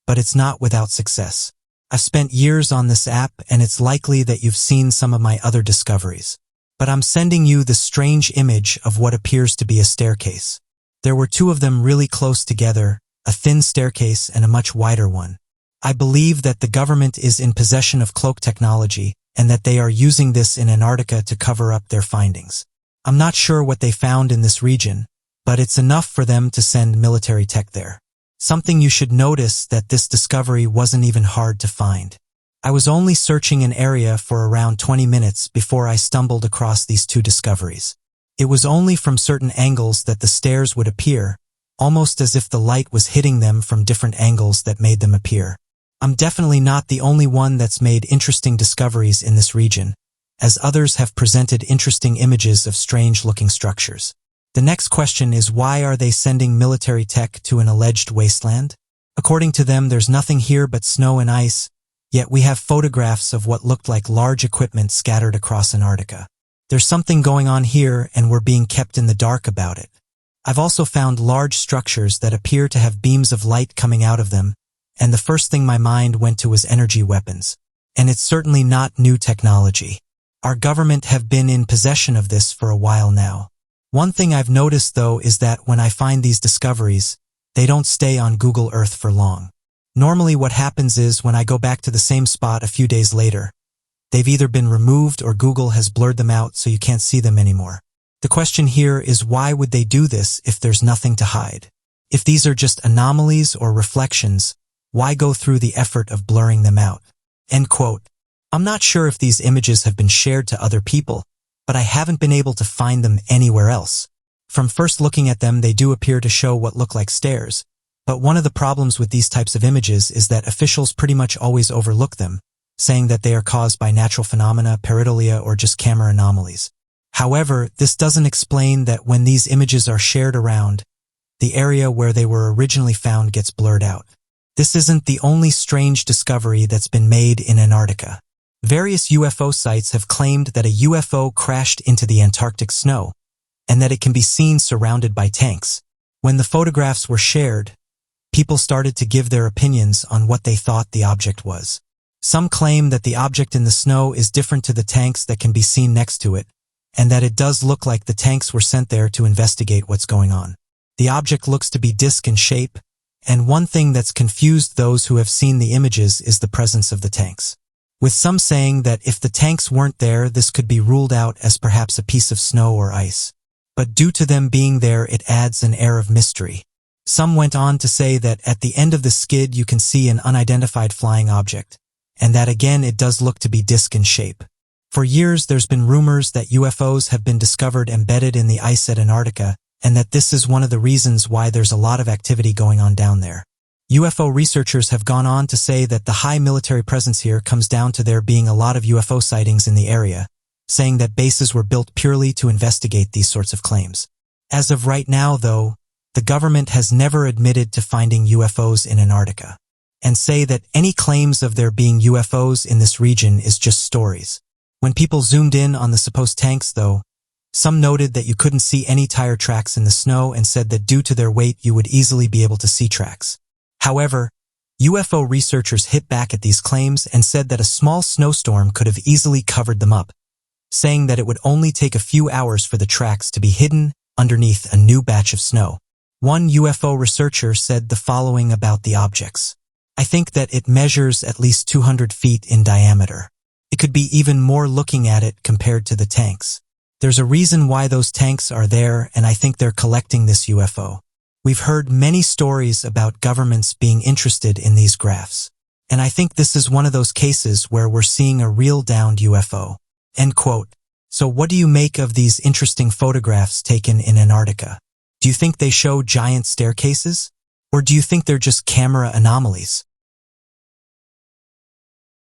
but it's not without success. I've spent years on this app and it's likely that you've seen some of my other discoveries. But I'm sending you the strange image of what appears to be a staircase. There were two of them really close together, a thin staircase and a much wider one. I believe that the government is in possession of cloak technology and that they are using this in Antarctica to cover up their findings. I'm not sure what they found in this region, but it's enough for them to send military tech there. Something you should notice that this discovery wasn't even hard to find. I was only searching an area for around 20 minutes before I stumbled across these two discoveries. It was only from certain angles that the stairs would appear, almost as if the light was hitting them from different angles that made them appear. I'm definitely not the only one that's made interesting discoveries in this region, as others have presented interesting images of strange-looking structures. The next question is, why are they sending military tech to an alleged wasteland? According to them, there's nothing here but snow and ice, yet we have photographs of what looked like large equipment scattered across Antarctica. There's something going on here and we're being kept in the dark about it. I've also found large structures that appear to have beams of light coming out of them, and the first thing my mind went to was energy weapons. And it's certainly not new technology. Our government have been in possession of this for a while now. One thing I've noticed though is that when I find these discoveries, they don't stay on Google Earth for long. Normally what happens is when I go back to the same spot a few days later, they've either been removed or Google has blurred them out so you can't see them anymore. The question here is, why would they do this if there's nothing to hide? If these are just anomalies or reflections, why go through the effort of blurring them out? End quote. I'm not sure if these images have been shared to other people, but I haven't been able to find them anywhere else. From first looking at them, they do appear to show what look like stairs, but one of the problems with these types of images is that officials pretty much always overlook them, saying that they are caused by natural phenomena, pareidolia, or just camera anomalies. However, this doesn't explain that when these images are shared around, the area where they were originally found gets blurred out. This isn't the only strange discovery that's been made in Antarctica. Various UFO sites have claimed that a UFO crashed into the Antarctic snow, and that it can be seen surrounded by tanks. When the photographs were shared, people started to give their opinions on what they thought the object was. Some claim that the object in the snow is different to the tanks that can be seen next to it, and that it does look like the tanks were sent there to investigate what's going on. The object looks to be disc in shape, and one thing that's confused those who have seen the images is the presence of the tanks, with some saying that if the tanks weren't there, this could be ruled out as perhaps a piece of snow or ice. But due to them being there, it adds an air of mystery. Some went on to say that at the end of the skid you can see an unidentified flying object, and that again it does look to be disc in shape. For years there's been rumors that UFOs have been discovered embedded in the ice at Antarctica, and that this is one of the reasons why there's a lot of activity going on down there. UFO researchers have gone on to say that the high military presence here comes down to there being a lot of UFO sightings in the area, saying that bases were built purely to investigate these sorts of claims. As of right now, though, the government has never admitted to finding UFOs in Antarctica, and say that any claims of there being UFOs in this region is just stories. When people zoomed in on the supposed tanks, though, some noted that you couldn't see any tire tracks in the snow and said that due to their weight you would easily be able to see tracks. However, UFO researchers hit back at these claims and said that a small snowstorm could have easily covered them up, saying that it would only take a few hours for the tracks to be hidden underneath a new batch of snow. One UFO researcher said the following about the objects: "I think that it measures at least 200 feet in diameter. It could be even more looking at it compared to the tanks. There's a reason why those tanks are there, and I think they're collecting this UFO. We've heard many stories about governments being interested in these graphs, and I think this is one of those cases where we're seeing a real downed UFO." End quote. So what do you make of these interesting photographs taken in Antarctica? Do you think they show giant staircases? Or do you think they're just camera anomalies?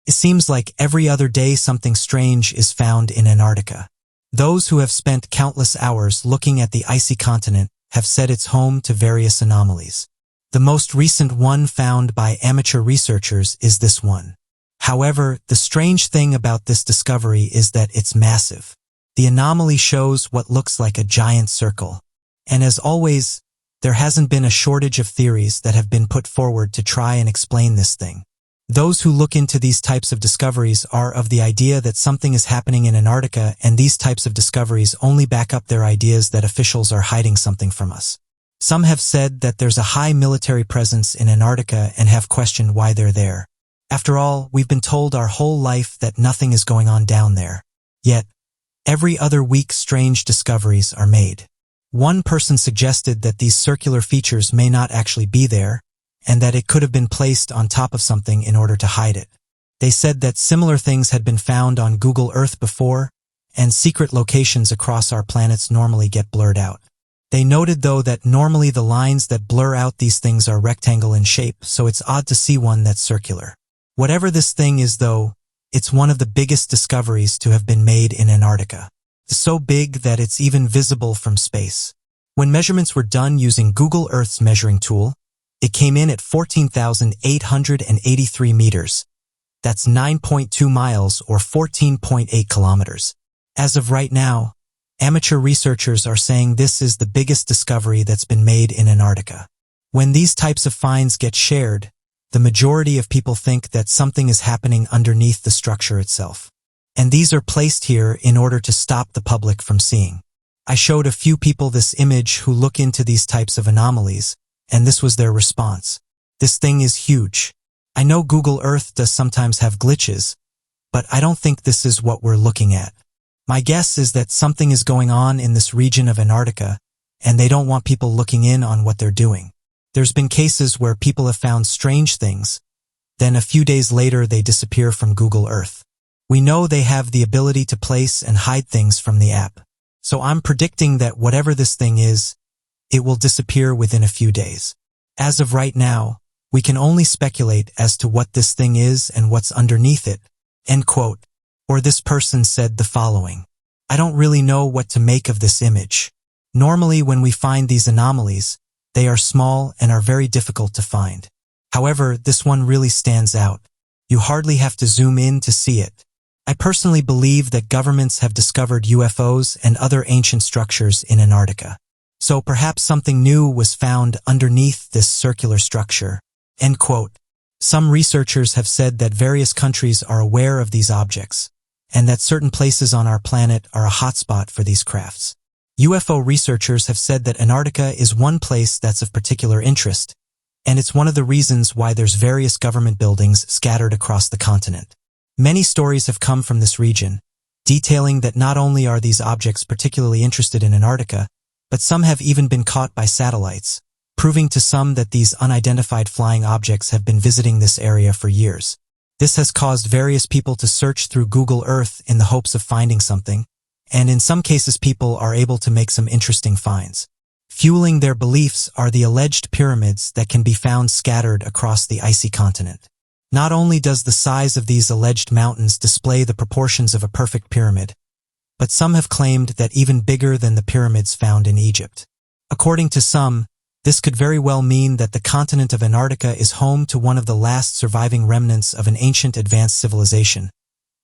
It seems like every other day something strange is found in Antarctica. Those who have spent countless hours looking at the icy continent have said it's home to various anomalies. The most recent one found by amateur researchers is this one. However, the strange thing about this discovery is that it's massive. The anomaly shows what looks like a giant circle. And as always, there hasn't been a shortage of theories that have been put forward to try and explain this thing. Those who look into these types of discoveries are of the idea that something is happening in Antarctica, and these types of discoveries only back up their ideas that officials are hiding something from us. Some have said that there's a high military presence in Antarctica and have questioned why they're there. After all, we've been told our whole life that nothing is going on down there. Yet, every other week strange discoveries are made. One person suggested that these circular features may not actually be there, and that it could have been placed on top of something in order to hide it. They said that similar things had been found on Google Earth before, and secret locations across our planets normally get blurred out. They noted, though, that normally the lines that blur out these things are rectangle in shape, so it's odd to see one that's circular. Whatever this thing is, though, it's one of the biggest discoveries to have been made in Antarctica. It's so big that it's even visible from space. When measurements were done using Google Earth's measuring tool, it came in at 14,883 meters. That's 9.2 miles or 14.8 kilometers. As of right now, amateur researchers are saying this is the biggest discovery that's been made in Antarctica. When these types of finds get shared, the majority of people think that something is happening underneath the structure itself. And these are placed here in order to stop the public from seeing. I showed a few people this image who look into these types of anomalies, and this was their response. This thing is huge. I know Google Earth does sometimes have glitches, but I don't think this is what we're looking at. My guess is that something is going on in this region of Antarctica, and they don't want people looking in on what they're doing. There's been cases where people have found strange things, then a few days later they disappear from Google Earth. We know they have the ability to place and hide things from the app. So I'm predicting that whatever this thing is, it will disappear within a few days. As of right now, we can only speculate as to what this thing is and what's underneath it." End quote. Or this person said the following: "I don't really know what to make of this image. Normally when we find these anomalies, they are small and are very difficult to find. However, this one really stands out. You hardly have to zoom in to see it. I personally believe that governments have discovered UFOs and other ancient structures in Antarctica. So perhaps something new was found underneath this circular structure." End quote. Some researchers have said that various countries are aware of these objects, and that certain places on our planet are a hotspot for these crafts. UFO researchers have said that Antarctica is one place that's of particular interest, and it's one of the reasons why there's various government buildings scattered across the continent. Many stories have come from this region, detailing that not only are these objects particularly interested in Antarctica, but some have even been caught by satellites, proving to some that these unidentified flying objects have been visiting this area for years. This has caused various people to search through Google Earth in the hopes of finding something, and in some cases people are able to make some interesting finds. Fueling their beliefs are the alleged pyramids that can be found scattered across the icy continent. Not only does the size of these alleged mountains display the proportions of a perfect pyramid, but some have claimed that even bigger than the pyramids found in Egypt. According to some, this could very well mean that the continent of Antarctica is home to one of the last surviving remnants of an ancient advanced civilization,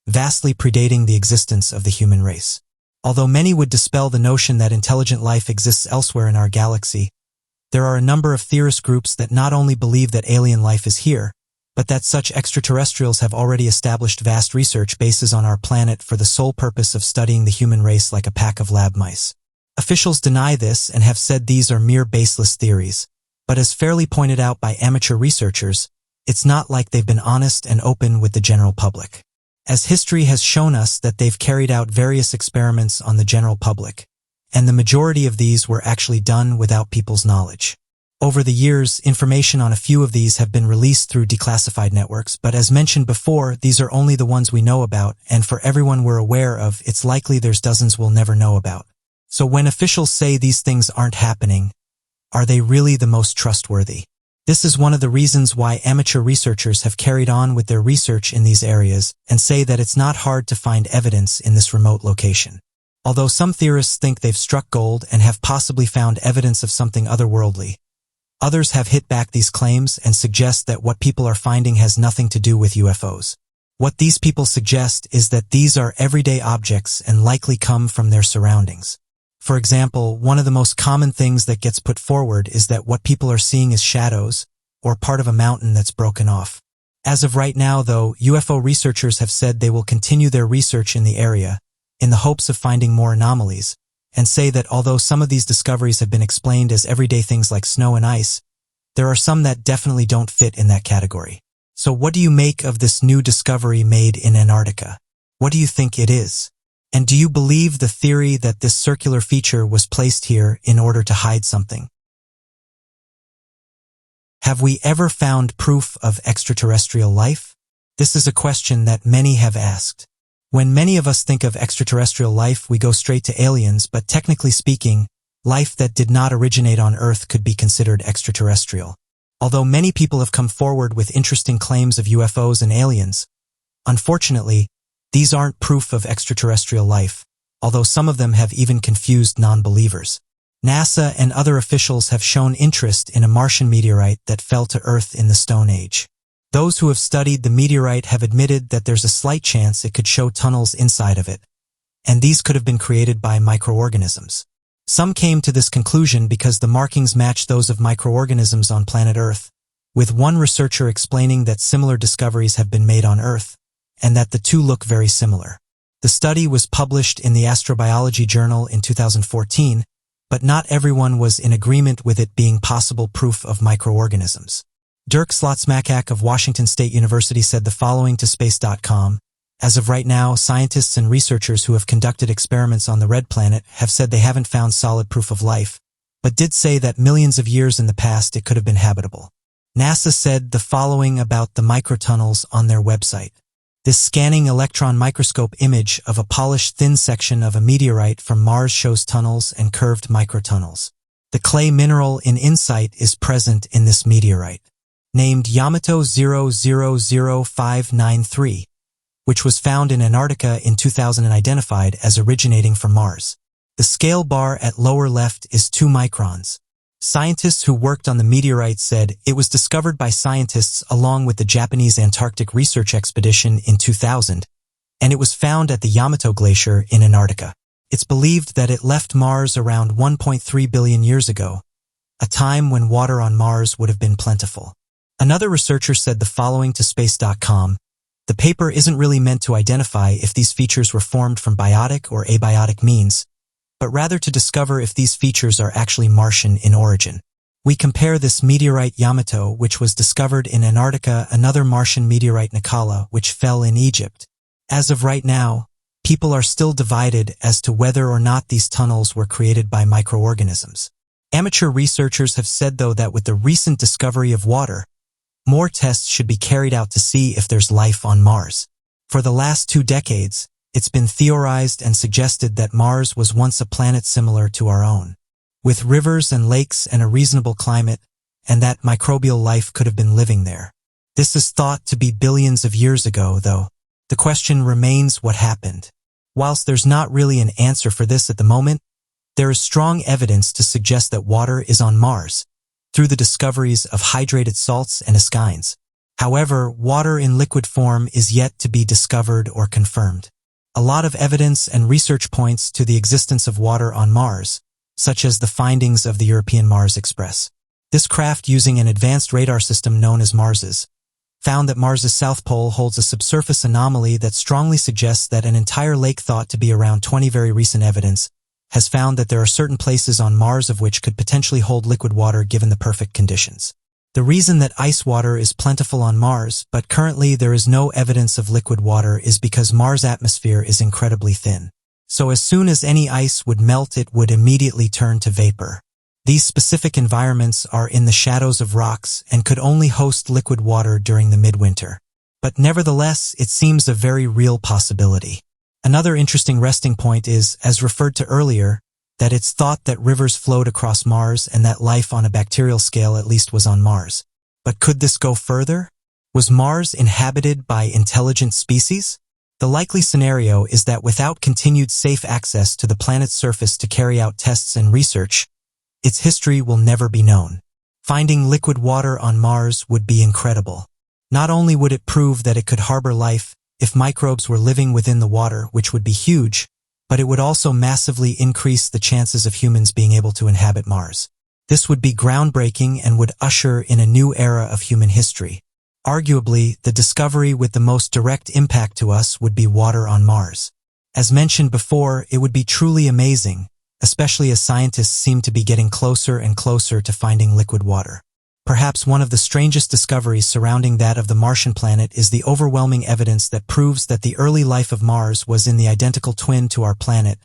vastly predating the existence of the human race. Although many would dispel the notion that intelligent life exists elsewhere in our galaxy, there are a number of theorist groups that not only believe that alien life is here, but that such extraterrestrials have already established vast research bases on our planet for the sole purpose of studying the human race like a pack of lab mice. Officials deny this and have said these are mere baseless theories, but as fairly pointed out by amateur researchers, it's not like they've been honest and open with the general public. As history has shown us that they've carried out various experiments on the general public, and the majority of these were actually done without people's knowledge. Over the years, information on a few of these have been released through declassified networks, but as mentioned before, these are only the ones we know about, and for everyone we're aware of, it's likely there's dozens we'll never know about. So when officials say these things aren't happening, are they really the most trustworthy? This is one of the reasons why amateur researchers have carried on with their research in these areas and say that it's not hard to find evidence in this remote location. Although some theorists think they've struck gold and have possibly found evidence of something otherworldly, others have hit back these claims and suggest that what people are finding has nothing to do with UFOs. What these people suggest is that these are everyday objects and likely come from their surroundings. For example, one of the most common things that gets put forward is that what people are seeing is shadows or part of a mountain that's broken off. As of right now, though, UFO researchers have said they will continue their research in the area in the hopes of finding more anomalies, and say that although some of these discoveries have been explained as everyday things like snow and ice, there are some that definitely don't fit in that category. So what do you make of this new discovery made in Antarctica? What do you think it is? And do you believe the theory that this circular feature was placed here in order to hide something? Have we ever found proof of extraterrestrial life? This is a question that many have asked. When many of us think of extraterrestrial life, we go straight to aliens, but technically speaking, life that did not originate on Earth could be considered extraterrestrial. Although many people have come forward with interesting claims of UFOs and aliens, unfortunately, these aren't proof of extraterrestrial life, although some of them have even confused non-believers. NASA and other officials have shown interest in a Martian meteorite that fell to Earth in the Stone Age. Those who have studied the meteorite have admitted that there's a slight chance it could show tunnels inside of it, and these could have been created by microorganisms. Some came to this conclusion because the markings match those of microorganisms on planet Earth, with one researcher explaining that similar discoveries have been made on Earth, and that the two look very similar. The study was published in the Astrobiology Journal in 2014, but not everyone was in agreement with it being possible proof of microorganisms. Dirk Slotsmakak of Washington State University said the following to Space.com: "As of right now, scientists and researchers who have conducted experiments on the red planet have said they haven't found solid proof of life, but did say that millions of years in the past it could have been habitable." NASA said the following about the microtunnels on their website: "This scanning electron microscope image of a polished thin section of a meteorite from Mars shows tunnels and curved microtunnels. The clay mineral in insight is present in this meteorite, named Yamato 000593, which was found in Antarctica in 2000 and identified as originating from Mars. The scale bar at lower left is 2 microns. Scientists who worked on the meteorite said it was discovered by scientists along with the Japanese Antarctic Research Expedition in 2000, and it was found at the Yamato Glacier in Antarctica. It's believed that it left Mars around 1.3 billion years ago, a time when water on Mars would have been plentiful." Another researcher said the following to Space.com: "The paper isn't really meant to identify if these features were formed from biotic or abiotic means, but rather to discover if these features are actually Martian in origin. We compare this meteorite Yamato, which was discovered in Antarctica, another Martian meteorite Nikala, which fell in Egypt. As of right now, people are still divided as to whether or not these tunnels were created by microorganisms. Amateur researchers have said, though, that with the recent discovery of water, more tests should be carried out to see if there's life on Mars. For the last 2 decades, it's been theorized and suggested that Mars was once a planet similar to our own, with rivers and lakes and a reasonable climate, and that microbial life could have been living there. This is thought to be billions of years ago, though. The question remains, what happened? Whilst there's not really an answer for this at the moment, there is strong evidence to suggest that water is on Mars, through the discoveries of hydrated salts and ascites. However, water in liquid form is yet to be discovered or confirmed. A lot of evidence and research points to the existence of water on Mars, such as the findings of the European Mars Express. This craft, using an advanced radar system known as MARS's, found that Mars's south pole holds a subsurface anomaly that strongly suggests that an entire lake, thought to be around 20 very recent evidence, has found that there are certain places on Mars of which could potentially hold liquid water given the perfect conditions. The reason that ice water is plentiful on Mars, but currently there is no evidence of liquid water, is because Mars' atmosphere is incredibly thin. So as soon as any ice would melt, it would immediately turn to vapor. These specific environments are in the shadows of rocks and could only host liquid water during the midwinter. But nevertheless, it seems a very real possibility. Another interesting resting point is, as referred to earlier, that it's thought that rivers flowed across Mars and that life on a bacterial scale at least was on Mars. But could this go further? Was Mars inhabited by intelligent species? The likely scenario is that without continued safe access to the planet's surface to carry out tests and research, its history will never be known. Finding liquid water on Mars would be incredible. Not only would it prove that it could harbor life if microbes were living within the water, which would be huge, but it would also massively increase the chances of humans being able to inhabit Mars. This would be groundbreaking and would usher in a new era of human history. Arguably, the discovery with the most direct impact to us would be water on Mars. As mentioned before, it would be truly amazing, especially as scientists seem to be getting closer and closer to finding liquid water. Perhaps one of the strangest discoveries surrounding that of the Martian planet is the overwhelming evidence that proves that the early life of Mars was in the identical twin to our planet,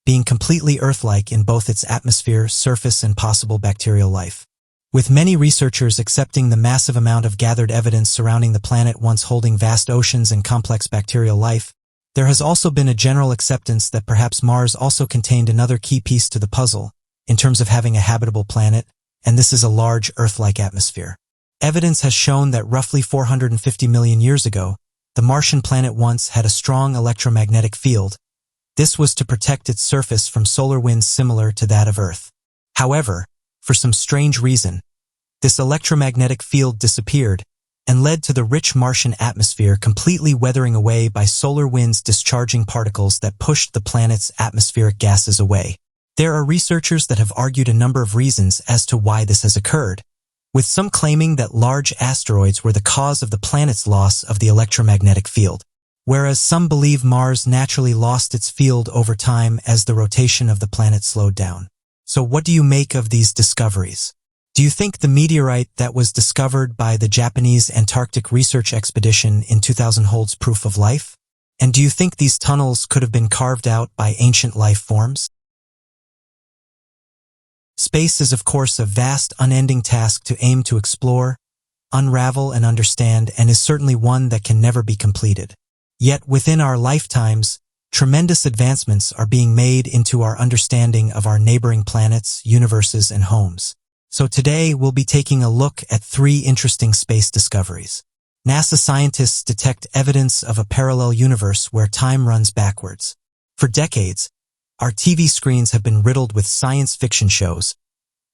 being completely Earth-like in both its atmosphere, surface, and possible bacterial life. With many researchers accepting the massive amount of gathered evidence surrounding the planet once holding vast oceans and complex bacterial life, there has also been a general acceptance that perhaps Mars also contained another key piece to the puzzle, in terms of having a habitable planet, and this is a large Earth-like atmosphere. Evidence has shown that roughly 450 million years ago, the Martian planet once had a strong electromagnetic field. This was to protect its surface from solar winds similar to that of Earth. However, for some strange reason, this electromagnetic field disappeared and led to the rich Martian atmosphere completely weathering away by solar winds discharging particles that pushed the planet's atmospheric gases away. There are researchers that have argued a number of reasons as to why this has occurred, with some claiming that large asteroids were the cause of the planet's loss of the electromagnetic field, whereas some believe Mars naturally lost its field over time as the rotation of the planet slowed down. So what do you make of these discoveries? Do you think the meteorite that was discovered by the Japanese Antarctic research expedition in 2000 holds proof of life? And do you think these tunnels could have been carved out by ancient life forms? Space is, of course, a vast, unending task to aim to explore, unravel, and understand, and is certainly one that can never be completed. Yet, within our lifetimes, tremendous advancements are being made into our understanding of our neighboring planets, universes, and homes. So today, we'll be taking a look at 3 interesting space discoveries. NASA scientists detect evidence of a parallel universe where time runs backwards. For decades, our TV screens have been riddled with science fiction shows,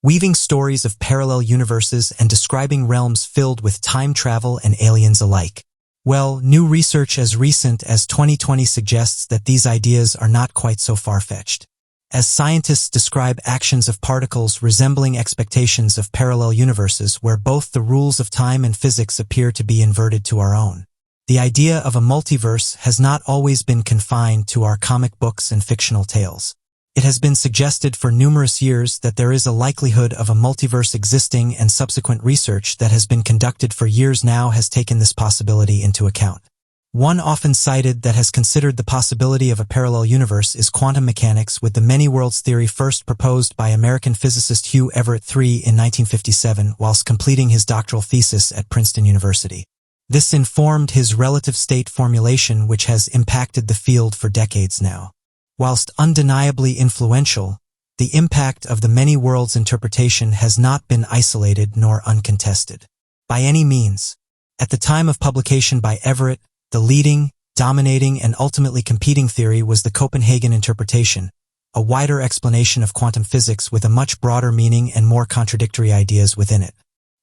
weaving stories of parallel universes and describing realms filled with time travel and aliens alike. Well, new research as recent as 2020 suggests that these ideas are not quite so far-fetched, as scientists describe actions of particles resembling expectations of parallel universes where both the rules of time and physics appear to be inverted to our own. The idea of a multiverse has not always been confined to our comic books and fictional tales. It has been suggested for numerous years that there is a likelihood of a multiverse existing, and subsequent research that has been conducted for years now has taken this possibility into account. One often cited that has considered the possibility of a parallel universe is quantum mechanics, with the many worlds theory first proposed by American physicist Hugh Everett III in 1957 whilst completing his doctoral thesis at Princeton University. This informed his relative state formulation, which has impacted the field for decades now. Whilst undeniably influential, the impact of the many worlds interpretation has not been isolated nor uncontested. By any means, at the time of publication by Everett, the leading, dominating, and ultimately competing theory was the Copenhagen interpretation, a wider explanation of quantum physics with a much broader meaning and more contradictory ideas within it.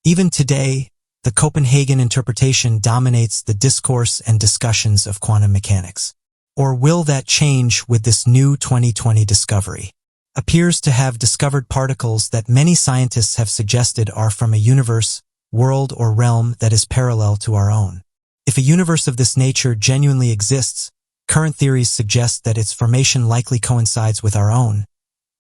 Even today, the Copenhagen interpretation dominates the discourse and discussions of quantum mechanics. Or will that change with this new 2020 discovery? Appears to have discovered particles that many scientists have suggested are from a universe, world, or realm that is parallel to our own. If a universe of this nature genuinely exists, current theories suggest that its formation likely coincides with our own,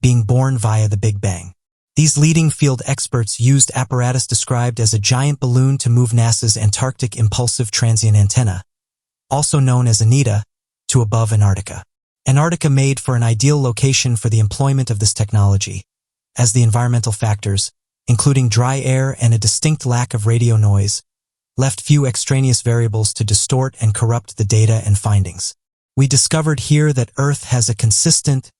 being born via the Big Bang. These leading field experts used apparatus described as a giant balloon to move NASA's Antarctic Impulsive Transient Antenna, also known as ANITA, to above Antarctica. Antarctica made for an ideal location for the employment of this technology, as the environmental factors, including dry air and a distinct lack of radio noise, left few extraneous variables to distort and corrupt the data and findings. We discovered here that Earth has a consistent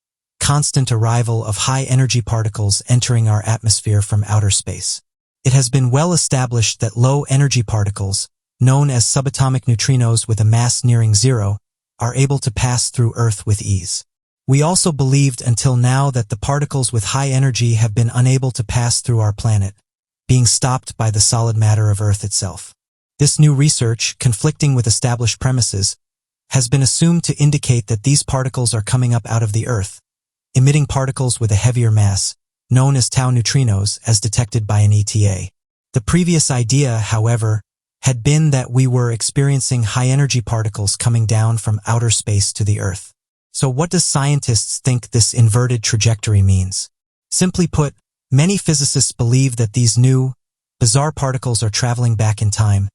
arrival of high-energy particles entering our atmosphere from outer space. It has been well established that low-energy particles, known as subatomic neutrinos with a mass nearing zero, are able to pass through Earth with ease. We also believed until now that the particles with high energy have been unable to pass through our planet, being stopped by the solid matter of Earth itself. This new research, conflicting with established premises, has been assumed to indicate that these particles are coming up out of the Earth, emitting particles with a heavier mass, known as tau neutrinos, as detected by an ETA. The previous idea, however, had been that we were experiencing high-energy particles coming down from outer space to the Earth. So what does scientists think this inverted trajectory means? Simply put, many physicists believe that these new, bizarre particles are traveling back in time,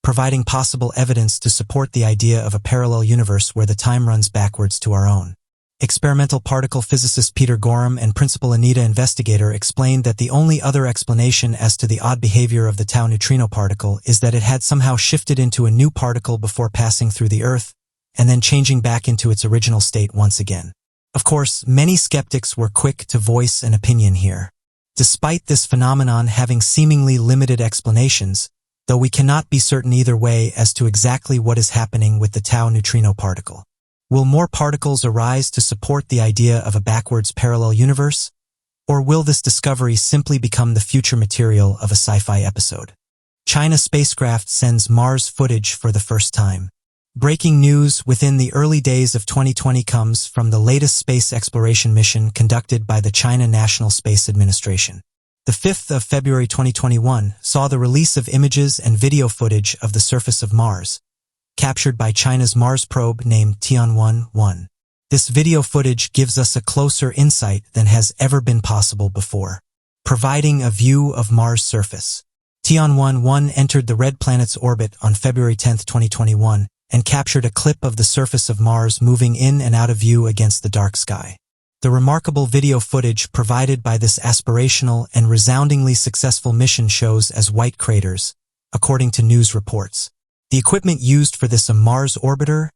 providing possible evidence to support the idea of a parallel universe where the time runs backwards to our own. Experimental particle physicist Peter Gorham and principal Anita investigator explained that the only other explanation as to the odd behavior of the tau neutrino particle is that it had somehow shifted into a new particle before passing through the Earth, and then changing back into its original state once again. Of course, many skeptics were quick to voice an opinion here. Despite this phenomenon having seemingly limited explanations, though we cannot be certain either way as to exactly what is happening with the tau neutrino particle. Will more particles arise to support the idea of a backwards parallel universe? Or will this discovery simply become the future material of a sci-fi episode? China spacecraft sends Mars footage for the first time. Breaking news within the early days of 2020 comes from the latest space exploration mission conducted by the China National Space Administration. The 5th of February 2021 saw the release of images and video footage of the surface of Mars, captured by China's Mars probe named Tianwen-1. This video footage gives us a closer insight than has ever been possible before, providing a view of Mars' surface. Tianwen-1 entered the red planet's orbit on February 10, 2021, and captured a clip of the surface of Mars moving in and out of view against the dark sky. The remarkable video footage provided by this aspirational and resoundingly successful mission shows as white craters, according to news reports. The equipment used for this a Mars orbiter,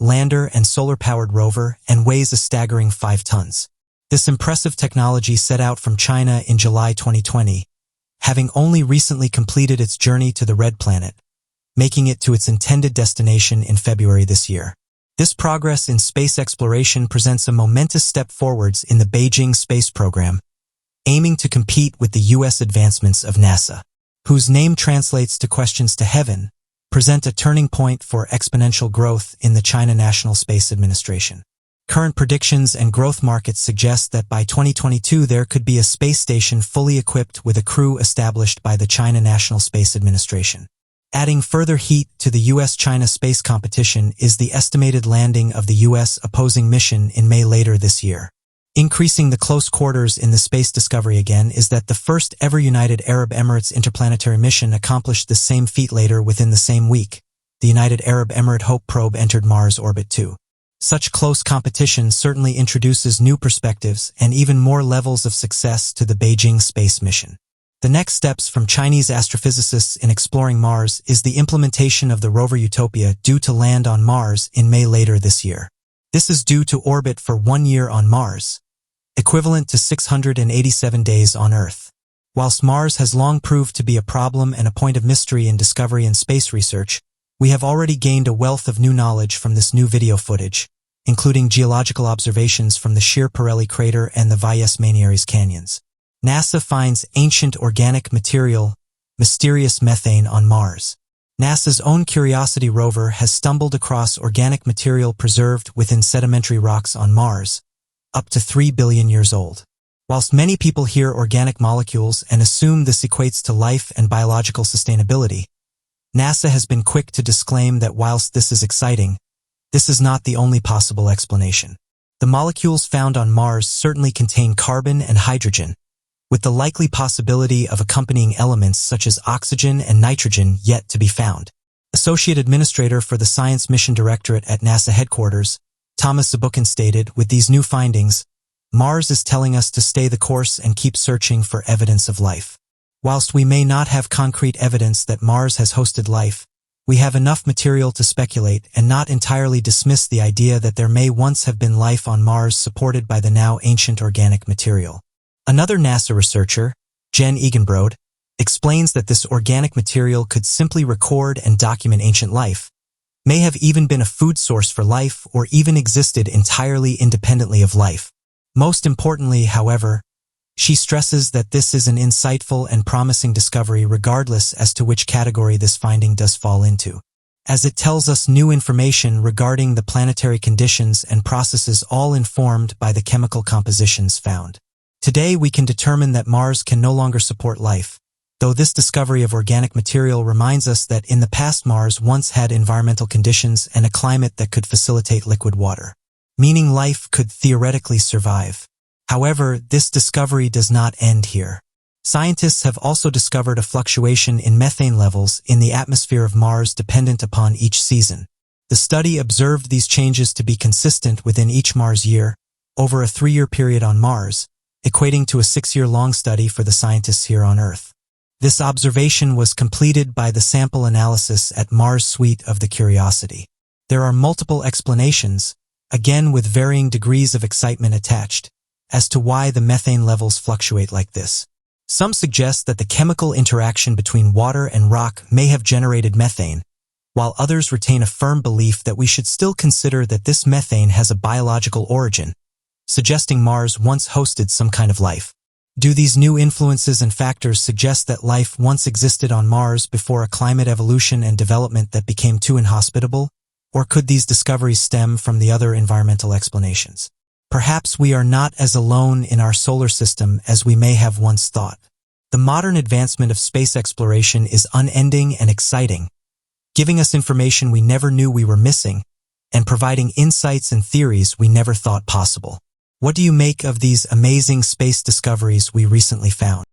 lander, and solar-powered rover and weighs a staggering 5 tons. This impressive technology set out from China in July 2020, having only recently completed its journey to the red planet, making it to its intended destination in February this year. This progress in space exploration presents a momentous step forwards in the Beijing space program, aiming to compete with the U.S. advancements of NASA, whose name translates to questions to heaven, present a turning point for exponential growth in the China National Space Administration. Current predictions and growth markets suggest that by 2022 there could be a space station fully equipped with a crew established by the China National Space Administration. Adding further heat to the U.S.-China space competition is the estimated landing of the U.S. opposing mission in May later this year. Increasing the close quarters in the space discovery again is that the first ever United Arab Emirates interplanetary mission accomplished the same feat later within the same week. The United Arab Emirate Hope probe entered Mars orbit too. Such close competition certainly introduces new perspectives and even more levels of success to the Beijing space mission. The next steps from Chinese astrophysicists in exploring Mars is the implementation of the rover Utopia due to land on Mars in May later this year. This is due to orbit for 1 year on Mars, equivalent to 687 days on Earth. Whilst Mars has long proved to be a problem and a point of mystery in discovery and space research, we have already gained a wealth of new knowledge from this new video footage, including geological observations from the Schiaparelli crater and the Valles Manières canyons. NASA finds ancient organic material, mysterious methane on Mars. NASA's own Curiosity rover has stumbled across organic material preserved within sedimentary rocks on Mars, up to 3 billion years old. Whilst many people hear organic molecules and assume this equates to life and biological sustainability, NASA has been quick to disclaim that whilst this is exciting, this is not the only possible explanation. The molecules found on Mars certainly contain carbon and hydrogen, with the likely possibility of accompanying elements such as oxygen and nitrogen yet to be found. Associate Administrator for the Science Mission Directorate at NASA headquarters, Thomas Zabukin stated, with these new findings, Mars is telling us to stay the course and keep searching for evidence of life. Whilst we may not have concrete evidence that Mars has hosted life, we have enough material to speculate and not entirely dismiss the idea that there may once have been life on Mars supported by the now ancient organic material. Another NASA researcher, Jen Eganbrode, explains that this organic material could simply record and document ancient life, may have even been a food source for life or even existed entirely independently of life. Most importantly, however, she stresses that this is an insightful and promising discovery regardless as to which category this finding does fall into, as it tells us new information regarding the planetary conditions and processes all informed by the chemical compositions found. Today we can determine that Mars can no longer support life, though this discovery of organic material reminds us that in the past Mars once had environmental conditions and a climate that could facilitate liquid water, meaning life could theoretically survive. However, this discovery does not end here. Scientists have also discovered a fluctuation in methane levels in the atmosphere of Mars dependent upon each season. The study observed these changes to be consistent within each Mars year, over a 3-year period on Mars, equating to a 6-year-long study for the scientists here on Earth. This observation was completed by the sample analysis at Mars Suite of the Curiosity. There are multiple explanations, again with varying degrees of excitement attached, as to why the methane levels fluctuate like this. Some suggest that the chemical interaction between water and rock may have generated methane, while others retain a firm belief that we should still consider that this methane has a biological origin, suggesting Mars once hosted some kind of life. Do these new influences and factors suggest that life once existed on Mars before a climate evolution and development that became too inhospitable? Or could these discoveries stem from the other environmental explanations? Perhaps we are not as alone in our solar system as we may have once thought. The modern advancement of space exploration is unending and exciting, giving us information we never knew we were missing, and providing insights and theories we never thought possible. What do you make of these amazing space discoveries we recently found?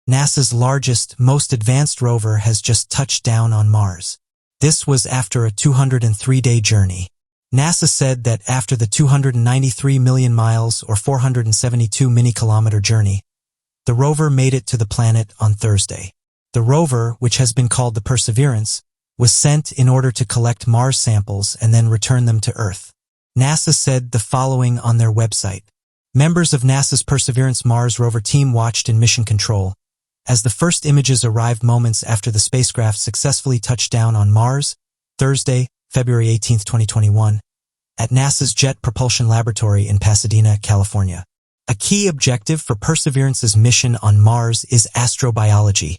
NASA's largest, most advanced rover has just touched down on Mars. This was after a 203-day journey. NASA said that after the 293 million miles or 472 mini-kilometer journey, the rover made it to the planet on Thursday. The rover, which has been called the Perseverance, was sent in order to collect Mars samples and then return them to Earth. NASA said the following on their website. Members of NASA's Perseverance Mars rover team watched in mission control as the first images arrived moments after the spacecraft successfully touched down on Mars, Thursday, February 18, 2021, at NASA's Jet Propulsion Laboratory in Pasadena, California. A key objective for Perseverance's mission on Mars is astrobiology,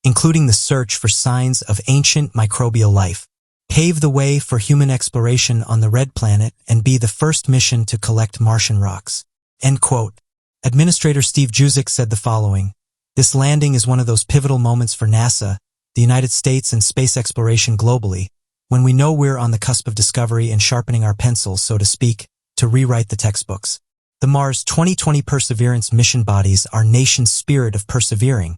including the search for signs of ancient microbial life, pave the way for human exploration on the Red Planet, and be the first mission to collect Martian rocks. End quote. Administrator Steve Juzik said the following. This landing is one of those pivotal moments for NASA, the United States, and space exploration globally, when we know we're on the cusp of discovery and sharpening our pencils, so to speak, to rewrite the textbooks. The Mars 2020 Perseverance mission bodies our nation's spirit of persevering,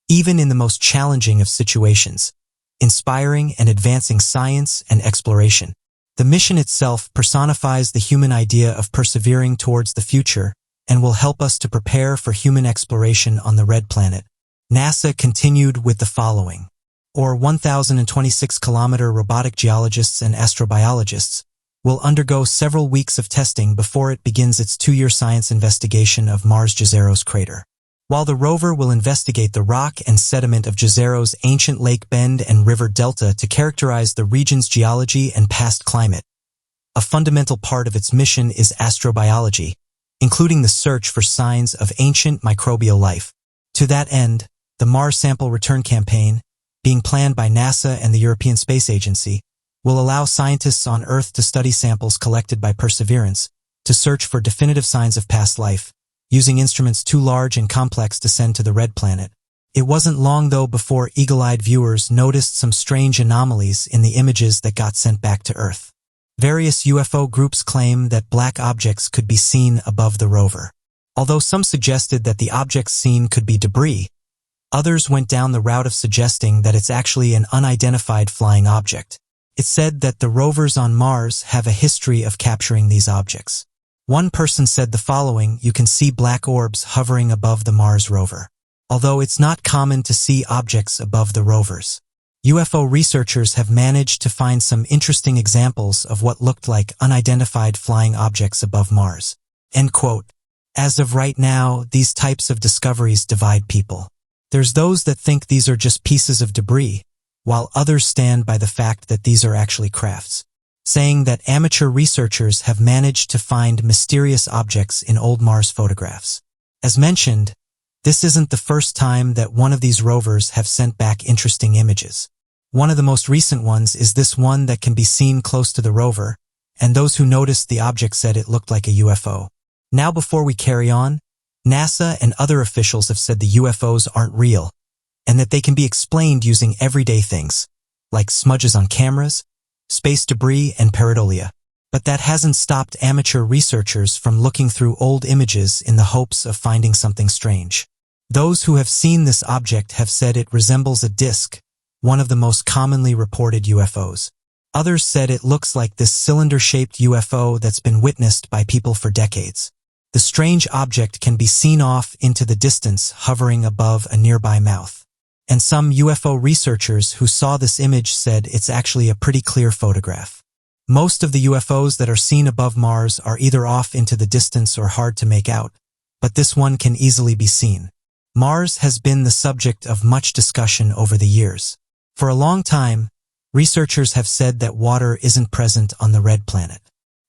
even in the most challenging of situations, inspiring and advancing science and exploration. The mission itself personifies the human idea of persevering towards the future and will help us to prepare for human exploration on the Red Planet. NASA continued with the following. 1,026-kilometer robotic geologists and astrobiologists will undergo several weeks of testing before it begins its 2-year science investigation of Mars' Jezero crater. While the rover will investigate the rock and sediment of Jezero's ancient lake bend and river delta to characterize the region's geology and past climate, a fundamental part of its mission is astrobiology, including the search for signs of ancient microbial life. To that end, the Mars Sample Return Campaign, being planned by NASA and the European Space Agency, will allow scientists on Earth to study samples collected by Perseverance to search for definitive signs of past life, using instruments too large and complex to send to the Red Planet. It wasn't long, though, before eagle-eyed viewers noticed some strange anomalies in the images that got sent back to Earth. Various UFO groups claim that black objects could be seen above the rover. Although some suggested that the objects seen could be debris, others went down the route of suggesting that it's actually an unidentified flying object. It's said that the rovers on Mars have a history of capturing these objects. One person said the following: you can see black orbs hovering above the Mars rover. Although it's not common to see objects above the rovers, UFO researchers have managed to find some interesting examples of what looked like unidentified flying objects above Mars. End quote. As of right now, these types of discoveries divide people. There's those that think these are just pieces of debris, while others stand by the fact that these are actually crafts, saying that amateur researchers have managed to find mysterious objects in old Mars photographs. As mentioned, this isn't the first time that one of these rovers have sent back interesting images. One of the most recent ones is this one that can be seen close to the rover, and those who noticed the object said it looked like a UFO. Now before we carry on, NASA and other officials have said the UFOs aren't real, and that they can be explained using everyday things, like smudges on cameras, space debris, and pareidolia. But that hasn't stopped amateur researchers from looking through old images in the hopes of finding something strange. Those who have seen this object have said it resembles a disk, one of the most commonly reported UFOs. Others said it looks like this cylinder-shaped UFO that's been witnessed by people for decades. The strange object can be seen off into the distance hovering above a nearby mouth. And some UFO researchers who saw this image said it's actually a pretty clear photograph. Most of the UFOs that are seen above Mars are either off into the distance or hard to make out, but this one can easily be seen. Mars has been the subject of much discussion over the years. For a long time, researchers have said that water isn't present on the red planet.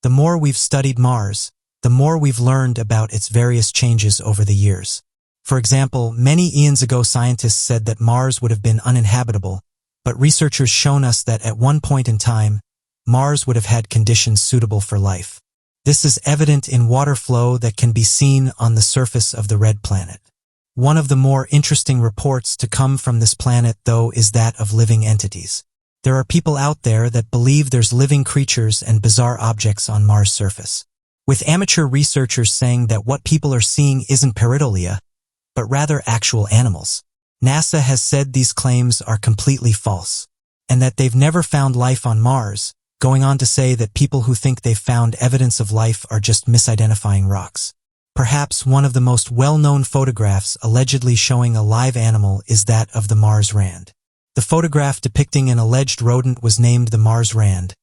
The more we've studied Mars, the more we've learned about its various changes over the years. For example, many eons ago scientists said that Mars would have been uninhabitable, but researchers shown us that at one point in time, Mars would have had conditions suitable for life. This is evident in water flow that can be seen on the surface of the red planet. One of the more interesting reports to come from this planet, though, is that of living entities. There are people out there that believe there's living creatures and bizarre objects on Mars' surface, with amateur researchers saying that what people are seeing isn't pareidolia, but rather actual animals. NASA has said these claims are completely false, and that they've never found life on Mars, going on to say that people who think they've found evidence of life are just misidentifying rocks. Perhaps one of the most well-known photographs allegedly showing a live animal is that of the Mars Rand. The photograph depicting an alleged rodent was named the Mars Rand,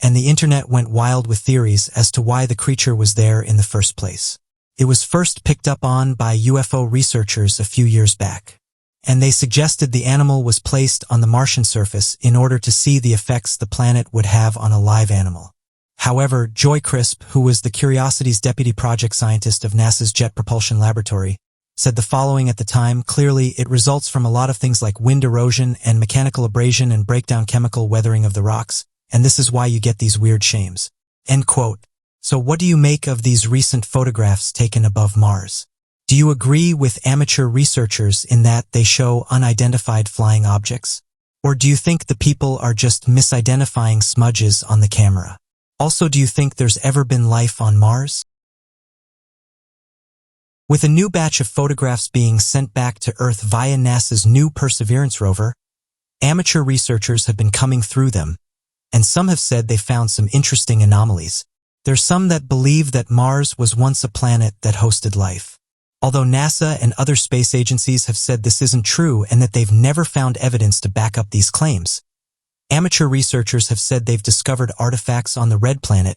and the internet went wild with theories as to why the creature was there in the first place. It was first picked up on by UFO researchers a few years back, and they suggested the animal was placed on the Martian surface in order to see the effects the planet would have on a live animal. However, Joy Crisp, who was the Curiosity's deputy project scientist of NASA's Jet Propulsion Laboratory, said the following at the time: clearly, it results from a lot of things like wind erosion and mechanical abrasion and breakdown chemical weathering of the rocks, and this is why you get these weird shames. End quote. So what do you make of these recent photographs taken above Mars? Do you agree with amateur researchers in that they show unidentified flying objects? Or do you think the people are just misidentifying smudges on the camera? Also, do you think there's ever been life on Mars? With a new batch of photographs being sent back to Earth via NASA's new Perseverance rover, amateur researchers have been coming through them, and some have said they found some interesting anomalies. There's some that believe that Mars was once a planet that hosted life. Although NASA and other space agencies have said this isn't true and that they've never found evidence to back up these claims, amateur researchers have said they've discovered artifacts on the red planet,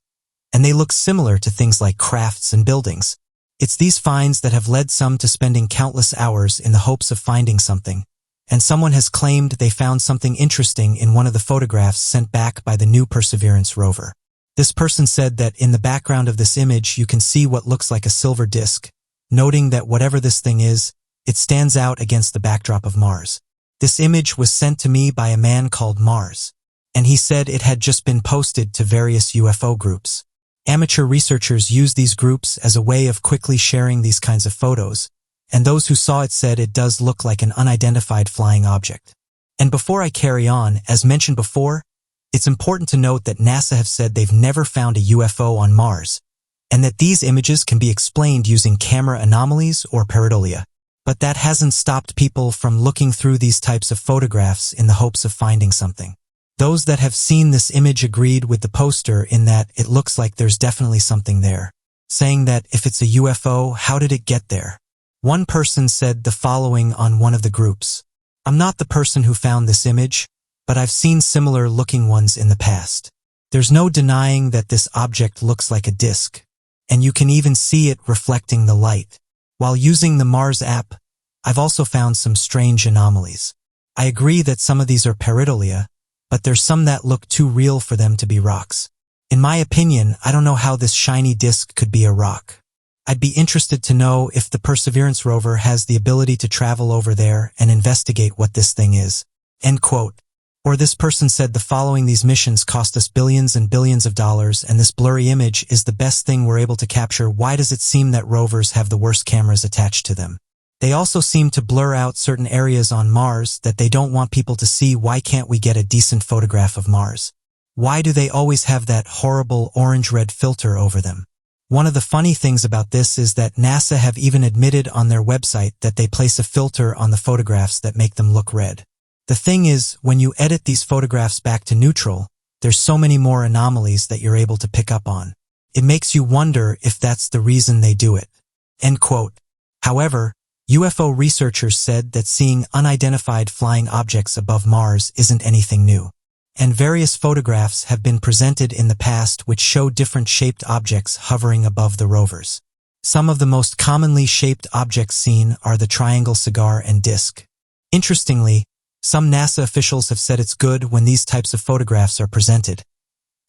and they look similar to things like crafts and buildings. It's these finds that have led some to spending countless hours in the hopes of finding something, and someone has claimed they found something interesting in one of the photographs sent back by the new Perseverance rover. This person said that in the background of this image you can see what looks like a silver disc, noting that whatever this thing is, it stands out against the backdrop of Mars. This image was sent to me by a man called Mars, and he said it had just been posted to various UFO groups. Amateur researchers use these groups as a way of quickly sharing these kinds of photos, and those who saw it said it does look like an unidentified flying object. And before I carry on, as mentioned before, it's important to note that NASA have said they've never found a UFO on Mars, and that these images can be explained using camera anomalies or pareidolia. But that hasn't stopped people from looking through these types of photographs in the hopes of finding something. Those that have seen this image agreed with the poster in that it looks like there's definitely something there, saying that if it's a UFO, how did it get there? One person said the following on one of the groups: "I'm not the person who found this image, but I've seen similar looking ones in the past. There's no denying that this object looks like a disc, and you can even see it reflecting the light. While using the Mars app, I've also found some strange anomalies. I agree that some of these are pareidolia, but there's some that look too real for them to be rocks. In my opinion, I don't know how this shiny disk could be a rock. I'd be interested to know if the Perseverance rover has the ability to travel over there and investigate what this thing is." End quote. Or this person said the following: "These missions cost us billions and billions of dollars, and this blurry image is the best thing we're able to capture. Why does it seem that rovers have the worst cameras attached to them? They also seem to blur out certain areas on Mars that they don't want people to see. Why can't we get a decent photograph of Mars? Why do they always have that horrible orange-red filter over them?" One of the funny things about this is that NASA have even admitted on their website that they place a filter on the photographs that make them look red. The thing is, when you edit these photographs back to neutral, there's so many more anomalies that you're able to pick up on. It makes you wonder if that's the reason they do it. End quote. However, UFO researchers said that seeing unidentified flying objects above Mars isn't anything new. And various photographs have been presented in the past which show different shaped objects hovering above the rovers. Some of the most commonly shaped objects seen are the triangle, cigar, and disc. Interestingly, some NASA officials have said it's good when these types of photographs are presented,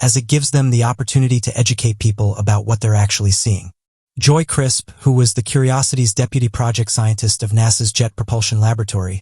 as it gives them the opportunity to educate people about what they're actually seeing. Joy Crisp, who was the Curiosity's deputy project scientist of NASA's Jet Propulsion Laboratory,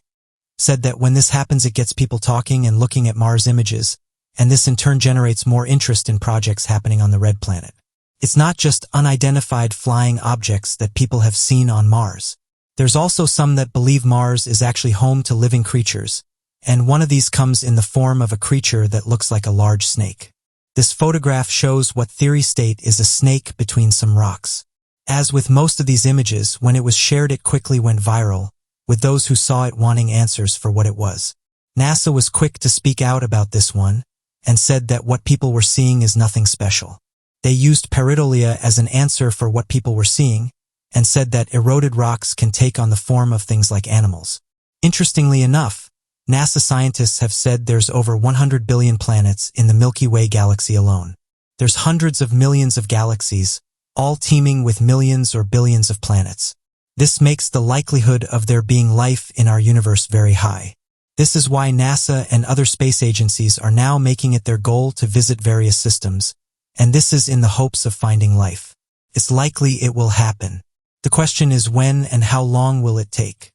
said that when this happens it gets people talking and looking at Mars images, and this in turn generates more interest in projects happening on the red planet. It's not just unidentified flying objects that people have seen on Mars. There's also some that believe Mars is actually home to living creatures, and one of these comes in the form of a creature that looks like a large snake. This photograph shows what theories state is a snake between some rocks. As with most of these images, when it was shared it quickly went viral, with those who saw it wanting answers for what it was. NASA was quick to speak out about this one, and said that what people were seeing is nothing special. They used pareidolia as an answer for what people were seeing, and said that eroded rocks can take on the form of things like animals. Interestingly enough, NASA scientists have said there's over 100 billion planets in the Milky Way galaxy alone. There's hundreds of millions of galaxies, all teeming with millions or billions of planets. This makes the likelihood of there being life in our universe very high. This is why NASA and other space agencies are now making it their goal to visit various systems, and this is in the hopes of finding life. It's likely it will happen. The question is when and how long will it take?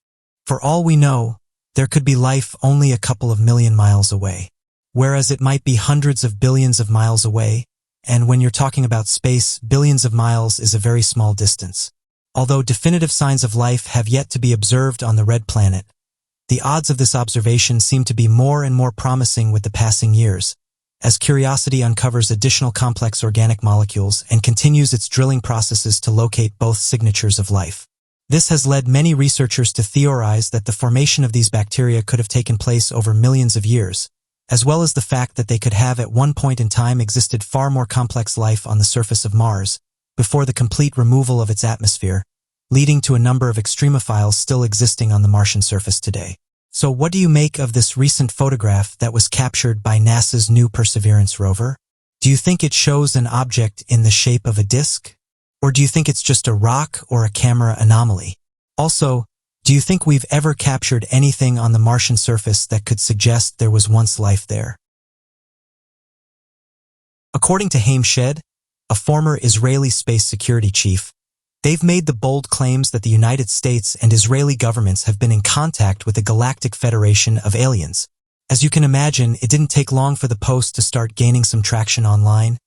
For all we know, there could be life only a couple of million miles away, whereas it might be hundreds of billions of miles away, and when you're talking about space, billions of miles is a very small distance. Although definitive signs of life have yet to be observed on the red planet, the odds of this observation seem to be more and more promising with the passing years, as Curiosity uncovers additional complex organic molecules and continues its drilling processes to locate both signatures of life. This has led many researchers to theorize that the formation of these bacteria could have taken place over millions of years, as well as the fact that they could have at one point in time existed far more complex life on the surface of Mars, before the complete removal of its atmosphere, leading to a number of extremophiles still existing on the Martian surface today. So what do you make of this recent photograph that was captured by NASA's new Perseverance rover? Do you think it shows an object in the shape of a disk? Or do you think it's just a rock or a camera anomaly? Also, do you think we've ever captured anything on the Martian surface that could suggest there was once life there? According to Haim Shed, a former Israeli space security chief, they've made the bold claims that the United States and Israeli governments have been in contact with the Galactic Federation of Aliens. As you can imagine, it didn't take long for the post to start gaining some traction online,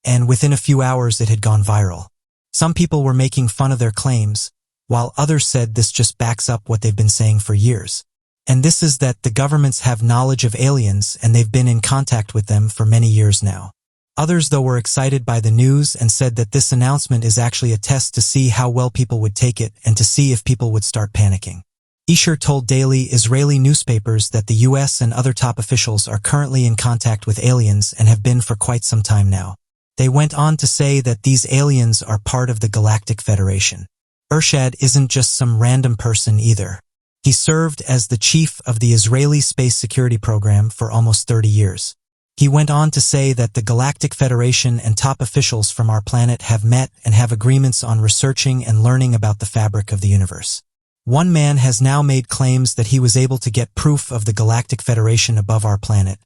and within a few hours it had gone viral. Some people were making fun of their claims, while others said this just backs up what they've been saying for years. And this is that the governments have knowledge of aliens and they've been in contact with them for many years now. Others, though, were excited by the news and said that this announcement is actually a test to see how well people would take it and to see if people would start panicking. Escher told daily Israeli newspapers that the US and other top officials are currently in contact with aliens and have been for quite some time now. They went on to say that these aliens are part of the Galactic Federation. Ershad isn't just some random person either. He served as the chief of the Israeli space security program for almost 30 years. He went on to say that the Galactic Federation and top officials from our planet have met and have agreements on researching and learning about the fabric of the universe. One man has now made claims that he was able to get proof of the Galactic Federation above our planet,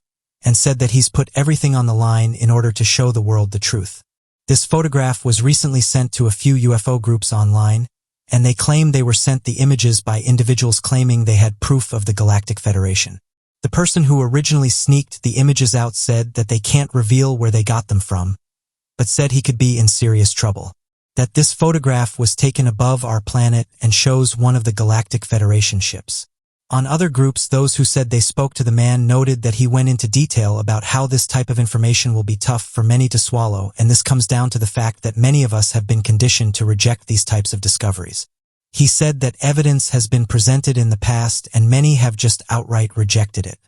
and said that he's put everything on the line in order to show the world the truth. This photograph was recently sent to a few UFO groups online, and they claim they were sent the images by individuals claiming they had proof of the Galactic Federation. The person who originally sneaked the images out said that they can't reveal where they got them from, but said he could be in serious trouble. That this photograph was taken above our planet and shows one of the Galactic Federation ships. On other groups, those who said they spoke to the man noted that he went into detail about how this type of information will be tough for many to swallow, and this comes down to the fact that many of us have been conditioned to reject these types of discoveries. He said that evidence has been presented in the past and many have just outright rejected it.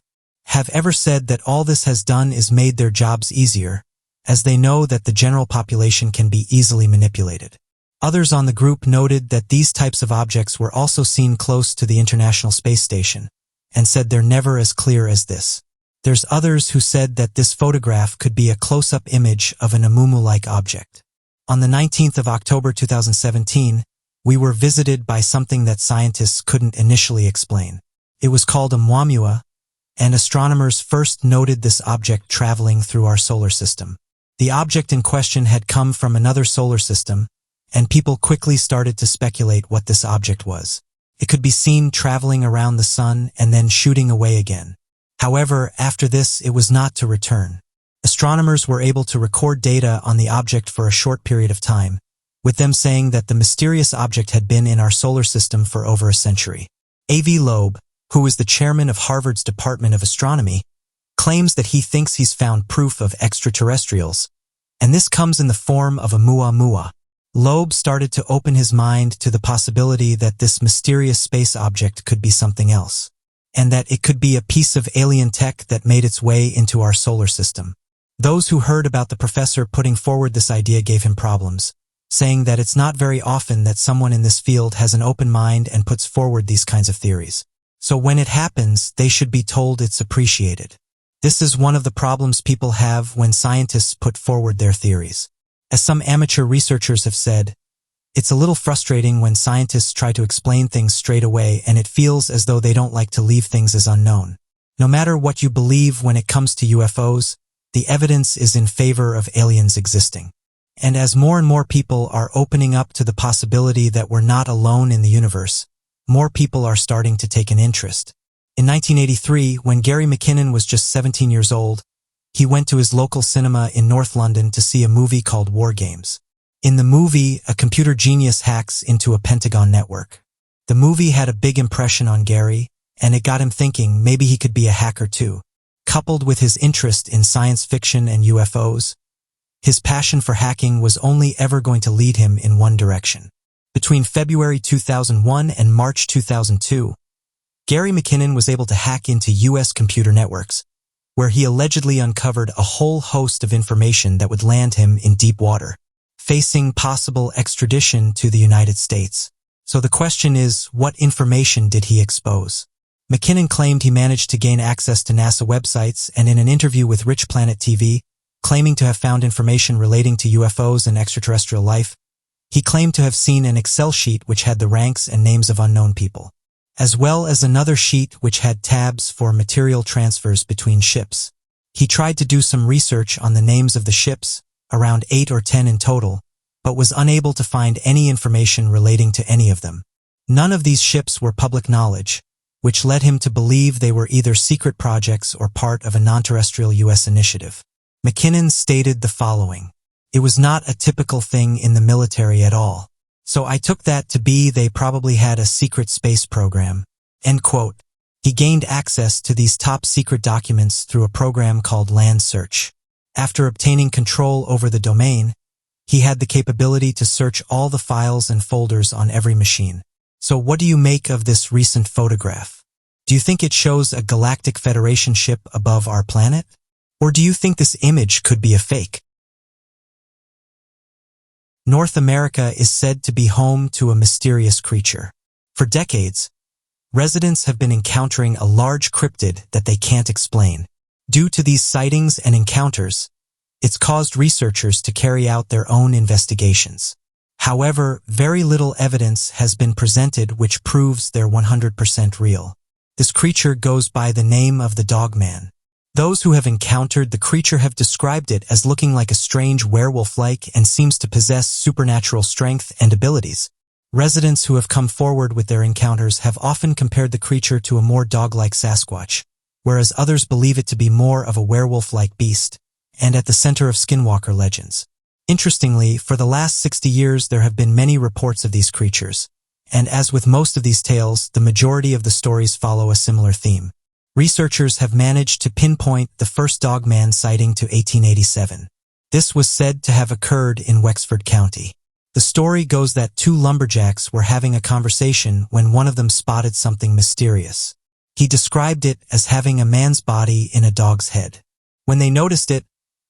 Have ever said that all this has done is made their jobs easier, as they know that the general population can be easily manipulated. Others on the group noted that these types of objects were also seen close to the International Space Station, and said they're never as clear as this. There's others who said that this photograph could be a close-up image of an Amumu-like object. On the 19th of October 2017, we were visited by something that scientists couldn't initially explain. It was called a Oumuamua, and astronomers first noted this object traveling through our solar system. The object in question had come from another solar system, and people quickly started to speculate what this object was. It could be seen traveling around the sun and then shooting away again. However, after this, it was not to return. Astronomers were able to record data on the object for a short period of time, with them saying that the mysterious object had been in our solar system for over a century. A.V. Loeb, who is the chairman of Harvard's Department of Astronomy, claims that he thinks he's found proof of extraterrestrials, and this comes in the form of a Oumuamua. Loeb started to open his mind to the possibility that this mysterious space object could be something else, and that it could be a piece of alien tech that made its way into our solar system. Those who heard about the professor putting forward this idea gave him problems, saying that it's not very often that someone in this field has an open mind and puts forward these kinds of theories. So when it happens, they should be told it's appreciated. This is one of the problems people have when scientists put forward their theories. As some amateur researchers have said, it's a little frustrating when scientists try to explain things straight away and it feels as though they don't like to leave things as unknown. No matter what you believe when it comes to UFOs, the evidence is in favor of aliens existing. And as more and more people are opening up to the possibility that we're not alone in the universe, more people are starting to take an interest. In 1983, when Gary McKinnon was just 17 years old, he went to his local cinema in North London to see a movie called War Games. In the movie, a computer genius hacks into a Pentagon network. The movie had a big impression on Gary, and it got him thinking maybe he could be a hacker too. Coupled with his interest in science fiction and UFOs, his passion for hacking was only ever going to lead him in one direction. Between February 2001 and March 2002, Gary McKinnon was able to hack into U.S. computer networks, where he allegedly uncovered a whole host of information that would land him in deep water, facing possible extradition to the United States. So the question is, what information did he expose? McKinnon claimed he managed to gain access to NASA websites, and in an interview with Rich Planet TV, claiming to have found information relating to UFOs and extraterrestrial life, he claimed to have seen an Excel sheet which had the ranks and names of unknown people, as well as another sheet which had tabs for material transfers between ships. He tried to do some research on the names of the ships, around 8 or 10 in total, but was unable to find any information relating to any of them. None of these ships were public knowledge, which led him to believe they were either secret projects or part of a non-terrestrial U.S. initiative. McKinnon stated the following: "It was not a typical thing in the military at all. So I took that to be they probably had a secret space program." End quote. He gained access to these top-secret documents through a program called Land Search. After obtaining control over the domain, he had the capability to search all the files and folders on every machine. So what do you make of this recent photograph? Do you think it shows a Galactic Federation ship above our planet? Or do you think this image could be a fake? North America is said to be home to a mysterious creature. For decades, residents have been encountering a large cryptid that they can't explain. Due to these sightings and encounters, it's caused researchers to carry out their own investigations. However, very little evidence has been presented which proves they're 100% real. This creature goes by the name of the Dogman. Those who have encountered the creature have described it as looking like a strange werewolf-like and seems to possess supernatural strength and abilities. Residents who have come forward with their encounters have often compared the creature to a more dog-like Sasquatch, whereas others believe it to be more of a werewolf-like beast, and at the center of skinwalker legends. Interestingly, for the last 60 years there have been many reports of these creatures, and as with most of these tales, the majority of the stories follow a similar theme. Researchers have managed to pinpoint the first Dogman sighting to 1887. This was said to have occurred in Wexford County. The story goes that two lumberjacks were having a conversation when one of them spotted something mysterious. He described it as having a man's body in a dog's head. When they noticed it,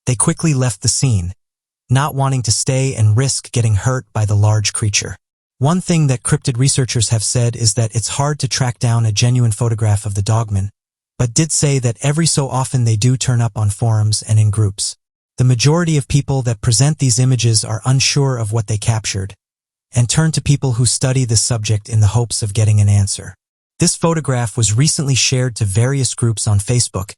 they quickly left the scene, not wanting to stay and risk getting hurt by the large creature. One thing that cryptid researchers have said is that it's hard to track down a genuine photograph of the Dogman, but did say that every so often they do turn up on forums and in groups. The majority of people that present these images are unsure of what they captured, and turn to people who study this subject in the hopes of getting an answer. This photograph was recently shared to various groups on Facebook,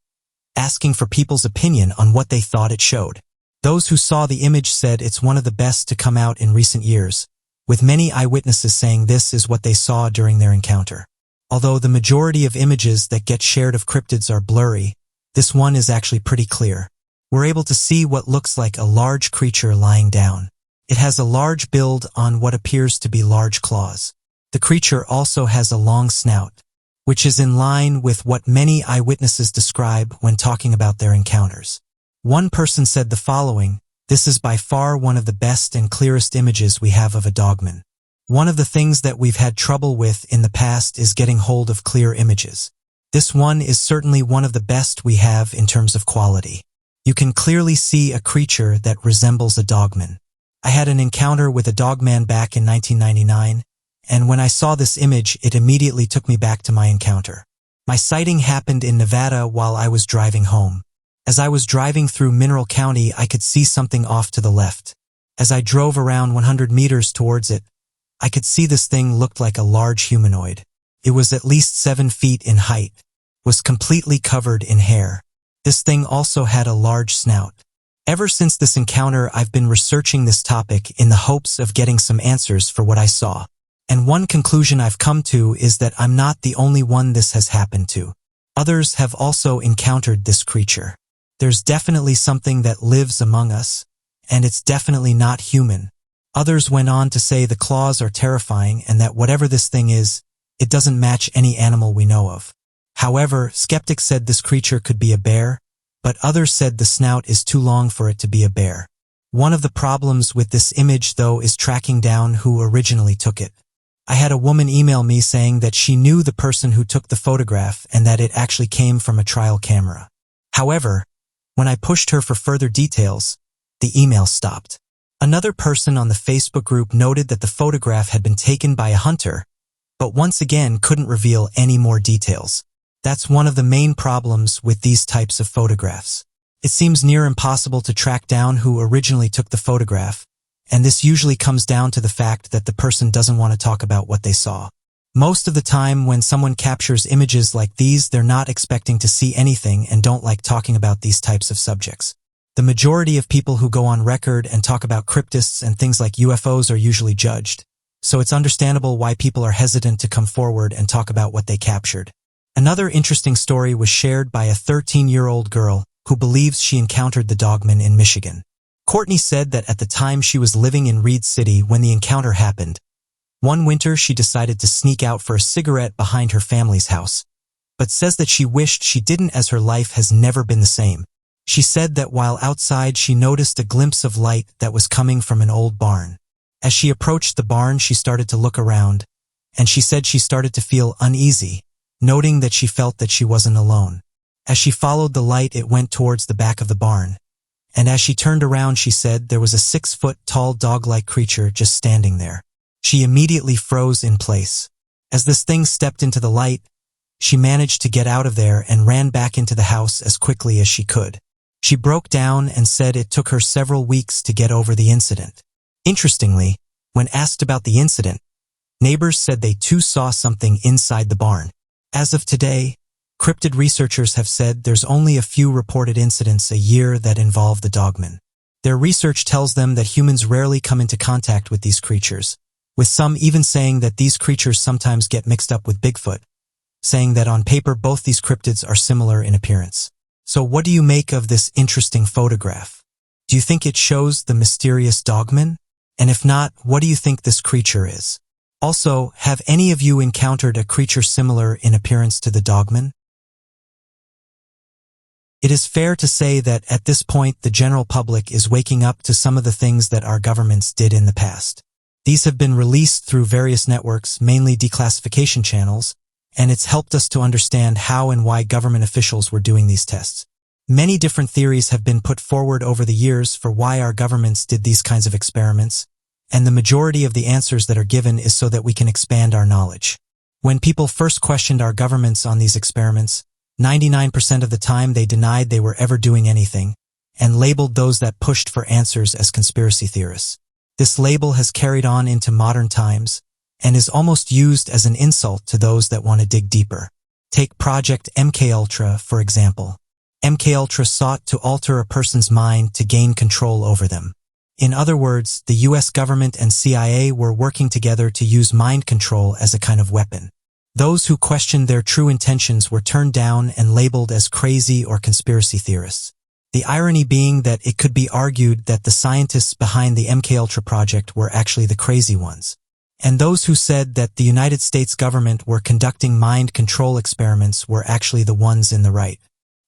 asking for people's opinion on what they thought it showed. Those who saw the image said it's one of the best to come out in recent years, with many eyewitnesses saying this is what they saw during their encounter. Although the majority of images that get shared of cryptids are blurry, this one is actually pretty clear. We're able to see what looks like a large creature lying down. It has a large build on what appears to be large claws. The creature also has a long snout, which is in line with what many eyewitnesses describe when talking about their encounters. One person said the following: "This is by far one of the best and clearest images we have of a Dogman. One of the things that we've had trouble with in the past is getting hold of clear images. This one is certainly one of the best we have in terms of quality. You can clearly see a creature that resembles a Dogman. I had an encounter with a Dogman back in 1999, and when I saw this image, it immediately took me back to my encounter. My sighting happened in Nevada while I was driving home. As I was driving through Mineral County, I could see something off to the left. As I drove around 100 meters towards it, I could see this thing looked like a large humanoid. It was at least 7 feet in height, was completely covered in hair. This thing also had a large snout. Ever since this encounter, I've been researching this topic in the hopes of getting some answers for what I saw. And one conclusion I've come to is that I'm not the only one this has happened to. Others have also encountered this creature. There's definitely something that lives among us, and it's definitely not human." Others went on to say the claws are terrifying and that whatever this thing is, it doesn't match any animal we know of. However, skeptics said this creature could be a bear, but others said the snout is too long for it to be a bear. One of the problems with this image, though, is tracking down who originally took it. I had a woman email me saying that she knew the person who took the photograph and that it actually came from a trial camera. However, when I pushed her for further details, the email stopped. Another person on the Facebook group noted that the photograph had been taken by a hunter, but once again couldn't reveal any more details. That's one of the main problems with these types of photographs. It seems near impossible to track down who originally took the photograph, and this usually comes down to the fact that the person doesn't want to talk about what they saw. Most of the time when someone captures images like these, they're not expecting to see anything and don't like talking about these types of subjects. The majority of people who go on record and talk about cryptids and things like UFOs are usually judged, so it's understandable why people are hesitant to come forward and talk about what they captured. Another interesting story was shared by a 13-year-old girl who believes she encountered the Dogman in Michigan. Courtney said that at the time she was living in Reed City when the encounter happened. One winter she decided to sneak out for a cigarette behind her family's house, but says that she wished she didn't as her life has never been the same. She said that while outside she noticed a glimpse of light that was coming from an old barn. As she approached the barn, she started to look around, and she said she started to feel uneasy, noting that she felt that she wasn't alone. As she followed the light, it went towards the back of the barn, and as she turned around, she said there was a 6-foot-tall dog-like creature just standing there. She immediately froze in place. As this thing stepped into the light, She managed to get out of there and ran back into the house as quickly as she could. She broke down and said it took her several weeks to get over the incident. Interestingly, when asked about the incident, neighbors said they too saw something inside the barn. As of today, cryptid researchers have said there's only a few reported incidents a year that involve the dogman. Their research tells them that humans rarely come into contact with these creatures, with some even saying that these creatures sometimes get mixed up with Bigfoot, saying that on paper both these cryptids are similar in appearance. So what do you make of this interesting photograph? Do you think it shows the mysterious dogman? And if not, what do you think this creature is? Also, have any of you encountered a creature similar in appearance to the dogman? It is fair to say that at this point the general public is waking up to some of the things that our governments did in the past. These have been released through various networks, mainly declassification channels, and it's helped us to understand how and why government officials were doing these tests. Many different theories have been put forward over the years for why our governments did these kinds of experiments, and the majority of the answers that are given is so that we can expand our knowledge. When people first questioned our governments on these experiments, 99% of the time they denied they were ever doing anything, and labeled those that pushed for answers as conspiracy theorists. This label has carried on into modern times, and is almost used as an insult to those that want to dig deeper. Take Project MKUltra, for example. MKUltra sought to alter a person's mind to gain control over them. In other words, the US government and CIA were working together to use mind control as a kind of weapon. Those who questioned their true intentions were turned down and labeled as crazy or conspiracy theorists. The irony being that it could be argued that the scientists behind the MKUltra project were actually the crazy ones. And those who said that the United States government were conducting mind control experiments were actually the ones in the right.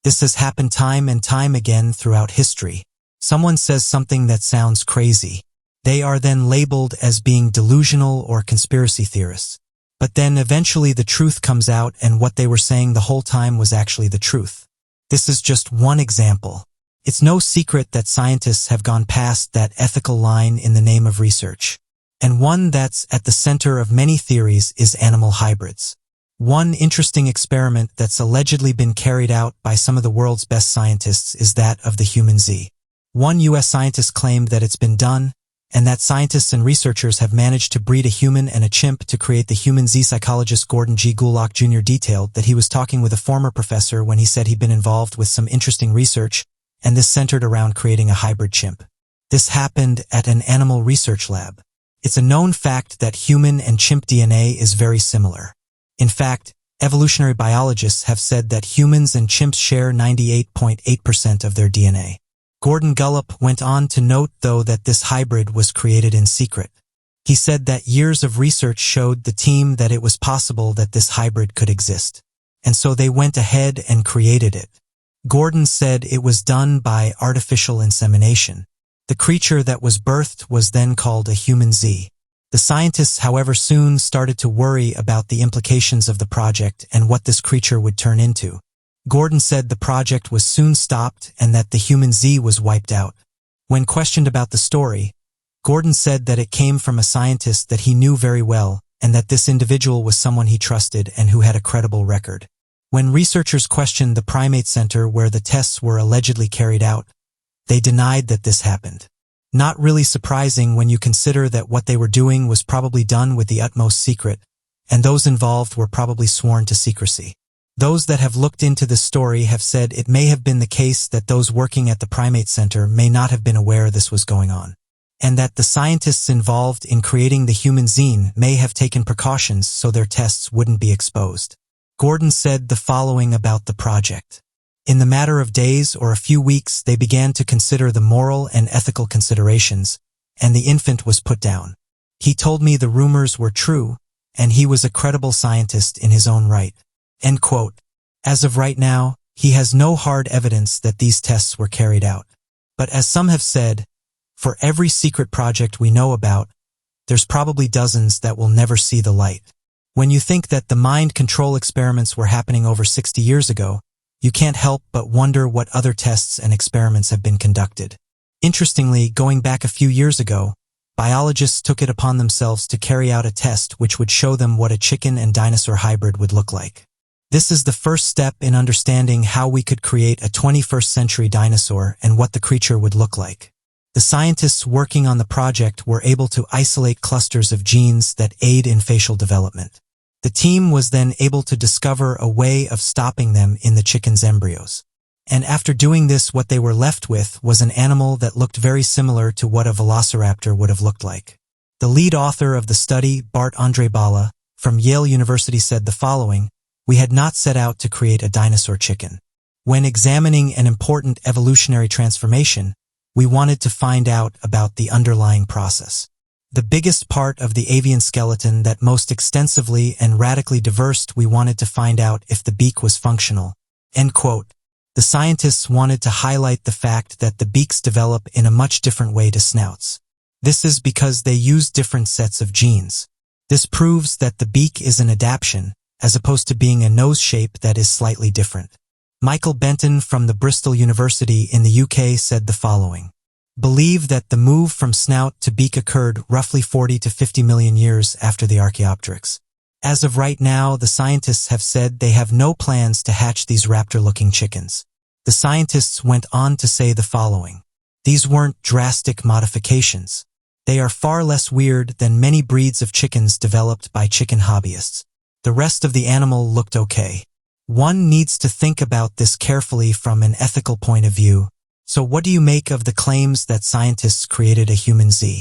This has happened time and time again throughout history. Someone says something that sounds crazy. They are then labeled as being delusional or conspiracy theorists. But then eventually the truth comes out and what they were saying the whole time was actually the truth. This is just one example. It's no secret that scientists have gone past that ethical line in the name of research. And one that's at the center of many theories is animal hybrids. One interesting experiment that's allegedly been carried out by some of the world's best scientists is that of the human Z. One US scientist claimed that it's been done, and that scientists and researchers have managed to breed a human and a chimp to create the human Z. Psychologist Gordon G. Gulock Jr. detailed that he was talking with a former professor when he said he'd been involved with some interesting research, and this centered around creating a hybrid chimp. This happened at an animal research lab. It's a known fact that human and chimp DNA is very similar. In fact, evolutionary biologists have said that humans and chimps share 98.8% of their DNA. Gordon Gulock went on to note, though, that this hybrid was created in secret. He said that years of research showed the team that it was possible that this hybrid could exist, and so they went ahead and created it. Gordon said it was done by artificial insemination. The creature that was birthed was then called a human Z. The scientists, however, soon started to worry about the implications of the project and what this creature would turn into. Gordon said the project was soon stopped and that the human Z was wiped out. When questioned about the story, Gordon said that it came from a scientist that he knew very well and that this individual was someone he trusted and who had a credible record. When researchers questioned the primate center where the tests were allegedly carried out, they denied that this happened. Not really surprising when you consider that what they were doing was probably done with the utmost secret, and those involved were probably sworn to secrecy. Those that have looked into this story have said it may have been the case that those working at the primate center may not have been aware this was going on, and that the scientists involved in creating the human zine may have taken precautions so their tests wouldn't be exposed. Gordon said the following about the project. In the matter of days or a few weeks, they began to consider the moral and ethical considerations, and the infant was put down. He told me the rumors were true, and he was a credible scientist in his own right. End quote. As of right now, he has no hard evidence that these tests were carried out. But as some have said, for every secret project we know about, there's probably dozens that will never see the light. When you think that the mind control experiments were happening over 60 years ago, you can't help but wonder what other tests and experiments have been conducted. Interestingly, going back a few years ago, biologists took it upon themselves to carry out a test which would show them what a chicken and dinosaur hybrid would look like. This is the first step in understanding how we could create a 21st century dinosaur and what the creature would look like. The scientists working on the project were able to isolate clusters of genes that aid in facial development. The team was then able to discover a way of stopping them in the chicken's embryos. And after doing this, what they were left with was an animal that looked very similar to what a velociraptor would have looked like. The lead author of the study, Bart Andre Bala, from Yale University, said the following: "We had not set out to create a dinosaur chicken. When examining an important evolutionary transformation, we wanted to find out about the underlying process. The biggest part of the avian skeleton that most extensively and radically diverse, we wanted to find out if the beak was functional." End quote. The scientists wanted to highlight the fact that the beaks develop in a much different way to snouts. This is because they use different sets of genes. This proves that the beak is an adaptation, as opposed to being a nose shape that is slightly different. Michael Benton from the Bristol University in the UK said the following: "Believe that the move from snout to beak occurred roughly 40 to 50 million years after the Archaeopteryx. As of right now, the scientists have said they have no plans to hatch these raptor-looking chickens." The scientists went on to say the following: "These weren't drastic modifications. They are far less weird than many breeds of chickens developed by chicken hobbyists. The rest of the animal looked okay." One needs to think about this carefully from an ethical point of view. So what do you make of the claims that scientists created a human Z?